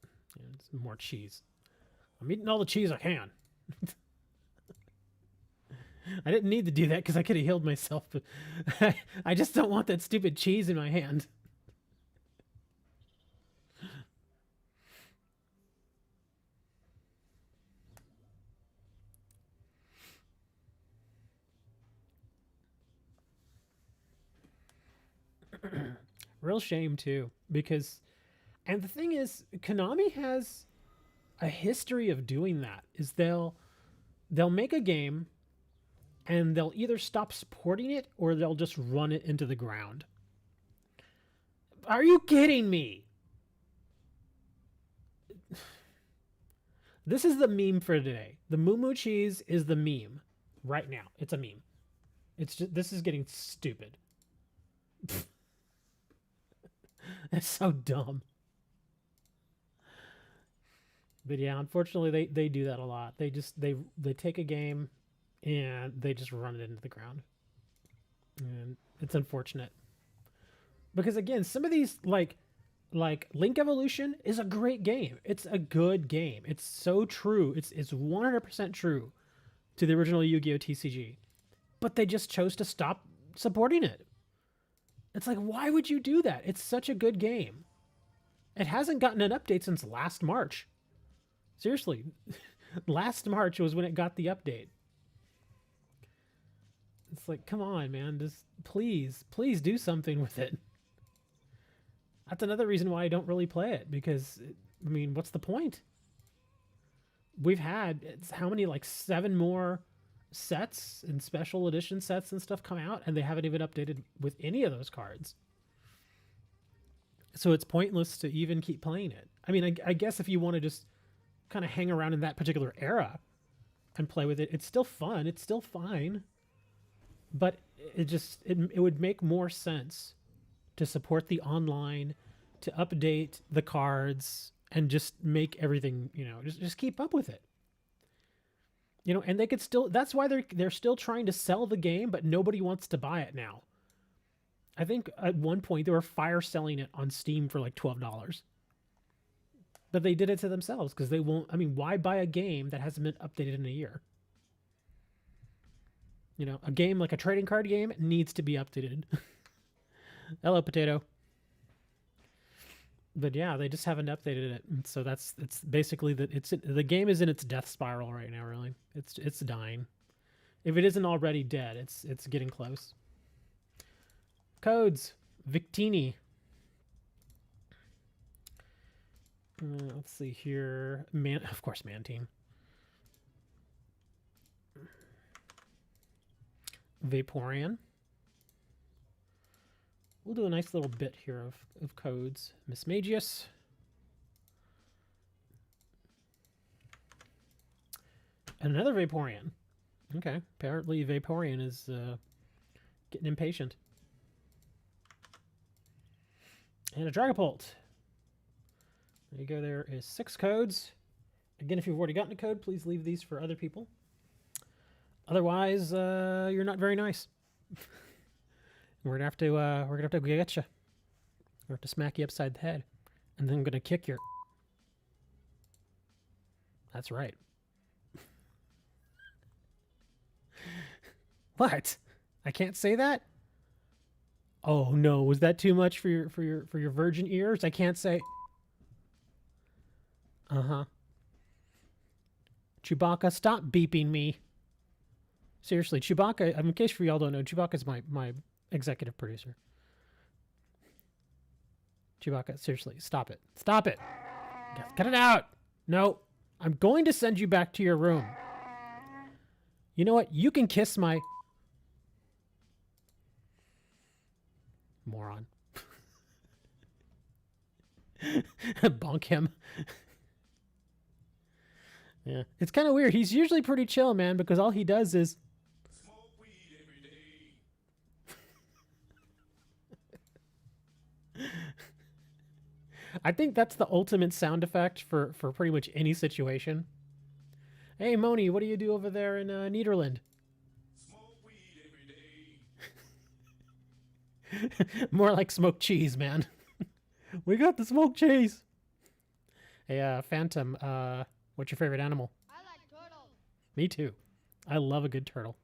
It's more cheese. I'm eating all the cheese I can. I didn't need to do that because I could have healed myself, but I just don't want that stupid cheese in my hand. Real shame too, because, and the thing is, Konami has a history of doing that. Is they'll make a game and they'll either stop supporting it or they'll just run it into the ground. Are you kidding me? This is the meme for today. The Moo Moo cheese is the meme right now. It's a meme. It's just, this is getting stupid. That's so dumb. But yeah, unfortunately they do that a lot. They take a game and they just run it into the ground. And it's unfortunate. Because again, some of these like Link Evolution is a great game. It's a good game. It's so true. It's 100% true to the original Yu-Gi-Oh! TCG. But they just chose to stop supporting it. It's like, why would you do that? It's such a good game. It hasn't gotten an update since last March. Seriously. Last March was when it got the update. It's like, come on, man. Just please do something with it. That's another reason why I don't really play it, because, I mean, what's the point? We've had, how many, like 7 more sets and special edition sets and stuff come out, and they haven't even updated with any of those cards. So it's pointless to even keep playing it. I mean, I guess if you want to just kind of hang around in that particular era and play with it, it's still fun. It's still fine. But it would make more sense to support the online, to update the cards, and just make everything, just keep up with it. And they could still, that's why they're still trying to sell the game, but nobody wants to buy it now. I think at one point they were fire selling it on Steam for like $12. But they did it to themselves because they won't, I mean, why buy a game that hasn't been updated in a year? A game like a trading card game needs to be updated. Hello, potato. But yeah, they just haven't updated it, and so it's basically that the game is in its death spiral right now. Really, it's dying. If it isn't already dead, it's getting close. Codes, Victini. Let's see here, of course, Mantine. Vaporeon. We'll do a nice little bit here of codes. Mismagius. And another Vaporeon. Okay, apparently Vaporeon is getting impatient. And a Dragapult. There you go, there is 6 codes. Again, if you've already gotten a code, please leave these for other people. Otherwise, you're not very nice. We're gonna have to get you. We're gonna have to smack you upside the head, and then I'm gonna kick your. That's right. What? I can't say that? Oh no, was that too much for your virgin ears? I can't say. Uh-huh. Chewbacca, stop beeping me. Seriously, Chewbacca, in case for y'all don't know, Chewbacca's my executive producer. Chewbacca, seriously, stop it. Stop it. Cut it out. No, I'm going to send you back to your room. You know what? You can kiss my... Moron. Bonk him. Yeah. It's kind of weird. He's usually pretty chill, man, because all he does is... Smoke weed every day. I think that's the ultimate sound effect for pretty much any situation. Hey, Moni, what do you do over there in Nederland? Smoke weed every day. More like smoked cheese, man. We got the smoked cheese. Hey, Phantom, what's your favorite animal? I like turtles. Me too. I love a good turtle.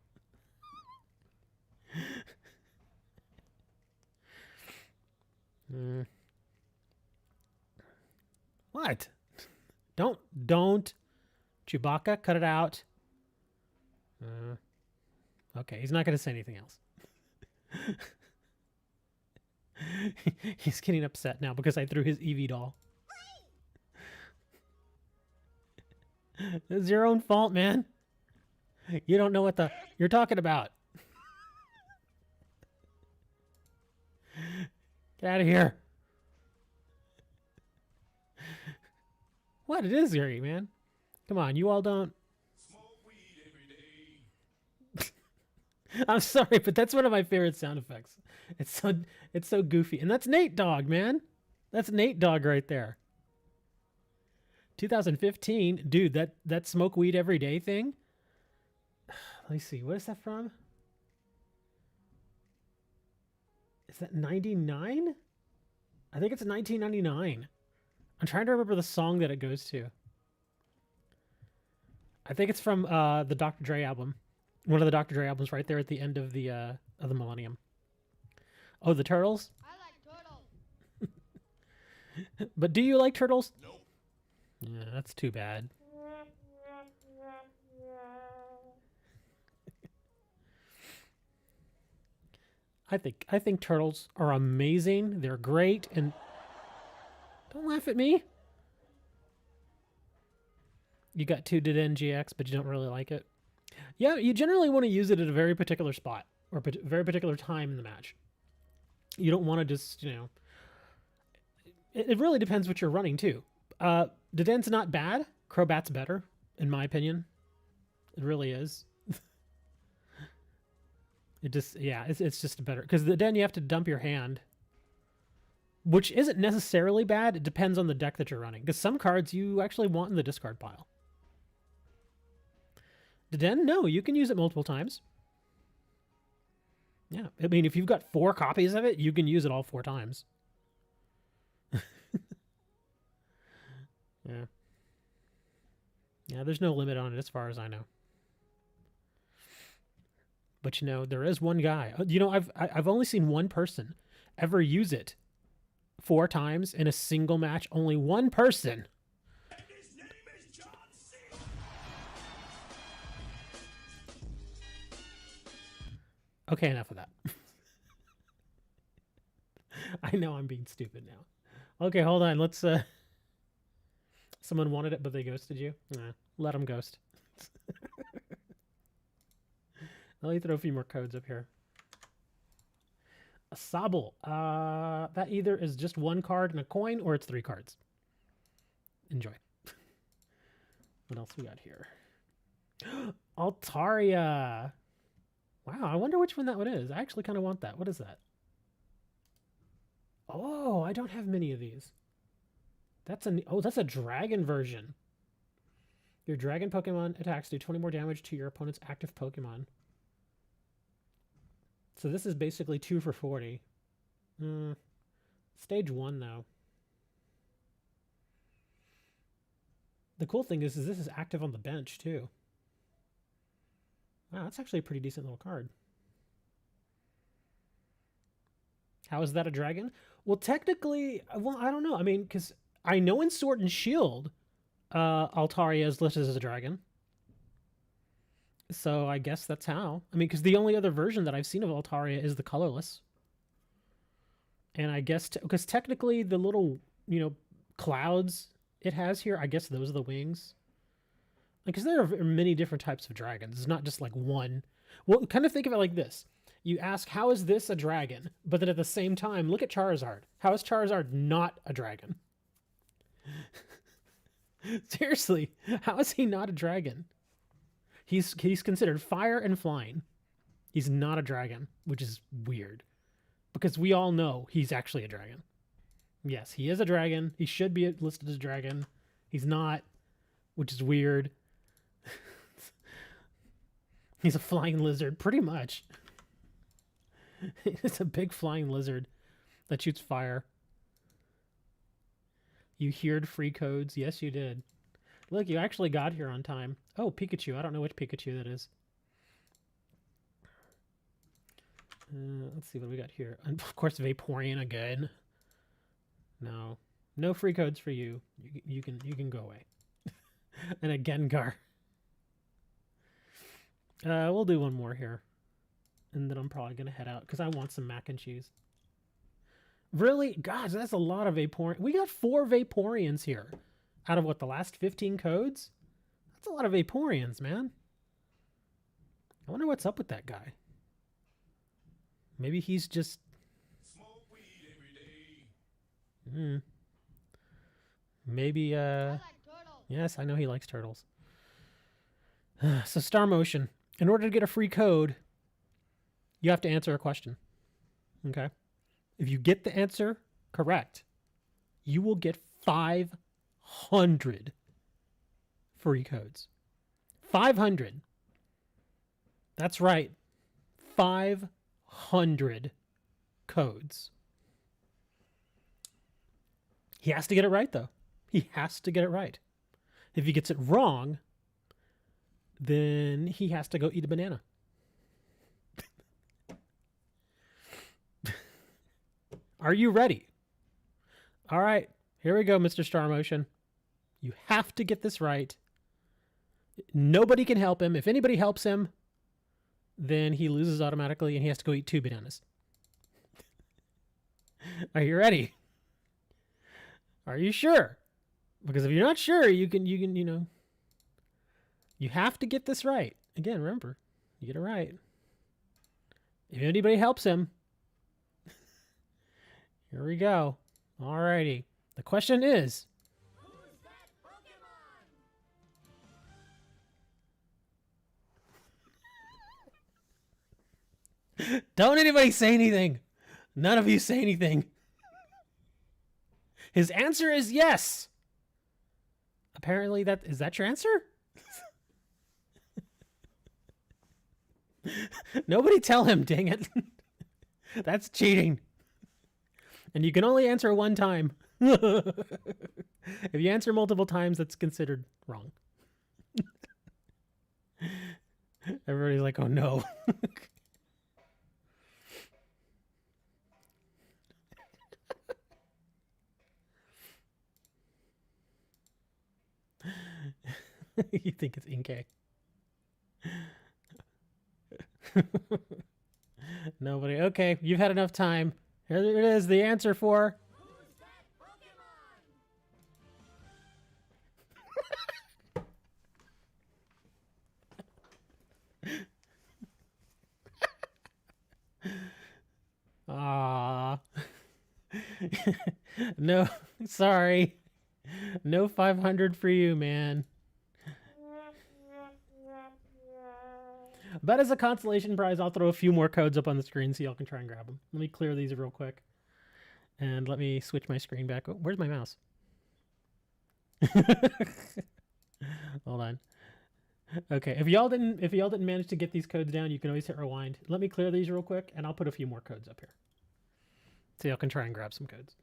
What? Don't. Chewbacca, cut it out. Okay, he's not going to say anything else. He's getting upset now because I threw his Eevee doll. It's your own fault, man. You don't know what you're talking about. Get out of here. What? It is eerie, man. Come on, you all don't... Smoke weed every day. I'm sorry, but that's one of my favorite sound effects. It's so goofy. And that's Nate Dogg, man. That's Nate Dogg right there. 2015. Dude, that smoke weed every day thing. Let me see. What is that from? Is that 99? I think it's 1999. I'm trying to remember the song that it goes to. I think it's from the Dr. Dre album. One of the Dr. Dre albums right there at the end of the millennium. Oh, the turtles? I like turtles. But do you like turtles? Nope. Yeah, that's too bad. I think turtles are amazing. They're great, and don't laugh at me. You got 2 Diden GX, but you don't really like it. Yeah, you generally want to use it at a very particular spot or very particular time in the match. You don't want to just, you know... It really depends what you're running, too. Diden's not bad. Crobat's better, in my opinion. It really is. It just, yeah, it's just better. Because the Den, you have to dump your hand. Which isn't necessarily bad. It depends on the deck that you're running. Because some cards you actually want in the discard pile. The Den, no, you can use it multiple times. Yeah, I mean, if you've got 4 copies of it, you can use it all 4 times. Yeah. Yeah, there's no limit on it as far as I know. But you know, there is one guy. You know, I've only seen one person ever use it 4 times in a single match. Only one person. And his name is John C. Okay, enough of that. I know I'm being stupid now. Okay, hold on. Let's someone wanted it, but they ghosted you? Nah, let them ghost. Let me throw a few more codes up here. A Sobble. That either is just 1 card and a coin, or it's 3 cards. Enjoy. What else we got here? Altaria. Wow, I wonder which one that one is. I actually kind of want that. What is that? Oh, I don't have many of these. That's a dragon version. Your dragon Pokemon attacks do 20 more damage to your opponent's active Pokemon. So this is basically 2 for 40. Stage 1, though. The cool thing is this is active on the bench, too. Wow, that's actually a pretty decent little card. How is that a dragon? Well, technically, well, I don't know. I mean, because I know in Sword and Shield, Altaria is listed as a dragon. So I guess that's how. I mean, because the only other version that I've seen of Altaria is the colorless. And I guess, because technically the little, clouds it has here, I guess those are the wings. Because there are many different types of dragons. It's not just like one. Well, kind of think of it like this. You ask, how is this a dragon? But then at the same time, look at Charizard. How is Charizard not a dragon? Seriously, how is he not a dragon? He's considered fire and flying. He's not a dragon, which is weird. Because we all know he's actually a dragon. Yes, he is a dragon. He should be listed as a dragon. He's not, which is weird. He's a flying lizard, pretty much. It's a big flying lizard that shoots fire. You heard free codes. Yes, you did. Look, you actually got here on time. Oh, Pikachu. I don't know which Pikachu that is. Let's see what we got here. Of course, Vaporeon again. No. No free codes for you. You can go away. And a Gengar. We'll do one more here. And then I'm probably going to head out because I want some mac and cheese. Really? Gosh, that's a lot of Vaporeon. We got 4 Vaporeons here. Out of what, the last 15 codes? That's a lot of Vaporeons, man. I wonder what's up with that guy. Maybe he's just... Smoke weed every day. Maybe, I like turtles. Yes, I know he likes turtles. So, Star Motion. In order to get a free code, you have to answer a question. Okay? If you get the answer correct, you will get 500 free codes. 500. That's right. 500 codes. He has to get it right, though. He has to get it right. If he gets it wrong, then he has to go eat a banana. Are you ready? All right. Here we go, Mr. Star Motion. You have to get this right. Nobody can help him. If anybody helps him, then he loses automatically and he has to go eat 2 bananas. Are you ready? Are you sure? Because if you're not sure, you have to get this right. Again, remember, you get it right. If anybody helps him, here we go. Alrighty. The question is, Who's that Pokemon? don't anybody say anything. None of you say anything. His answer is yes. Apparently is that your answer? Nobody tell him, dang it. That's cheating. And you can only answer one time. If you answer multiple times, that's considered wrong. Everybody's like, oh no. You think it's Inkay. Nobody. Okay, you've had enough time. Here it is, the answer for... Who's that Pokemon? Ah. No, sorry. No 500 for you, man. But as a consolation prize, I'll throw a few more codes up on the screen so y'all can try and grab them. Let me clear these real quick. And let me switch my screen back. Oh, where's my mouse? Hold on. Okay, if y'all didn't manage to get these codes down, you can always hit rewind. Let me clear these real quick, and I'll put a few more codes up here. So y'all can try and grab some codes.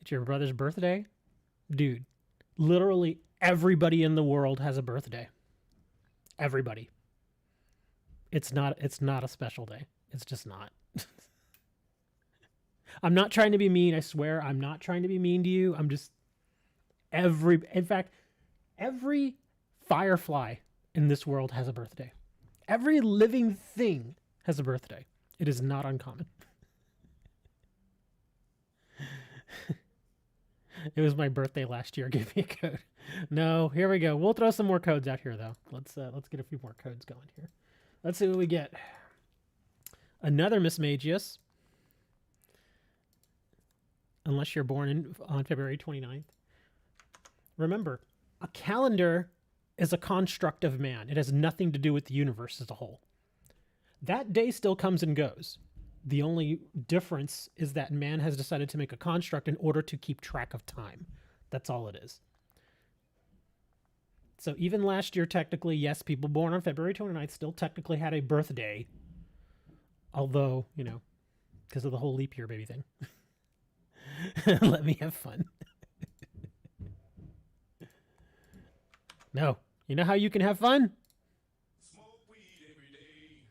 It's your brother's birthday? Dude, literally everybody in the world has a birthday. Everybody. It's not a special day. It's just not. I'm not trying to be mean, I swear. I'm not trying to be mean to you. I'm just in fact, every firefly in this world has a birthday. Every living thing has a birthday. It is not uncommon. It was my birthday last year. Give me a code. No, here we go. We'll throw some more codes out here though. Let's get a few more codes going here. Let's see what we get. Another Miss Magius. Unless you're born on February 29th. Remember, a calendar is a construct of man. It has nothing to do with the universe as a whole. That day still comes and goes. The only difference is that man has decided to make a construct in order to keep track of time. That's all it is. So even last year, technically, yes, people born on February 29th still technically had a birthday. Although, you know, because of the whole leap year baby thing. Let me have fun. No. You know how you can have fun? Smoke weed every day.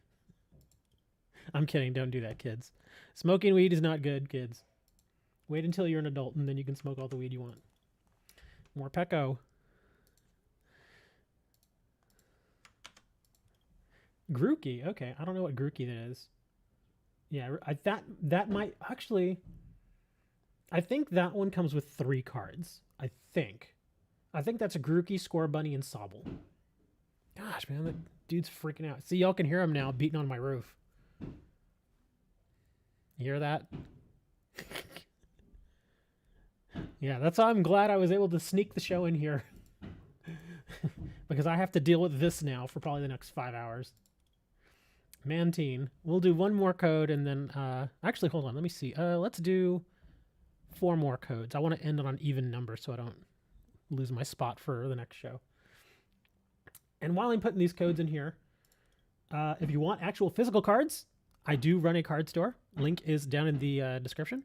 I'm kidding. Don't do that, kids. Smoking weed is not good, kids. Wait until you're an adult and then you can smoke all the weed you want. More Pecco. Grookey. Okay. I don't know what Grookey that is. Yeah, that might actually. I think that one comes with 3 cards. I think that's a Grookey, Score Bunny, and Sobble. Gosh, man, that dude's freaking out. See, y'all can hear him now beating on my roof. You hear that? Yeah, that's why I'm glad I was able to sneak the show in here. Because I have to deal with this now for probably the next 5 hours. Mantine. We'll do one more code and then... actually, hold on. Let me see. Let's do 4 more codes. I want to end on an even number so I don't lose my spot for the next show. And while I'm putting these codes in here, if you want actual physical cards, I do run a card store. Link is down in the description.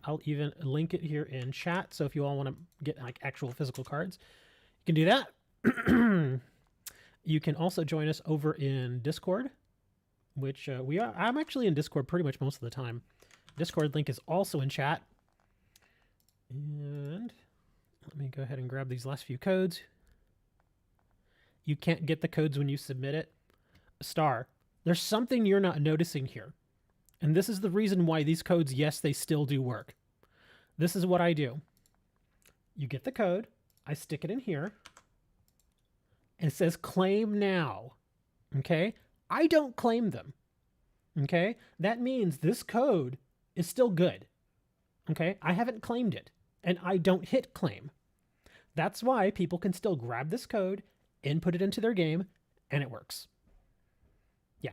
I'll even link it here in chat. So if you all want to get like actual physical cards, you can do that. You can also join us over in Discord, which I'm actually in Discord pretty much most of the time. Discord link is also in chat. And let me go ahead and grab these last few codes. You can't get the codes when you submit it. Star, there's something you're not noticing here. And this is the reason why these codes, yes, they still do work. This is what I do. You get the code. I stick it in here. And it says claim now. Okay? I don't claim them. Okay? That means this code is still good. Okay? I haven't claimed it. And I don't hit claim. That's why people can still grab this code, input it into their game, and it works. Yeah.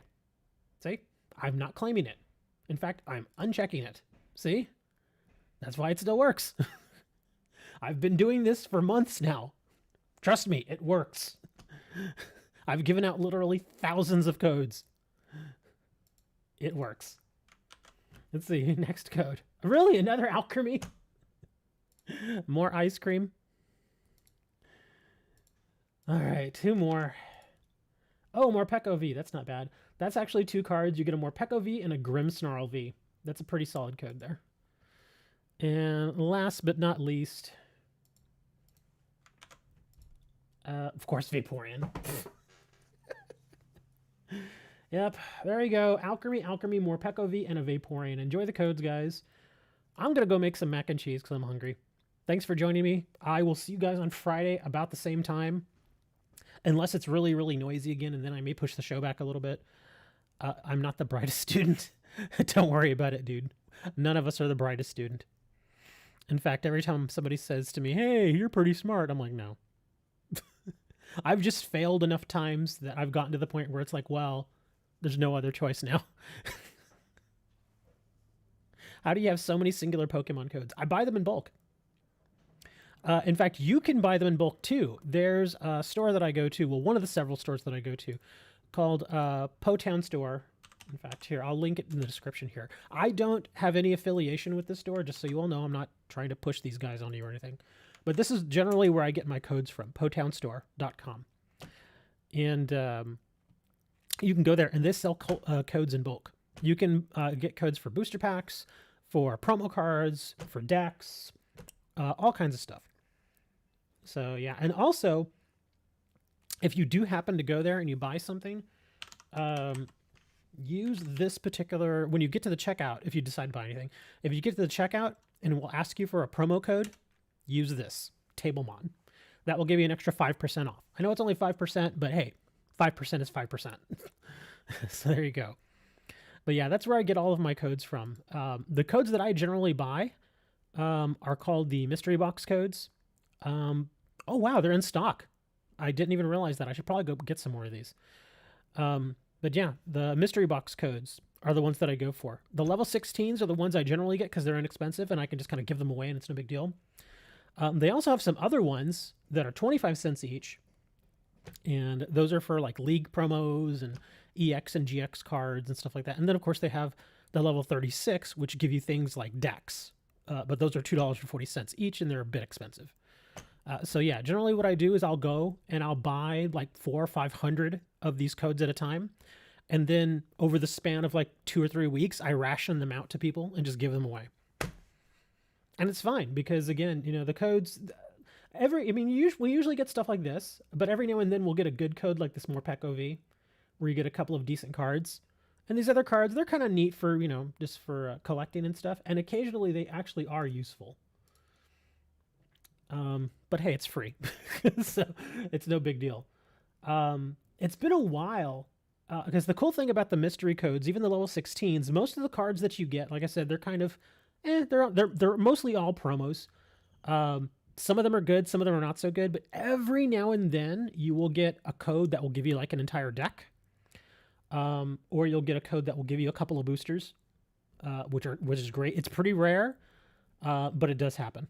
See? I'm not claiming it. In fact, I'm unchecking it. See? That's why it still works. I've been doing this for months now. Trust me, it works. I've given out literally thousands of codes. It works. Let's see, next code. Really? Another alchemy? More ice cream? All right, 2 more. Oh, more Pecco V. That's not bad. That's actually 2 cards. You get a more Pecco V and a Grim Snarl V. That's a pretty solid code there. And last but not least, of course, Vaporeon. Yep, there you go. Alchemy, more Pecco V, and a Vaporeon. Enjoy the codes, guys. I'm going to go make some mac and cheese because I'm hungry. Thanks for joining me. I will see you guys on Friday about the same time. Unless it's really, really noisy again, and then I may push the show back a little bit. I'm not the brightest student. Don't worry about it, dude. None of us are the brightest student. In fact, every time somebody says to me, hey, you're pretty smart, I'm like, no. I've just failed enough times that I've gotten to the point where it's like, well, there's no other choice now. How do you have so many singular Pokemon codes? I buy them in bulk. In fact, you can buy them in bulk too. There's a store that I go to, well, one of the several stores that I go to, called Potown Store. In fact, here, I'll link it in the description here. I don't have any affiliation with this store, just so you all know. I'm not trying to push these guys on you or anything. But this is generally where I get my codes from, potownstore.com. And you can go there and they sell codes in bulk. You can get codes for booster packs, for promo cards, for decks, all kinds of stuff. So yeah, and also, if you do happen to go there and you buy something, use this particular, when you get to the checkout, if you decide to buy anything, if you get to the checkout and it will ask you for a promo code, use this, TableMon. That will give you an extra 5% off. I know it's only 5%, but hey, 5% is 5%. So there you go. But yeah, that's where I get all of my codes from. The codes that I generally buy are called the mystery box codes. Oh, wow, they're in stock. I didn't even realize that. I should probably go get some more of these. But yeah, the mystery box codes are the ones that I go for. The level 16s are the ones I generally get because they're inexpensive and I can just kind of give them away and it's no big deal. They also have some other ones that are 25 cents each. And those are for like league promos and EX and GX cards and stuff like that. And then, of course, they have the level 36, which give you things like decks. But those are $2.40 each, and they're a bit expensive. So yeah, generally what I do is I'll go and I'll buy like 400 or 500 of these codes at a time. And then over the span of like 2 or 3 weeks, I ration them out to people and just give them away. And it's fine because, again, you know, the codes... we usually get stuff like this, but every now and then we'll get a good code like this Morpack OV, where you get a couple of decent cards. And these other cards, they're kind of neat for, you know, just for collecting and stuff. And occasionally they actually are useful. But hey, it's free. So it's no big deal. It's been a while, because the cool thing about the mystery codes, even the level 16s, most of the cards that you get, like I said, they're kind of, they're mostly all promos. Some of them are good, some of them are not so good, but every now and then you will get a code that will give you like an entire deck. Or you'll get a code that will give you a couple of boosters, which is great. It's pretty rare, but it does happen.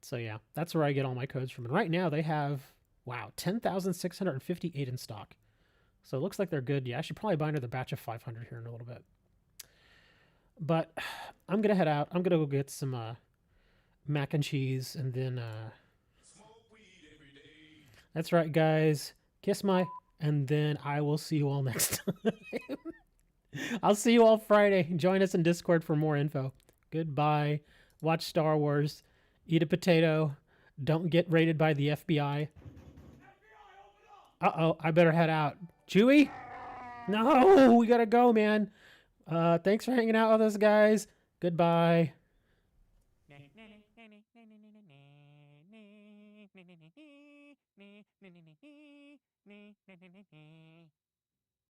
So yeah, that's where I get all my codes from. And right now they have, wow, 10,658 in stock. So it looks like they're good. Yeah, I should probably buy another batch of 500 here in a little bit. But I'm going to head out. I'm going to go get some mac and cheese, and then Smoke weed every day. that's right, guys. Kiss my, and then I will see you all next time. I'll see you all Friday. Join us in Discord for more info. Goodbye. Watch Star Wars. Eat a potato. Don't get raided by the FBI. Uh-oh, I better head out. Chewie? No, we gotta go, man. Thanks for hanging out with us, guys. Goodbye.